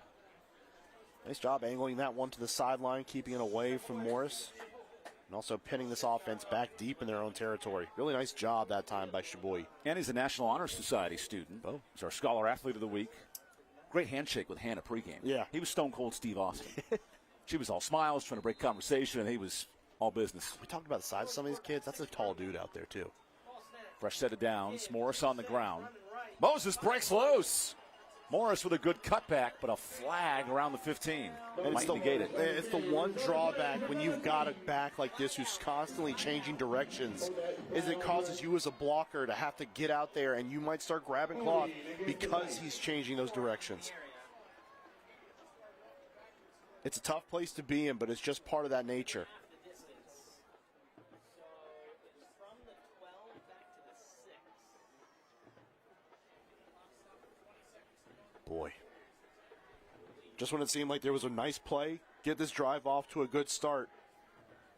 Nice job angling that one to the sideline, keeping it away from Morris. And also pinning this offense back deep in their own territory. Really nice job that time by Sheboygan. And he's a National Honor Society student. Oh. He's our Scholar Athlete of the Week. Great handshake with Hannah pregame. Yeah. He was Stone Cold Steve Austin. She was all smiles, trying to break conversation, and he was all business. We talked about the size of some of these kids. That's a tall dude out there, too. Fresh set of downs. Morris on the ground. Moses breaks loose. Morris with a good cutback, but a flag around the 15. Might negate it. It's the one drawback when you've got a back like this who's constantly changing directions, is it causes you as a blocker to have to get out there, and you might start grabbing cloth because he's changing those directions. It's a tough place to be in, but it's just part of that nature. Boy. Just when it seemed like there was a nice play, get this drive off to a good start.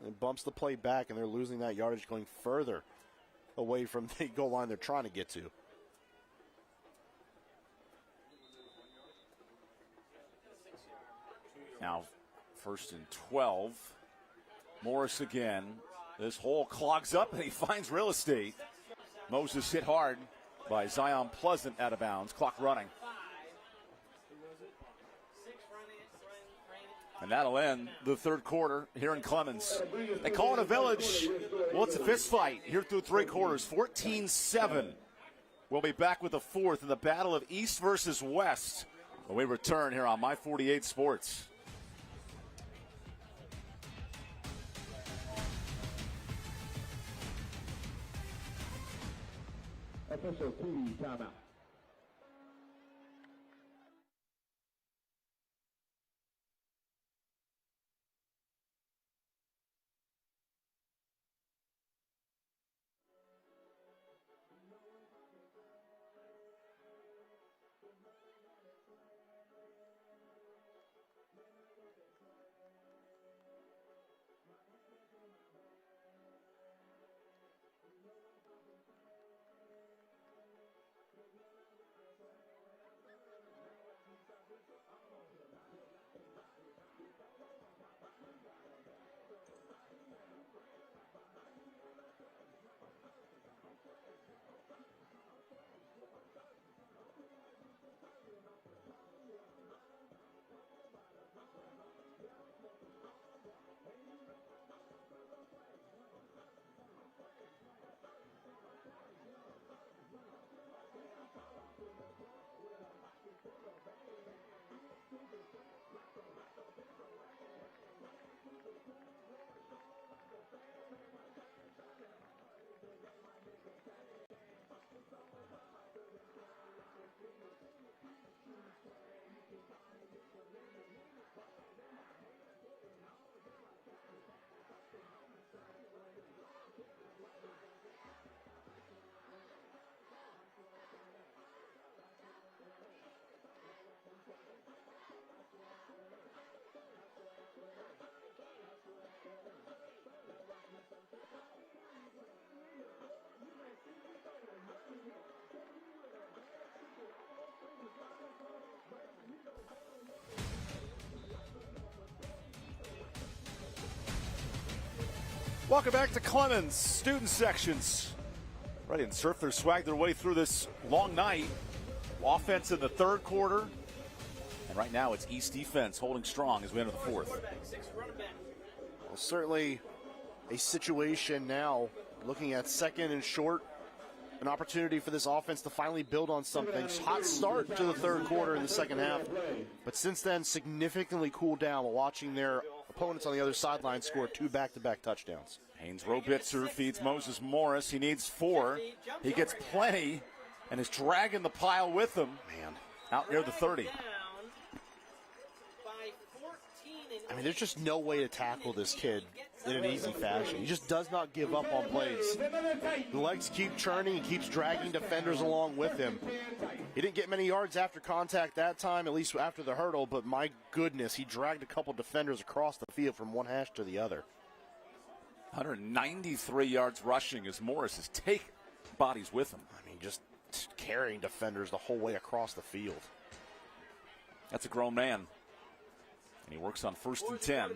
And it bumps the play back, and they're losing that yardage going further away from the goal line they're trying to get to. Now, 1st and 12. Morris again. This hole clogs up, and he finds real estate. Moses hit hard by Zion Pleasant out of bounds. Clock running. And that'll end the third quarter here in Clemens. They call it a village. Well, it's a fist fight here through 3 quarters. 14-7. We'll be back with the fourth in the battle of East versus West when we return here on My 48 Sports. Official TV timeout. Welcome back to Clemens. Student sections ready and surf their swag their way through this long night. Offense in the third quarter. And right now it's East defense holding strong as we enter the fourth. Well, certainly a situation now, looking at second and short, an opportunity for this offense to finally build on something. Hot start to the third quarter in the second half, but since then significantly cooled down while watching their opponents on the other sideline score 2 back-to-back touchdowns. Haynes Robitzer feeds Moses Morris. He needs 4. He gets plenty and is dragging the pile with him. Man, out near the 30. I mean, there's just no way to tackle this kid in an easy fashion. He just does not give up on plays. The legs keep churning. He keeps dragging defenders along with him. He didn't get many yards after contact that time, at least after the hurdle, but my goodness, he dragged a couple defenders across the field from one hash to the other. 193 yards rushing as Morris has taken bodies with him. I mean, just carrying defenders the whole way across the field. That's a grown man. And he works on 1st and 10.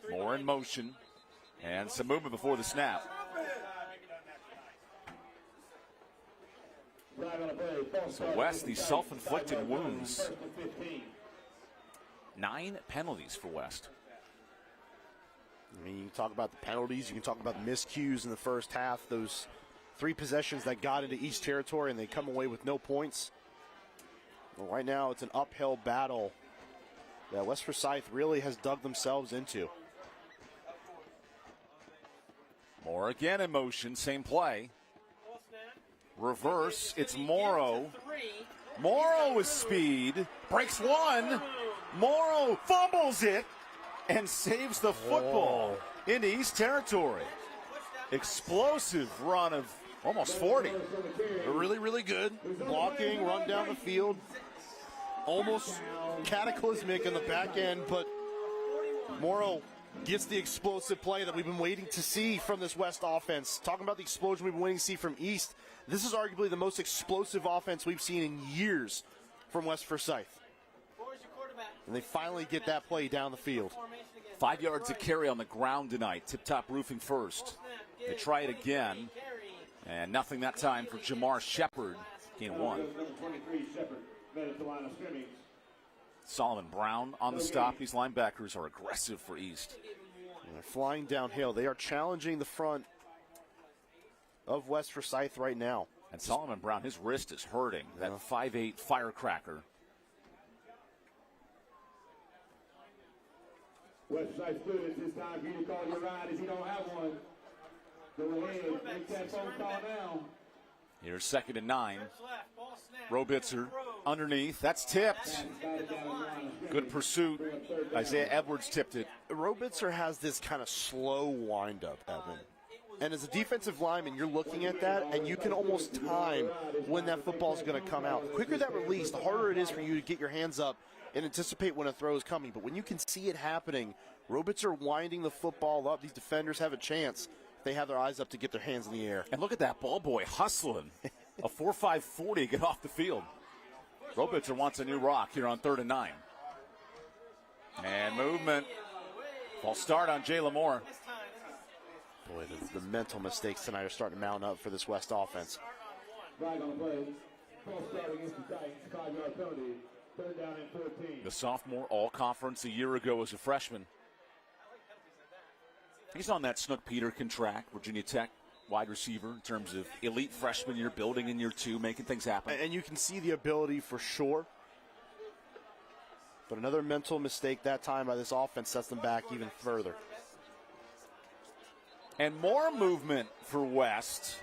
More in motion. And some movement before the snap. So West, these self-inflicted wounds. 9 penalties for West. I mean, you can talk about the penalties. You can talk about the miscues in the first half. Those 3 possessions that got into East territory and they come away with no points. Well, right now it's an uphill battle that West Forsyth really has dug themselves into. Moore again in motion, same play. Reverse, it's Morrow. Morrow with speed, breaks one. Morrow fumbles it and saves the football into East territory. Explosive run of almost 40. Really, really good. Blocking, run down the field. Almost cataclysmic in the back end, but Morrow gets the explosive play that we've been waiting to see from this West offense. Talking about the explosion we've been waiting to see from East, this is arguably the most explosive offense we've seen in years from West Forsyth. and they finally get that play down the field. 5 yards to carry on the ground tonight. Tip Top Roofing first. They try it again, and nothing that time for Jamar Shepard. Gain 1. Solomon Brown on the stop. These linebackers are aggressive for East. And they're flying downhill. They are challenging the front of West Forsyth right now. And Solomon Brown, his wrist is hurting. That 5'8" firecracker. West Forsyth students, it's time for you to call your ride if you don't have one. Go ahead, make that phone call now. Here's 2nd and 9. Robitzer underneath. That's tipped. Good pursuit. Isaiah Edwards tipped it. Robitzer has this kind of slow windup, Evan. And as a defensive lineman, you're looking at that, and you can almost time when that football is going to come out. The quicker that release, the harder it is for you to get your hands up and anticipate when a throw is coming. But when you can see it happening, Robitzer winding the football up, these defenders have a chance. They have their eyes up to get their hands in the air. And look at that ball boy hustling. A 4.5 40 get off the field. Robitzer wants a new rock here on 3rd and 9. And movement. False start on Jalen Moore. Boy, the mental mistakes tonight are starting to mount up for this West offense. Flag on the play. False start against the Titans. 5-yard penalty. 3rd down and 14. The sophomore all-conference a year ago as a freshman. He's on that Snook Peterkin track, Virginia Tech wide receiver in terms of elite freshman year, building in year 2, making things happen. And you can see the ability for sure. But another mental mistake that time by this offense sets them back even further. And more movement for West.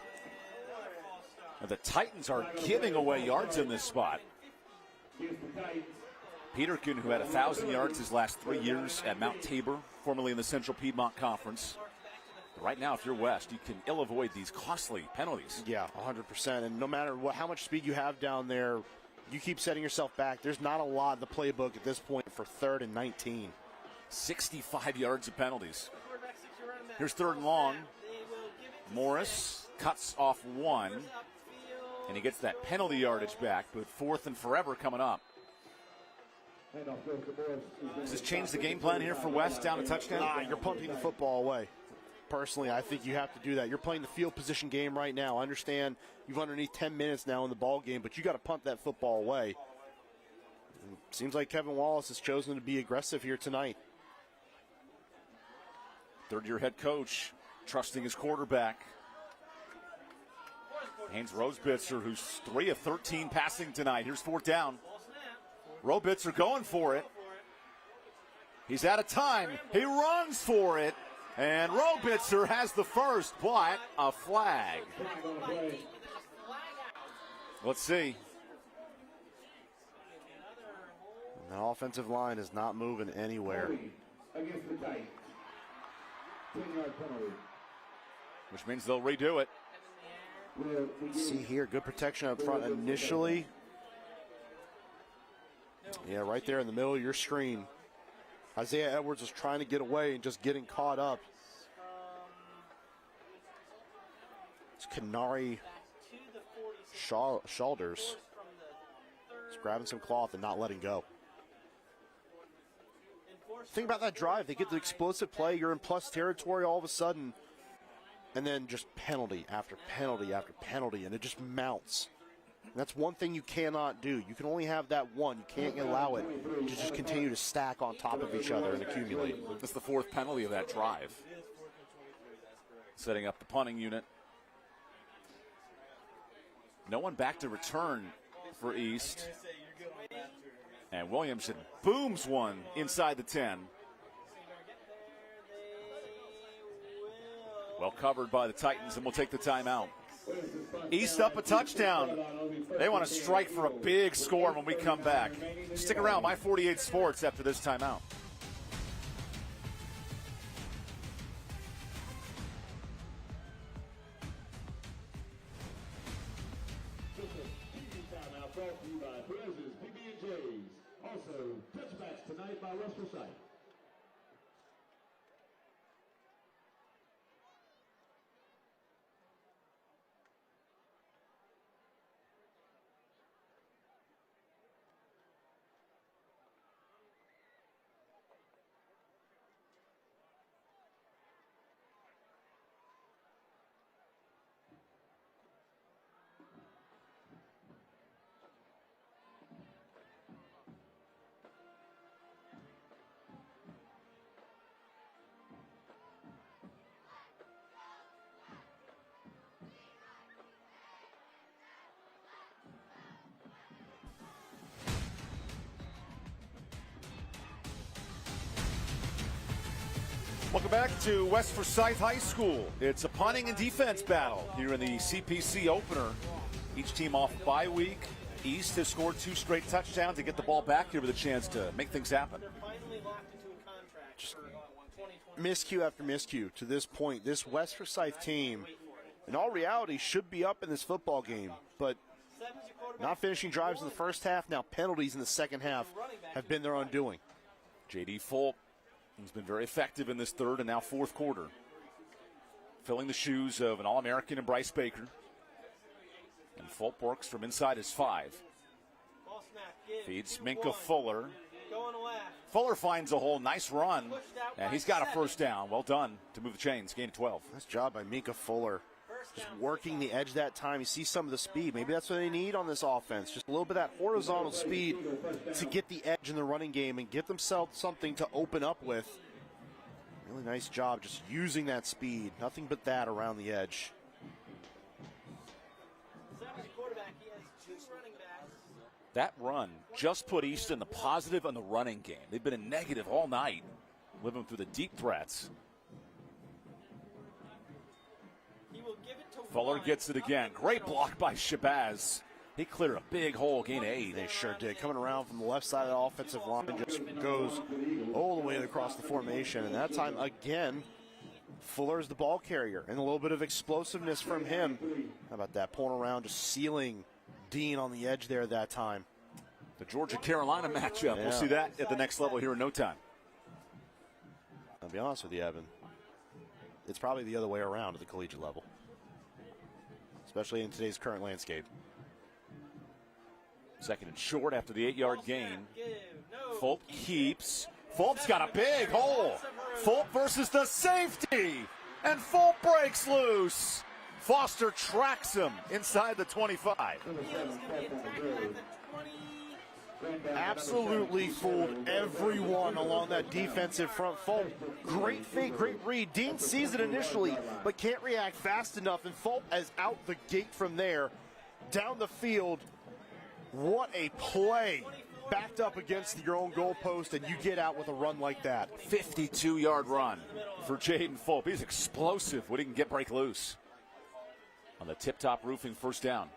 And the Titans are giving away yards in this spot. Peterkin, who had 1,000 yards his last 3 years at Mount Tabor, formerly in the Central Piedmont Conference. But right now, if you're West, you can ill avoid these costly penalties. Yeah, 100%. And no matter how much speed you have down there, you keep setting yourself back. There's not a lot in the playbook at this point for 3rd and 19. 65 yards of penalties. Here's 3rd and long. Morris cuts off 1, and he gets that penalty yardage back, but 4th and forever coming up. Does this change the game plan here for West down a touchdown? You're punting the football away. Personally, I think you have to do that. You're playing the field position game right now. I understand you've underneath 10 minutes now in the ball game, but you got to punt that football away. It seems like Kevin Wallace has chosen to be aggressive here tonight. 3rd-year head coach trusting his quarterback. Haynes Rosebitzer, who's 3 of 13 passing tonight. Here's 4th down. Robitzer going for it. He's out of time. He runs for it. And Robitzer has the first, but a flag. Let's see. The offensive line is not moving anywhere. Against the Titans. 10-yard penalty. Which means they'll redo it. See here, good protection up front initially. Yeah, right there in the middle of your screen. Isaiah Edwards was trying to get away and just getting caught up. It's Kanari Shoulders. Just grabbing some cloth and not letting go. Think about that drive. They get the explosive play. You're in plus territory all of a sudden. And then just penalty after penalty after penalty. And it just mounts. And that's one thing you cannot do. You can only have that one. You can't allow it to just continue to stack on top of each other and accumulate. That's the 4th penalty of that drive. Setting up the punting unit. No one back to return for East. And Williamson booms one inside the 10. Well covered by the Titans, and we'll take the timeout. East up a touchdown. They want to strike for a big score when we come back. Stick around, My 48 Sports, after this timeout. Timeout brought to you by Perez's PB&J's. Also, touchbacks tonight by West Forsyth. Welcome back to West Forsyth High School. It's a punting and defense battle here in the CPC opener. Each team off bye week. East has scored 2 straight touchdowns to get the ball back here with a chance to make things happen. Just miscue after miscue to this point. This West Forsyth team, in all reality, should be up in this football game, but not finishing drives in the first half. Now penalties in the second half have been their undoing. J.D. Fulp has been very effective in this third and now fourth quarter, filling the shoes of an All-American and Bryce Baker. And Fulp works from inside his 5. Feeds Minka Fuller. Fuller finds a hole, nice run, and he's got a first down. Well done to move the chains, gain of 12. Nice job by Minka Fuller. Just working the edge that time. You see some of the speed. Maybe that's what they need on this offense. Just a little bit of that horizontal speed to get the edge in the running game and get themselves something to open up with. Really nice job just using that speed. Nothing but that around the edge. That run just put East in the positive on the running game. They've been in negative all night, living through the deep threats. Fuller gets it again. Great block by Shabazz. He cleared a big hole, gain 8. They sure did. Coming around from the left side of the offensive line, just goes all the way across the formation. And that time, again, Fuller's the ball carrier. And a little bit of explosiveness from him. How about that? Pulling around, just sealing Dean on the edge there that time. The Georgia-Carolina matchup. Yeah. We'll see that at the next level here in no time. I'll be honest with you, Evan. It's probably the other way around at the collegiate level, especially in today's current landscape. Second and short after the 8-yard gain. Fulp keeps. Fulp's got a big hole. Fulp versus the safety. And Fulp breaks loose. Foster tracks him inside the 25. Absolutely fooled everyone along that defensive front. Fulp, great fake, great read. Dean sees it initially, but can't react fast enough, and Fulp is out the gate from there, down the field. What a play. Backed up against your own goalpost, and you get out with a run like that. 52-yard run for Jaden Fulp. He's explosive when he can get break loose. On the tip-top roofing first down.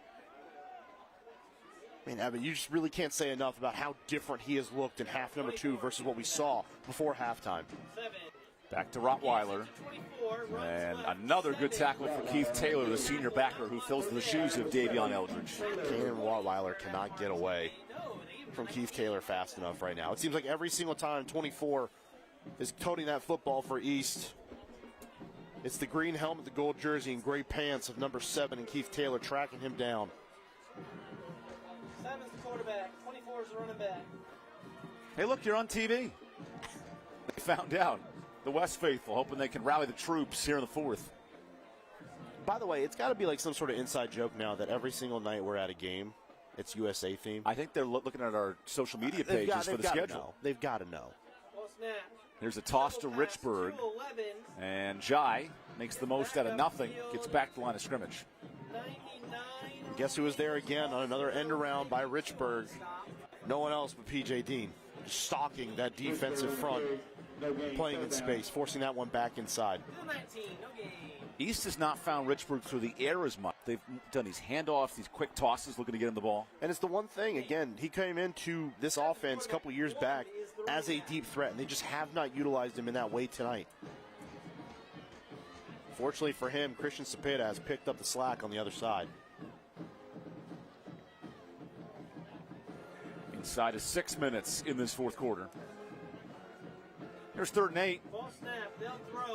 I mean, Evan, you just really can't say enough about how different he has looked in half number 2 versus what we saw before halftime. Back to Rottweiler. And another good tackle for Keith Taylor, the senior backer who fills the shoes of Davion Eldridge. Kanan Rottweiler cannot get away from Keith Taylor fast enough right now. It seems like every single time 24 is toting that football for East, it's the green helmet, the gold jersey, and gray pants of number 7 and Keith Taylor tracking him down. 7's the quarterback, 24's the running back. Hey, look, you're on TV. They found out. The West Faithful hoping they can rally the troops here in the fourth. By the way, it's got to be like some sort of inside joke now that every single night we're at a game, it's USA themed. I think they're looking at our social media pages for the schedule. They've got to know. Here's a toss to Richburg, and Jai makes the most out of nothing, gets back to the line of scrimmage. And guess who was there again on another end around by Richburg? No one else but P.J. Dean, stalking that defensive front, playing in space, forcing that one back inside. East has not found Richburg through the air as much. They've done these handoffs, these quick tosses, looking to get him the ball. And it's the one thing, again, he came into this offense a couple years back as a deep threat, and they just have not utilized him in that way tonight. Fortunately for him, Christian Cepeda has picked up the slack on the other side. Inside of 6 minutes in this fourth quarter. Here's 3rd and 8.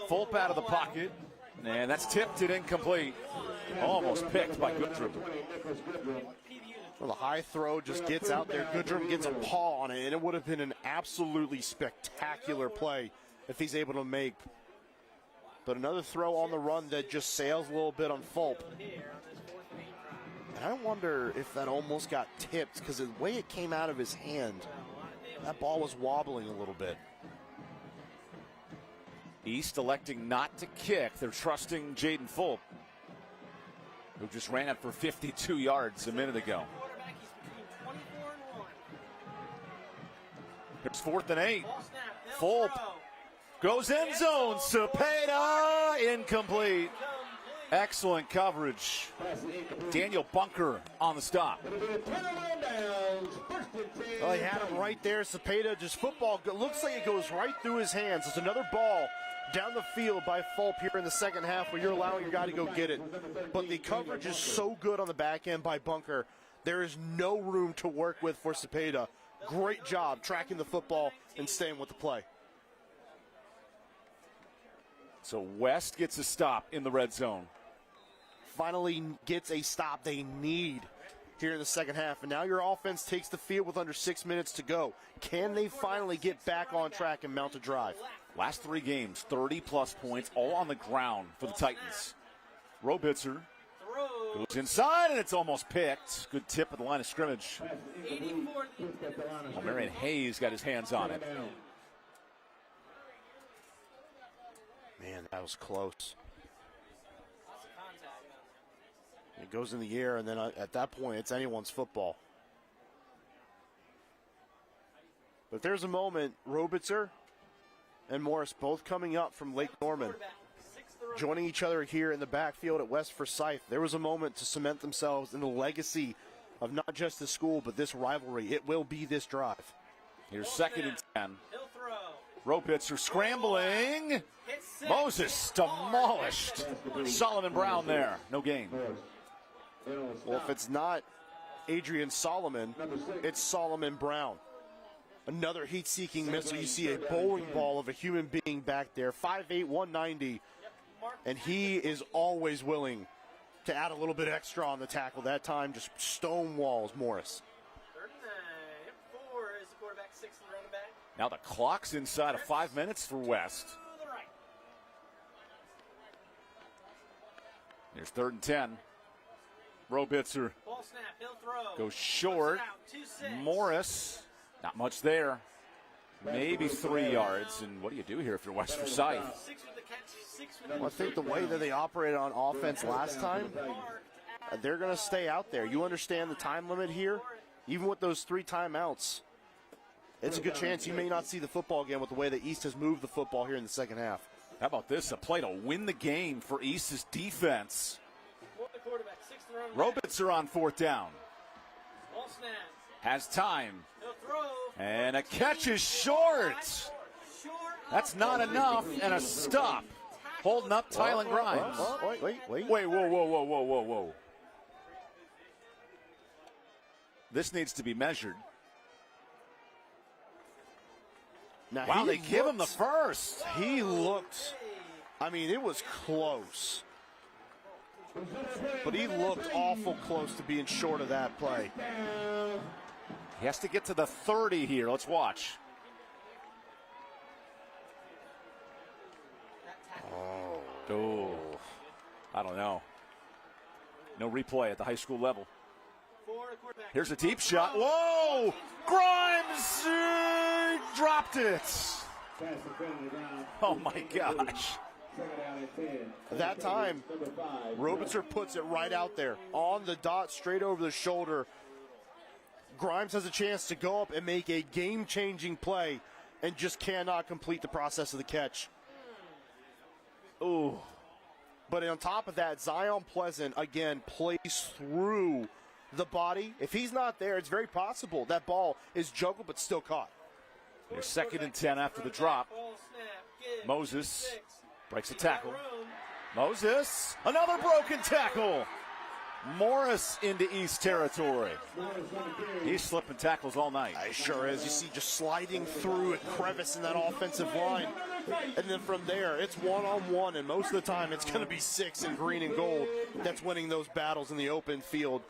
Fulp out of the pocket. And that's tipped and incomplete. Almost picked by Goodrum. Well, the high throw just gets out there. Goodrum gets a paw on it, and it would have been an absolutely spectacular play if he's able to make. But another throw on the run that just sails a little bit on Fulp. And I wonder if that almost got tipped because the way it came out of his hand, that ball was wobbling a little bit. East electing not to kick. They're trusting Jaden Fulp, who just ran it for 52 yards a minute ago. It's 4th and 8. Fulp Goes end zone. Cepeda incomplete. Excellent coverage. Daniel Bunker on the stop. Well, he had him right there. Cepeda, just football, looks like it goes right through his hands. It's another ball down the field by Fulp here in the second half where you're allowing your guy to go get it. But the coverage is so good on the back end by Bunker. There is no room to work with for Cepeda. Great job tracking the football and staying with the play. So West gets a stop in the red zone. Finally gets a stop they need here in the second half. And now your offense takes the field with under 6 minutes to go. Can they finally get back on track and mount a drive? Last 3 games, 30-plus points, all on the ground for the Titans. Robitzer goes inside, and it's almost picked. Good tip at the line of scrimmage. Well, Marion Hayes got his hands on it. Man, that was close. It goes in the air, and then at that point, it's anyone's football. But there's a moment, Robitzer and Morris both coming up from Lake Norman, joining each other here in the backfield at West Forsyth. There was a moment to cement themselves in the legacy of not just the school, but this rivalry. It will be this drive. Here's 2nd and 10. Robitzer scrambling. Moses demolished. Solomon Brown there. No gain. Well, if it's not Adrian Solomon, it's Solomon Brown. Another heat-seeking missile. You see a bowling ball of a human being back there, 5'8", 190, and he is always willing to add a little bit extra on the tackle. That time, just stonewalls Morris. 39-4 is the quarterback, 6th running back. Now the clock's inside of 5 minutes for West. There's 3rd and 10. Robitzer goes short. Morris, not much there. Maybe 3 yards. And what do you do here if you're West Forsyth? Well, I think the way that they operated on offense last time, they're going to stay out there. You understand the time limit here? Even with those 3 timeouts, it's a good chance you may not see the football again with the way that East has moved the football here in the second half. How about this? A play to win the game for East's defense. Robitzer on 4th down. Has time. And a catch is short. That's not enough, and a stop. Holding up Tylen Grimes. Wait, whoa. This needs to be measured. Now, wow, they give him the first. He looked, I mean, it was close. But he looked awful close to being short of that play. He has to get to the 30 here. Let's watch. Oh, I don't know. No replay at the high school level. Here's a deep shot. Whoa! Grimes dropped it. Oh, my gosh. That time, Robitzer puts it right out there on the dot, straight over the shoulder. Grimes has a chance to go up and make a game-changing play and just cannot complete the process of the catch. Ooh. But on top of that, Zion Pleasant, again, plays through the body. If he's not there, it's very possible that ball is juggled but still caught. There's 2nd and 10 after the drop. Moses breaks a tackle. Moses, another broken tackle. Morris into East territory. He's slipping tackles all night. He sure is. You see just sliding through a crevice in that offensive line. And then from there, it's one-on-one, and most of the time it's going to be 6 in green and gold that's winning those battles in the open field.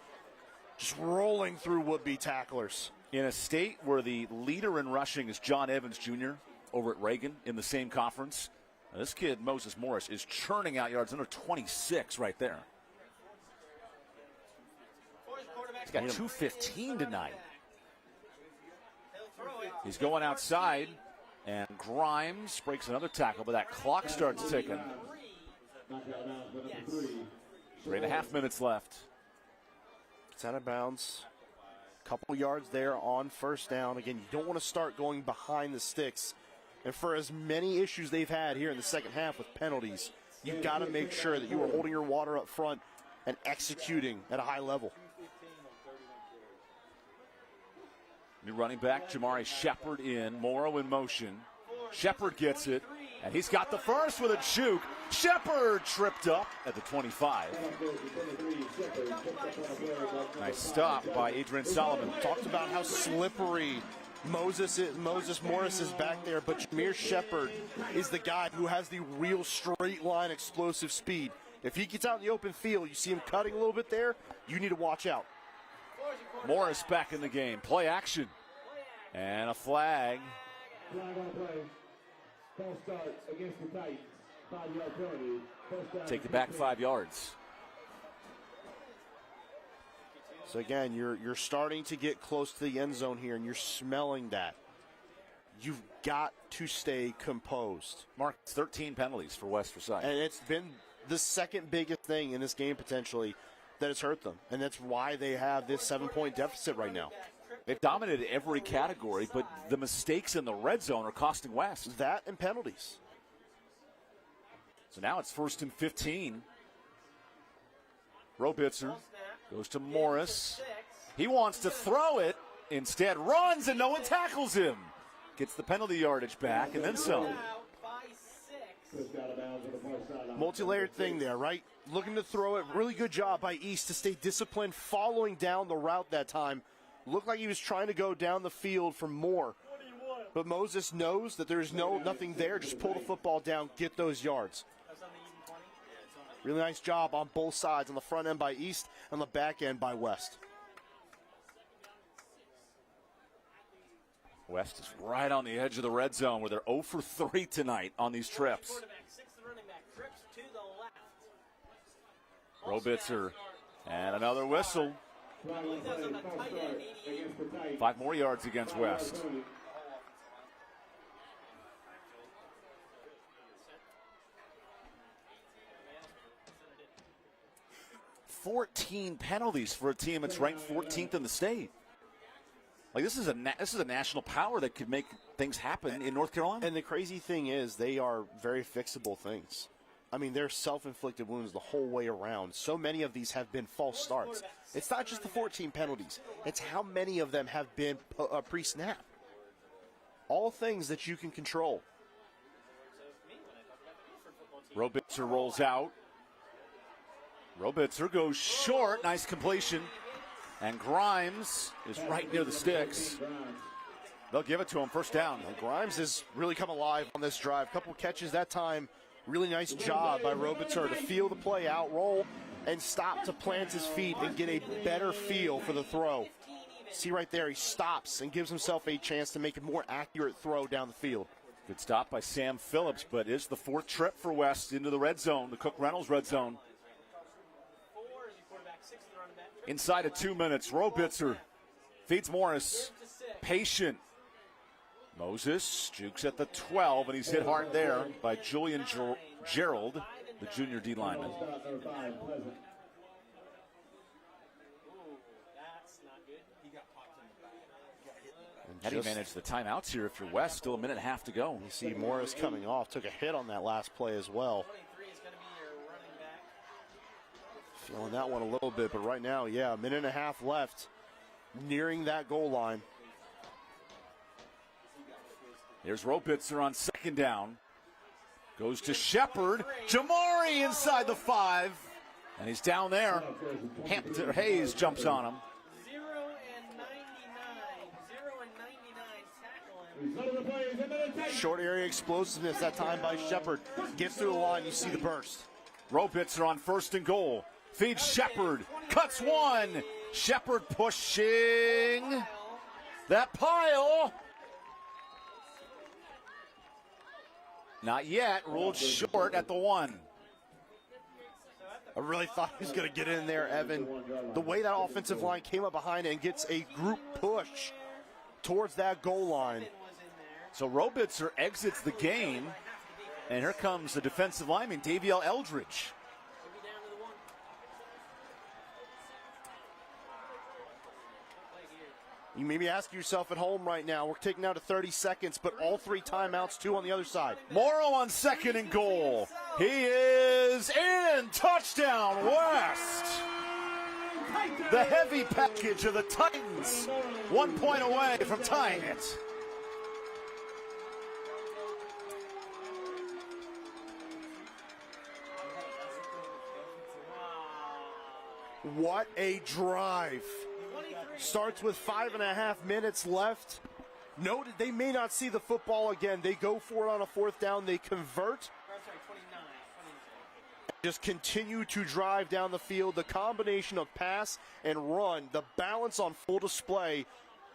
Just rolling through would-be tacklers. In a state where the leader in rushing is John Evans Jr. over at Reagan in the same conference, now this kid, Moses Morris, is churning out yards under 26 right there. He's got 215 tonight. He's going outside, and Grimes breaks another tackle, but that clock starts ticking. 3.5 minutes left. It's out of bounds. Couple yards there on first down. Again, you don't want to start going behind the sticks And for as many issues they've had here in the second half with penalties, you've got to make sure that you are holding your water up front and executing at a high level. New running back, Jamari Shepard in. Morrow in motion. Shepard gets it, and he's got the first with a juke. Shepard tripped up at the 25. Nice stop by Adrian Solomon. Talked about how slippery Moses Morris is back there, but Jameer Shepard is the guy who has the real straight line explosive speed. If he gets out in the open field, you see him cutting a little bit there, you need to watch out. Morris back in the game. Play action. And a flag. Flag on play. False start against the Titans. 5-yard penalty. First down. Take it back 5 yards. So again, you're starting to get close to the end zone here, and you're smelling that. You've got to stay composed. Mark, 13 penalties for West Forsyth. And it's been the second biggest thing in this game potentially that has hurt them. And that's why they have this 7-point deficit right now. They've dominated every category, but the mistakes in the red zone are costing West. That and penalties. So now it's 1st and 15. Robitzer goes to Morris. He wants to throw it. Instead runs and no one tackles him. Gets the penalty yardage back and then some. Multi-layered thing there, right? Looking to throw it. Really good job by East to stay disciplined, following down the route that time. Looked like he was trying to go down the field for more. But Moses knows that there's nothing there. Just pull the football down, get those yards. Really nice job on both sides, on the front end by East, on the back end by West. West is right on the edge of the red zone where they're 0 for 3 tonight on these trips. Robitzer and another whistle. 5 more yards against West. $14 penalties for a team that's ranked 14th in the state. Like this is a national power that could make things happen in North Carolina. And the crazy thing is, they are very fixable things. I mean, they're self-inflicted wounds the whole way around. So many of these have been false starts. It's not just the 14 penalties. It's how many of them have been pre-snap. All things that you can control. Robitzer rolls out. Robitzer goes short. Nice completion. And Grimes is right near the sticks. They'll give it to him. First down. And Grimes has really come alive on this drive. Couple catches that time. Really nice job by Robitzer to feel the play out, roll, and stop to plant his feet and get a better feel for the throw. See right there, he stops and gives himself a chance to make a more accurate throw down the field. Good stop by Sam Phillips, but it's the 4th trip for West into the red zone, the Cook Reynolds red zone. Inside of 2 minutes, Robitzer feeds Morris. Patient. Moses jukes at the 12, and he's hit hard there by Julian Gerald, the junior D lineman. How do you manage the timeouts here if you're West? Still a minute and a half to go. You see Morris coming off, took a hit on that last play as well. Feeling that one a little bit, but right now, yeah, a minute and a half left, nearing that goal line. Here's Robitzer on 2nd down. Goes to Shepard. Jamari inside the 5. And he's down there. Hayes jumps on him. 0 and 99 tackle him. Short area explosiveness that time by Shepard. Gets through the line, you see the burst. Robitzer on 1st and goal. Feeds Shepard. Cuts one. Shepard pushing that pile. Not yet. Ruled short at the 1. I really thought he was going to get in there, Evan. The way that offensive line came up behind it and gets a group push towards that goal line. So Robitzer exits the game, and here comes the defensive lineman, Daviel Eldridge. You maybe ask yourself at home right now, we're taking out to 30 seconds, but all 3 timeouts, 2 on the other side. Morrow on 2nd and goal. He is in. Touchdown, West. The heavy package of the Titans. 1 point away from tying it. What a drive. Starts with 5.5 minutes left. Noted they may not see the football again. They go for it on a 4th down. They convert. Just continue to drive down the field. The combination of pass and run, the balance on full display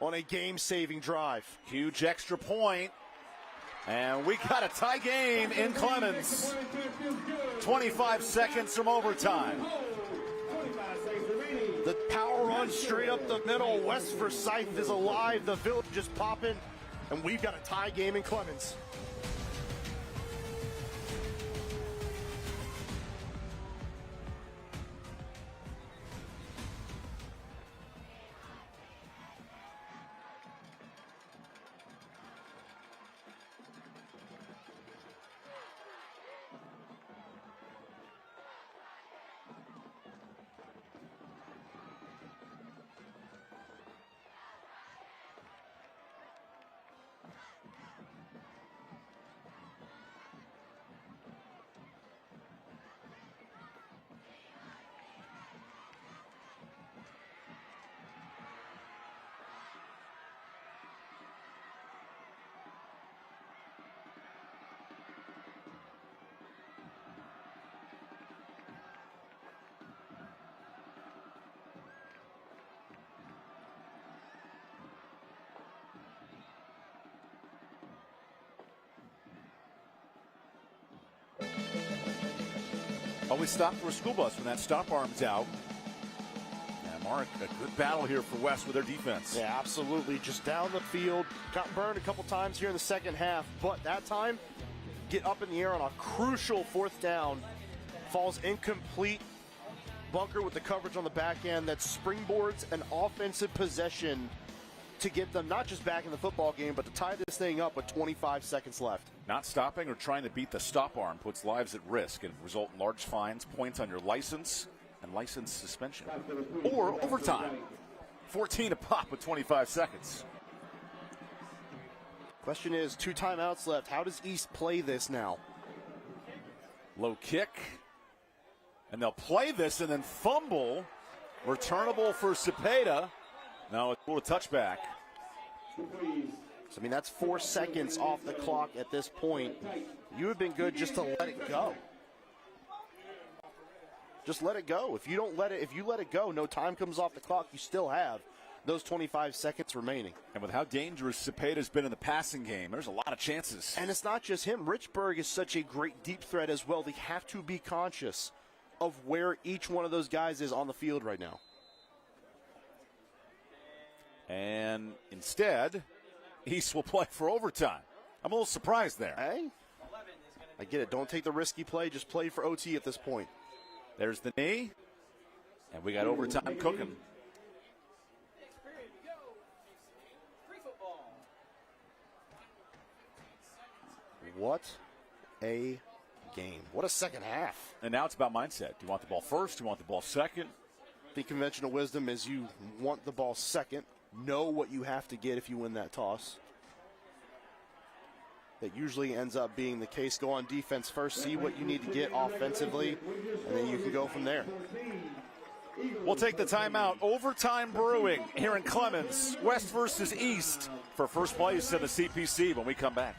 on a game-saving drive. Huge extra point. And we got a tie game in Clemens. 25 seconds from overtime. The power run straight up the middle. West Forsyth is alive. The Village is popping. And we've got a tie game in Clemens. Always stop for a school bus when that stop arm's out. And Mark, a good battle here for West with their defense. Yeah, absolutely. Just down the field. Got burned a couple times here in the second half, but that time, get up in the air on a crucial 4th down. Falls incomplete. Bunker with the coverage on the back end that springboards an offensive possession to get them not just back in the football game, but to tie this thing up with 25 seconds left. Not stopping or trying to beat the stop arm puts lives at risk and result in large fines, points on your license, and license suspension. Or overtime. 14 a pop with 25 seconds. Question is, 2 timeouts left. How does East play this now? Low kick. And they'll play this and then fumble. Returnable for Cepeda. Now it's a little touchback. So, I mean, that's 4 seconds off the clock at this point. You have been good just to let it go. Just let it go. If you let it go, no time comes off the clock, you still have those 25 seconds remaining. And with how dangerous Cepeda's been in the passing game, there's a lot of chances. And it's not just him. Richburg is such a great deep threat as well. They have to be conscious of where each one of those guys is on the field right now. And instead, East will play for overtime. I'm a little surprised there. Hey, I get it. Don't take the risky play. Just play for OT at this point. There's the knee, and we got overtime cooking. What a game. What a second half. And now it's about mindset. Do you want the ball first? Do you want the ball second? The conventional wisdom is you want the ball second. Know what you have to get if you win that toss. That usually ends up being the case. Go on defense first, see what you need to get offensively, and then you can go from there. We'll take the timeout. Overtime brewing here in Clemens. West versus East for first place in the CPC when we come back.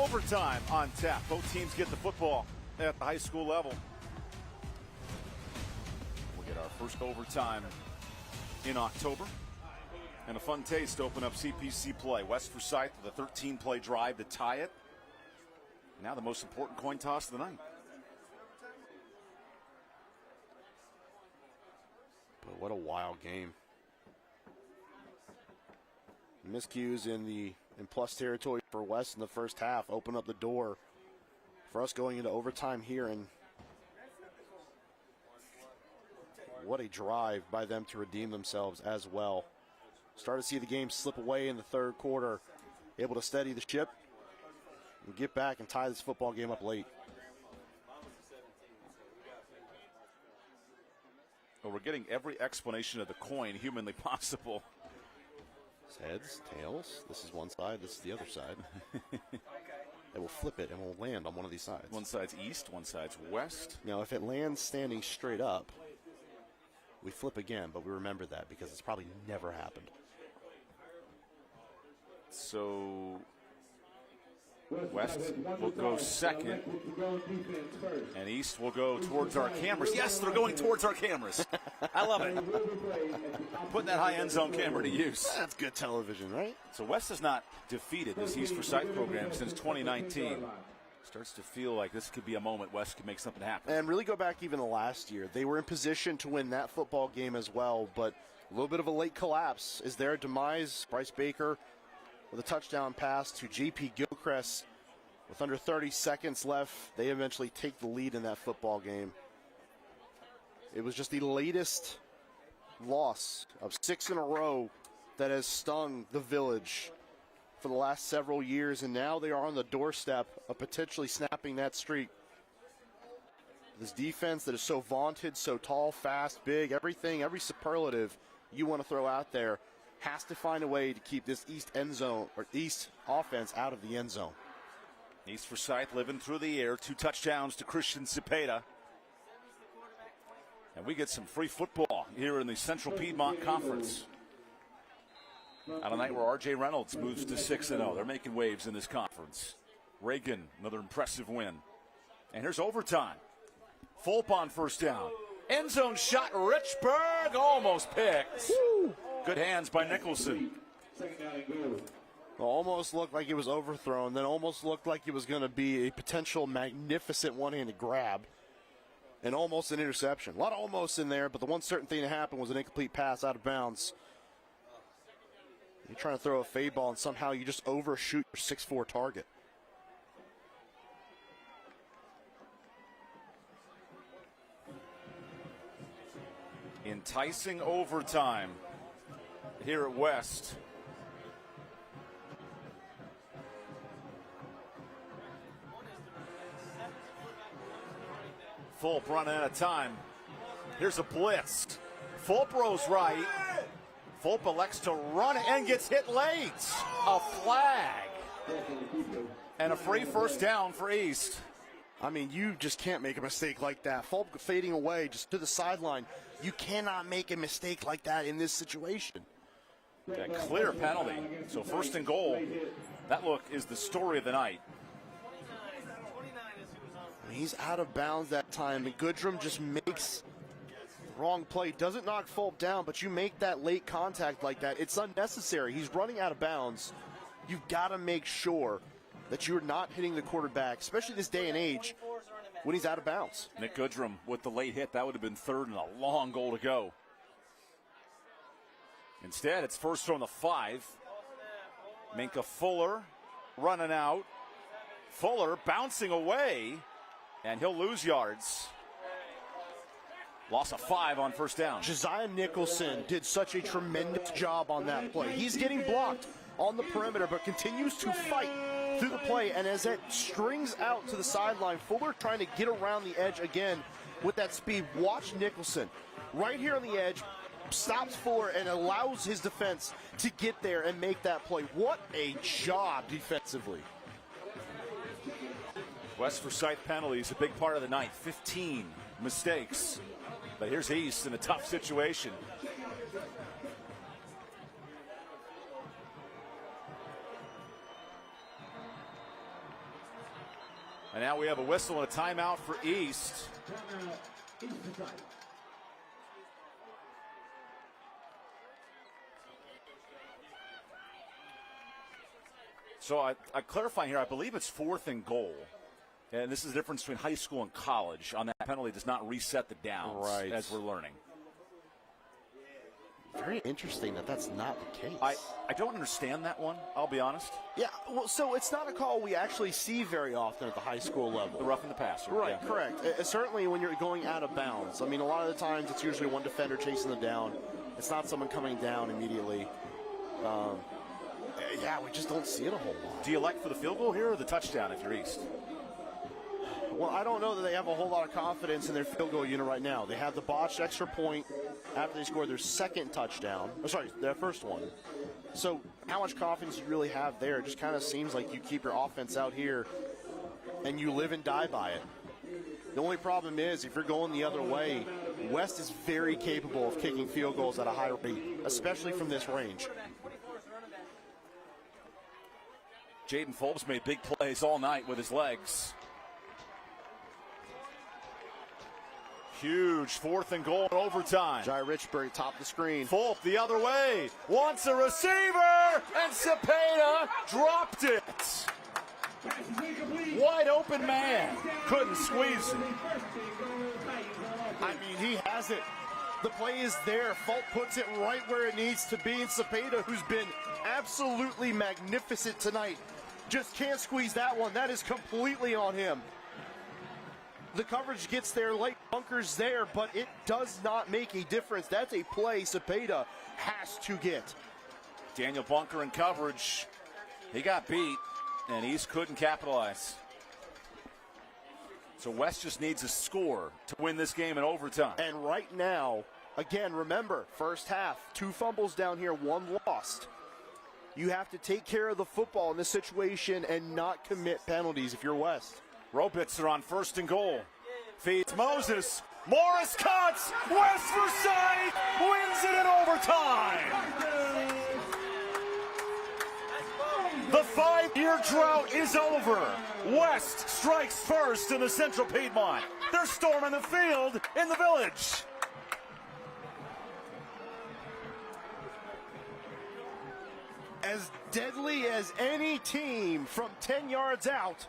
overtime on tap. Both teams get the football at the high school level. We'll get our first overtime in October. And a fun taste to open up CPC play. West Forsyth with a 13-play drive to tie it. Now the most important coin toss of the night. But what a wild game. Miscues in plus territory for West in the first half open up the door for us going into overtime here, and what a drive by them to redeem themselves as well. Start to see the game slip away in the third quarter, able to steady the ship and get back and tie this football game up late. Well, we're getting every explanation of the coin humanly possible. Heads, tails, this is one side, this is the other side. It will flip it and will land on one of these sides. One side's east, one side's west. Now, if it lands standing straight up, we flip again, but we remember that because it's probably never happened. So West will go second, and East will go towards our cameras. Yes, they're going towards our cameras. I love it. Putting that high end zone camera to use. That's good television, right? So West has not defeated this East Forsyth program since 2019. Starts to feel like this could be a moment West could make something happen. And really go back even to last year. They were in position to win that football game as well, but a little bit of a late collapse is their demise. Bryce Baker with a touchdown pass to J.P. Gilchrist. With under 30 seconds left, they eventually take the lead in that football game. It was just the latest loss of 6 in a row that has stung the Village for the last several years, and now they are on the doorstep of potentially snapping that streak. This defense that is so vaunted, so tall, fast, big, everything, every superlative you want to throw out there, has to find a way to keep this East end zone or East offense out of the end zone. East Forsyth living through the air. 2 touchdowns to Christian Cepeda. And we get some free football here in the Central Piedmont Conference. On a night where R.J. Reynolds moves to 6-0. They're making waves in this conference. Reagan, another impressive win. And here's overtime. Fulp on first down. End zone shot. Richburg almost picked. Woo. Good hands by Nicholson. Almost looked like it was overthrown, then almost looked like it was going to be a potential magnificent one-handed grab, and almost an interception. A lot of almost in there, but the one certain thing that happened was an incomplete pass out of bounds. You're trying to throw a fade ball, and somehow you just overshoot your 6'4" target. Enticing overtime here at West. Fulp running out of time. Here's a blitz. Fulp rolls right. Fulp elects to run it and gets hit late. A flag. And a free first down for East. I mean, you just can't make a mistake like that. Fulp fading away just to the sideline. You cannot make a mistake like that in this situation. A clear penalty. So first and goal. That look is the story of the night. He's out of bounds that time, and Goodrum just makes the wrong play. Doesn't knock Fulp down, but you make that late contact like that, it's unnecessary. He's running out of bounds. You've got to make sure that you're not hitting the quarterback, especially this day and age, when he's out of bounds. Nick Goodrum with the late hit. That would have been third and a long goal to go. Instead, it's first from the 5. Minka Fuller running out. Fuller bouncing away, and he'll lose yards. Loss of 5 on first down. Josiah Nicholson did such a tremendous job on that play. He's getting blocked on the perimeter, but continues to fight through the play. And as it strings out to the sideline, Fuller trying to get around the edge again with that speed. Watch Nicholson right here on the edge, stops Fuller and allows his defense to get there and make that play. What a job defensively. West Forsyth penalties, a big part of the night. 15 mistakes. But here's East in a tough situation. And now we have a whistle and a timeout for East. So I clarify here, I believe it's 4th and goal. And this is the difference between high school and college. On that penalty, does not reset the downs, as we're learning. Very interesting that that's not the case. I don't understand that one, I'll be honest. Yeah, well, so it's not a call we actually see very often at the high school level. The roughing the passer. Right, yeah. Correct. Certainly when you're going out of bounds. I mean, a lot of the times it's usually one defender chasing them down. It's not someone coming down immediately. Yeah, we just don't see it a whole lot. Do you elect for the field goal here or the touchdown if you're East? Well, I don't know that they have a whole lot of confidence in their field goal unit right now. They have the botched extra point after they score their second touchdown. Oh, sorry, their first one. So how much confidence you really have there? It just kind of seems like you keep your offense out here and you live and die by it. The only problem is if you're going the other way, West is very capable of kicking field goals at a high rate, especially from this range. Jaden Fulps made big plays all night with his legs. Huge 4th and goal in overtime. Jai Richburg top of the screen. Fulp the other way. Wants a receiver. And Cepeda dropped it. Wide open man. Couldn't squeeze it. I mean, he has it. The play is there. Fulp puts it right where it needs to be. And Cepeda, who's been absolutely magnificent tonight, just can't squeeze that one. That is completely on him. The coverage gets there late, Bunker's there, but it does not make a difference. That's a play Cepeda has to get. Daniel Bunker in coverage. He got beat, and East couldn't capitalize. So West just needs a score to win this game in overtime. And right now, again, remember, first half, 2 fumbles down here, 1 lost. You have to take care of the football in this situation and not commit penalties if you're West. Robitzer on 1st and goal. Feeds Moses. Morris cuts. West Forsyth wins it in overtime. The 5-year drought is over. West strikes first in the Central Piedmont. They're storming the field in the Village. As deadly as any team from 10 yards out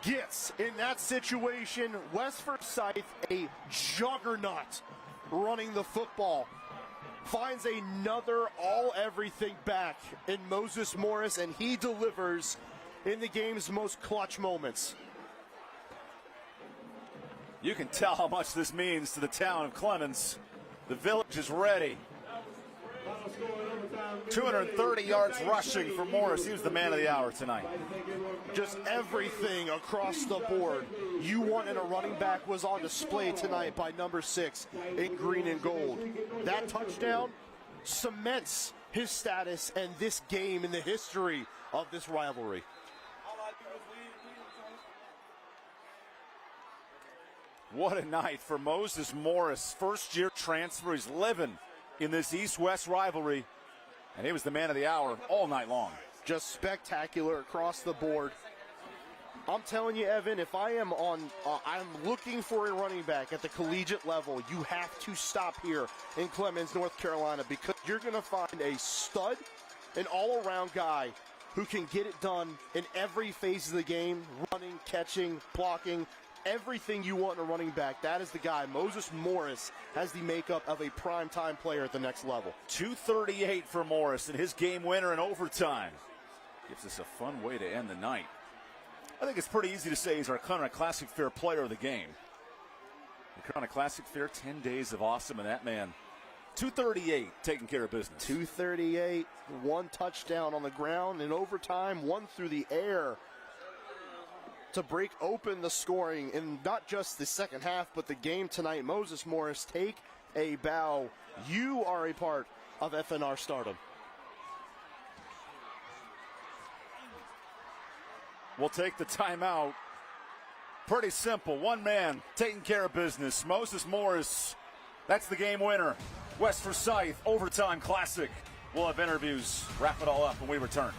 gets in that situation, West Forsyth, a juggernaut running the football, finds another all-everything back in Moses Morris, and he delivers in the game's most clutch moments. You can tell how much this means to the town of Clemens. The Village is ready. 230 yards rushing for Morris. He was the man of the hour tonight. Just everything across the board you want in a running back was on display tonight by number 6 in green and gold. That touchdown cements his status and this game in the history of this rivalry. What a night for Moses Morris. First-year transfer. He's living in this East-West rivalry. And he was the man of the hour all night long. Just spectacular across the board. I'm telling you, Evan, if I am I'm looking for a running back at the collegiate level, you have to stop here in Clemens, North Carolina, because you're going to find a stud, an all-around guy who can get it done in every phase of the game, running, catching, blocking, everything you want in a running back. That is the guy. Moses Morris has the makeup of a primetime player at the next level. 238 for Morris and his game winner in overtime. Gives us a fun way to end the night. I think it's pretty easy to say he's our Carolina Classic Fair player of the game. The Carolina Classic Fair, 10 days of awesome, and that man, 238, taking care of business. 238, 1 touchdown on the ground in overtime, 1 through the air to break open the scoring in not just the second half, but the game tonight. Moses Morris, take a bow. You are a part of FNR stardom. We'll take the timeout. Pretty simple. One man taking care of business. Moses Morris, that's the game winner. West Forsyth, overtime classic. We'll have interviews. Wrap it all up when we return.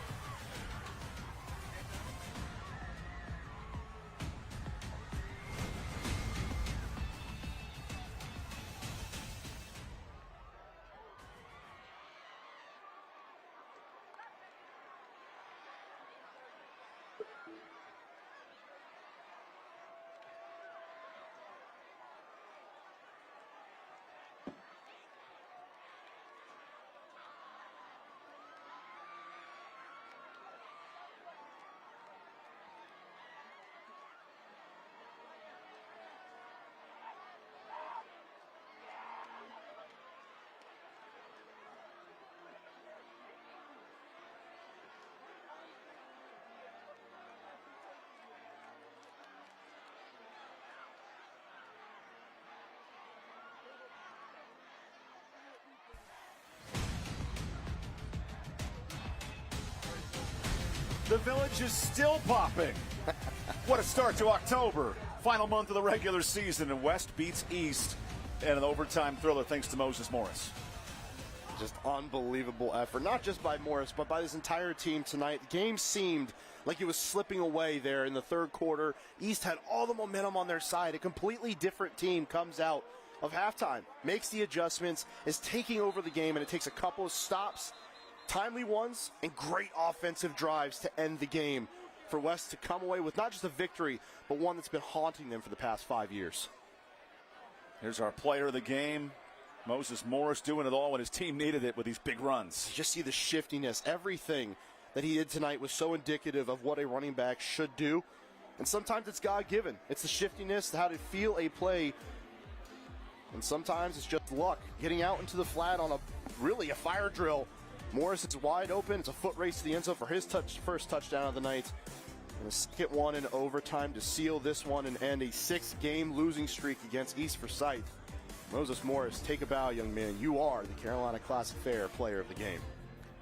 The Village is still popping. What a start to October. Final month of the regular season, and West beats East in an overtime thriller thanks to Moses Morris. Just unbelievable effort, not just by Morris, but by this entire team tonight. The game seemed like it was slipping away there in the third quarter. East had all the momentum on their side. A completely different team comes out of halftime, makes the adjustments, is taking over the game, and it takes a couple of stops, timely ones, and great offensive drives to end the game for West to come away with not just a victory, but one that's been haunting them for the past 5 years. Here's our player of the game, Moses Morris, doing it all when his team needed it with these big runs. Just see the shiftiness. Everything that he did tonight was so indicative of what a running back should do. And sometimes it's God-given. It's the shiftiness, how to feel a play. And sometimes it's just luck. Getting out into the flat on a fire drill. Morris is wide open. It's a foot race to the end zone for his first touchdown of the night. And a second one in overtime to seal this one and end a 6-game losing streak against East Forsyth. Moses Morris, take a bow, young man. You are the Carolina Classic Fair player of the game.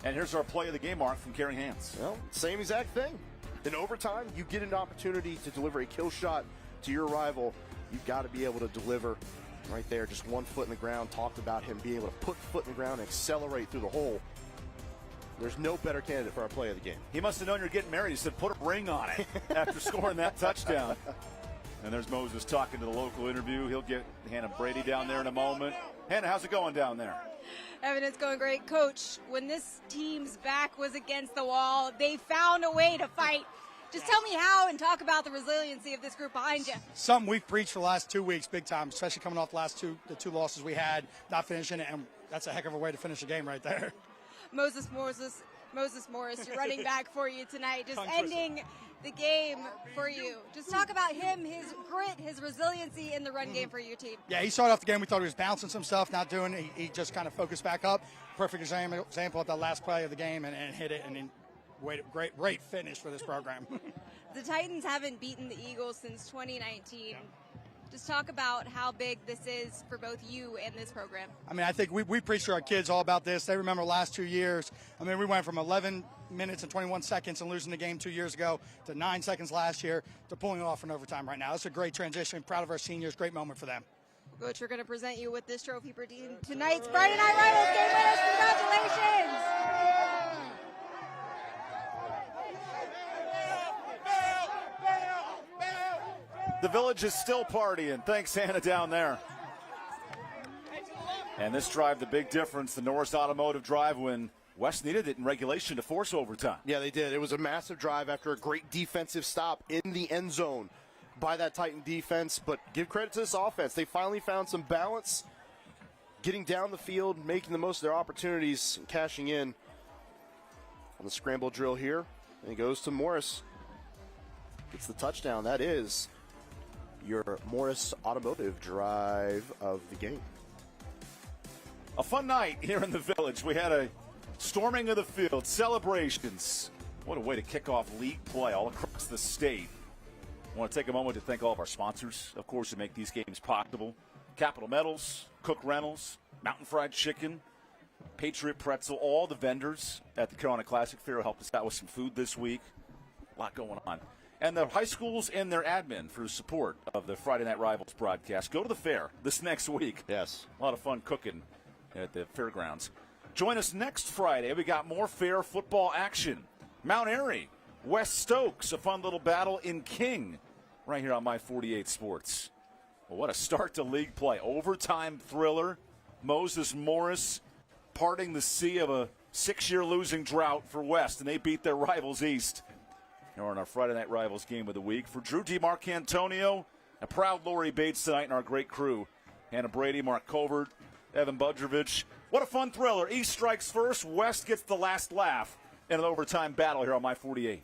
And here's our play of the game, Mark, from Caring Hands. Well, same exact thing. In overtime, you get an opportunity to deliver a kill shot to your rival. You've got to be able to deliver right there. Just 1 foot in the ground. Talked about him being able to put the foot in the ground and accelerate through the hole. There's no better candidate for our play of the game. He must have known you're getting married. He said, put a ring on it after scoring that touchdown. And there's Moses talking to the local interview. He'll get Hannah Brady down there in a moment. Hannah, how's it going down there? Evan, it's going great. Coach, when this team's back was against the wall, they found a way to fight. Just tell me how and talk about the resiliency of this group behind you. Something we've preached for the last 2 weeks, big time, especially coming off the two losses we had, not finishing it, and that's a heck of a way to finish a game right there. Moses Morris, you're running back for you tonight, just ending the game for you. Just talk about him, his grit, his resiliency in the run game for your team. Yeah, he started off the game. We thought he was bouncing some stuff, not doing it. He just kind of focused back up. Perfect example at the last play of the game and hit it. And then great finish for this program. The Titans haven't beaten the Eagles since 2019. Yeah. Just talk about how big this is for both you and this program. I mean, I think we preach to our kids all about this. They remember the last 2 years. I mean, we went from 11 minutes and 21 seconds and losing the game 2 years ago to 9 seconds last year to pulling it off in overtime right now. It's a great transition. Proud of our seniors. Great moment for them. Coach, we're going to present you with this trophy for tonight's Friday Night Rivals game winners. Congratulations. The Village is still partying. Thanks, Hannah, down there. And this drive, the big difference, the Norris Automotive drive when West needed it in regulation to force overtime. Yeah, they did. It was a massive drive after a great defensive stop in the end zone by that Titan defense. But give credit to this offense. They finally found some balance, getting down the field, making the most of their opportunities, and cashing in on the scramble drill here. And it goes to Morris. Gets the touchdown. That is your Morris Automotive drive of the game. A fun night here in the Village. We had a storming of the field, celebrations. What a way to kick off league play all across the state. I want to take a moment to thank all of our sponsors, of course, who make these games possible. Capital Metals, Cook Rentals, Mountain Fried Chicken, Patriot Pretzel, all the vendors at the Carolina Classic Fair helped us out with some food this week. A lot going on. And the high schools and their admin for support of the Friday Night Rivals broadcast. Go to the fair this next week. Yes. A lot of fun cooking at the fairgrounds. Join us next Friday. We got more fair football action. Mount Airy, West Stokes, a fun little battle in King, right here on My 48 Sports. Well, what a start to league play. Overtime thriller. Moses Morris parting the sea of a 6-year losing drought for West, and they beat their rivals East. We're in our Friday Night Rivals game of the week. For Drew DiMarcantonio, a proud Lori Bates tonight, and our great crew, Hannah Brady, Mark Covert, Evan Budrovich. What a fun thriller. East strikes first. West gets the last laugh in an overtime battle here on My 48.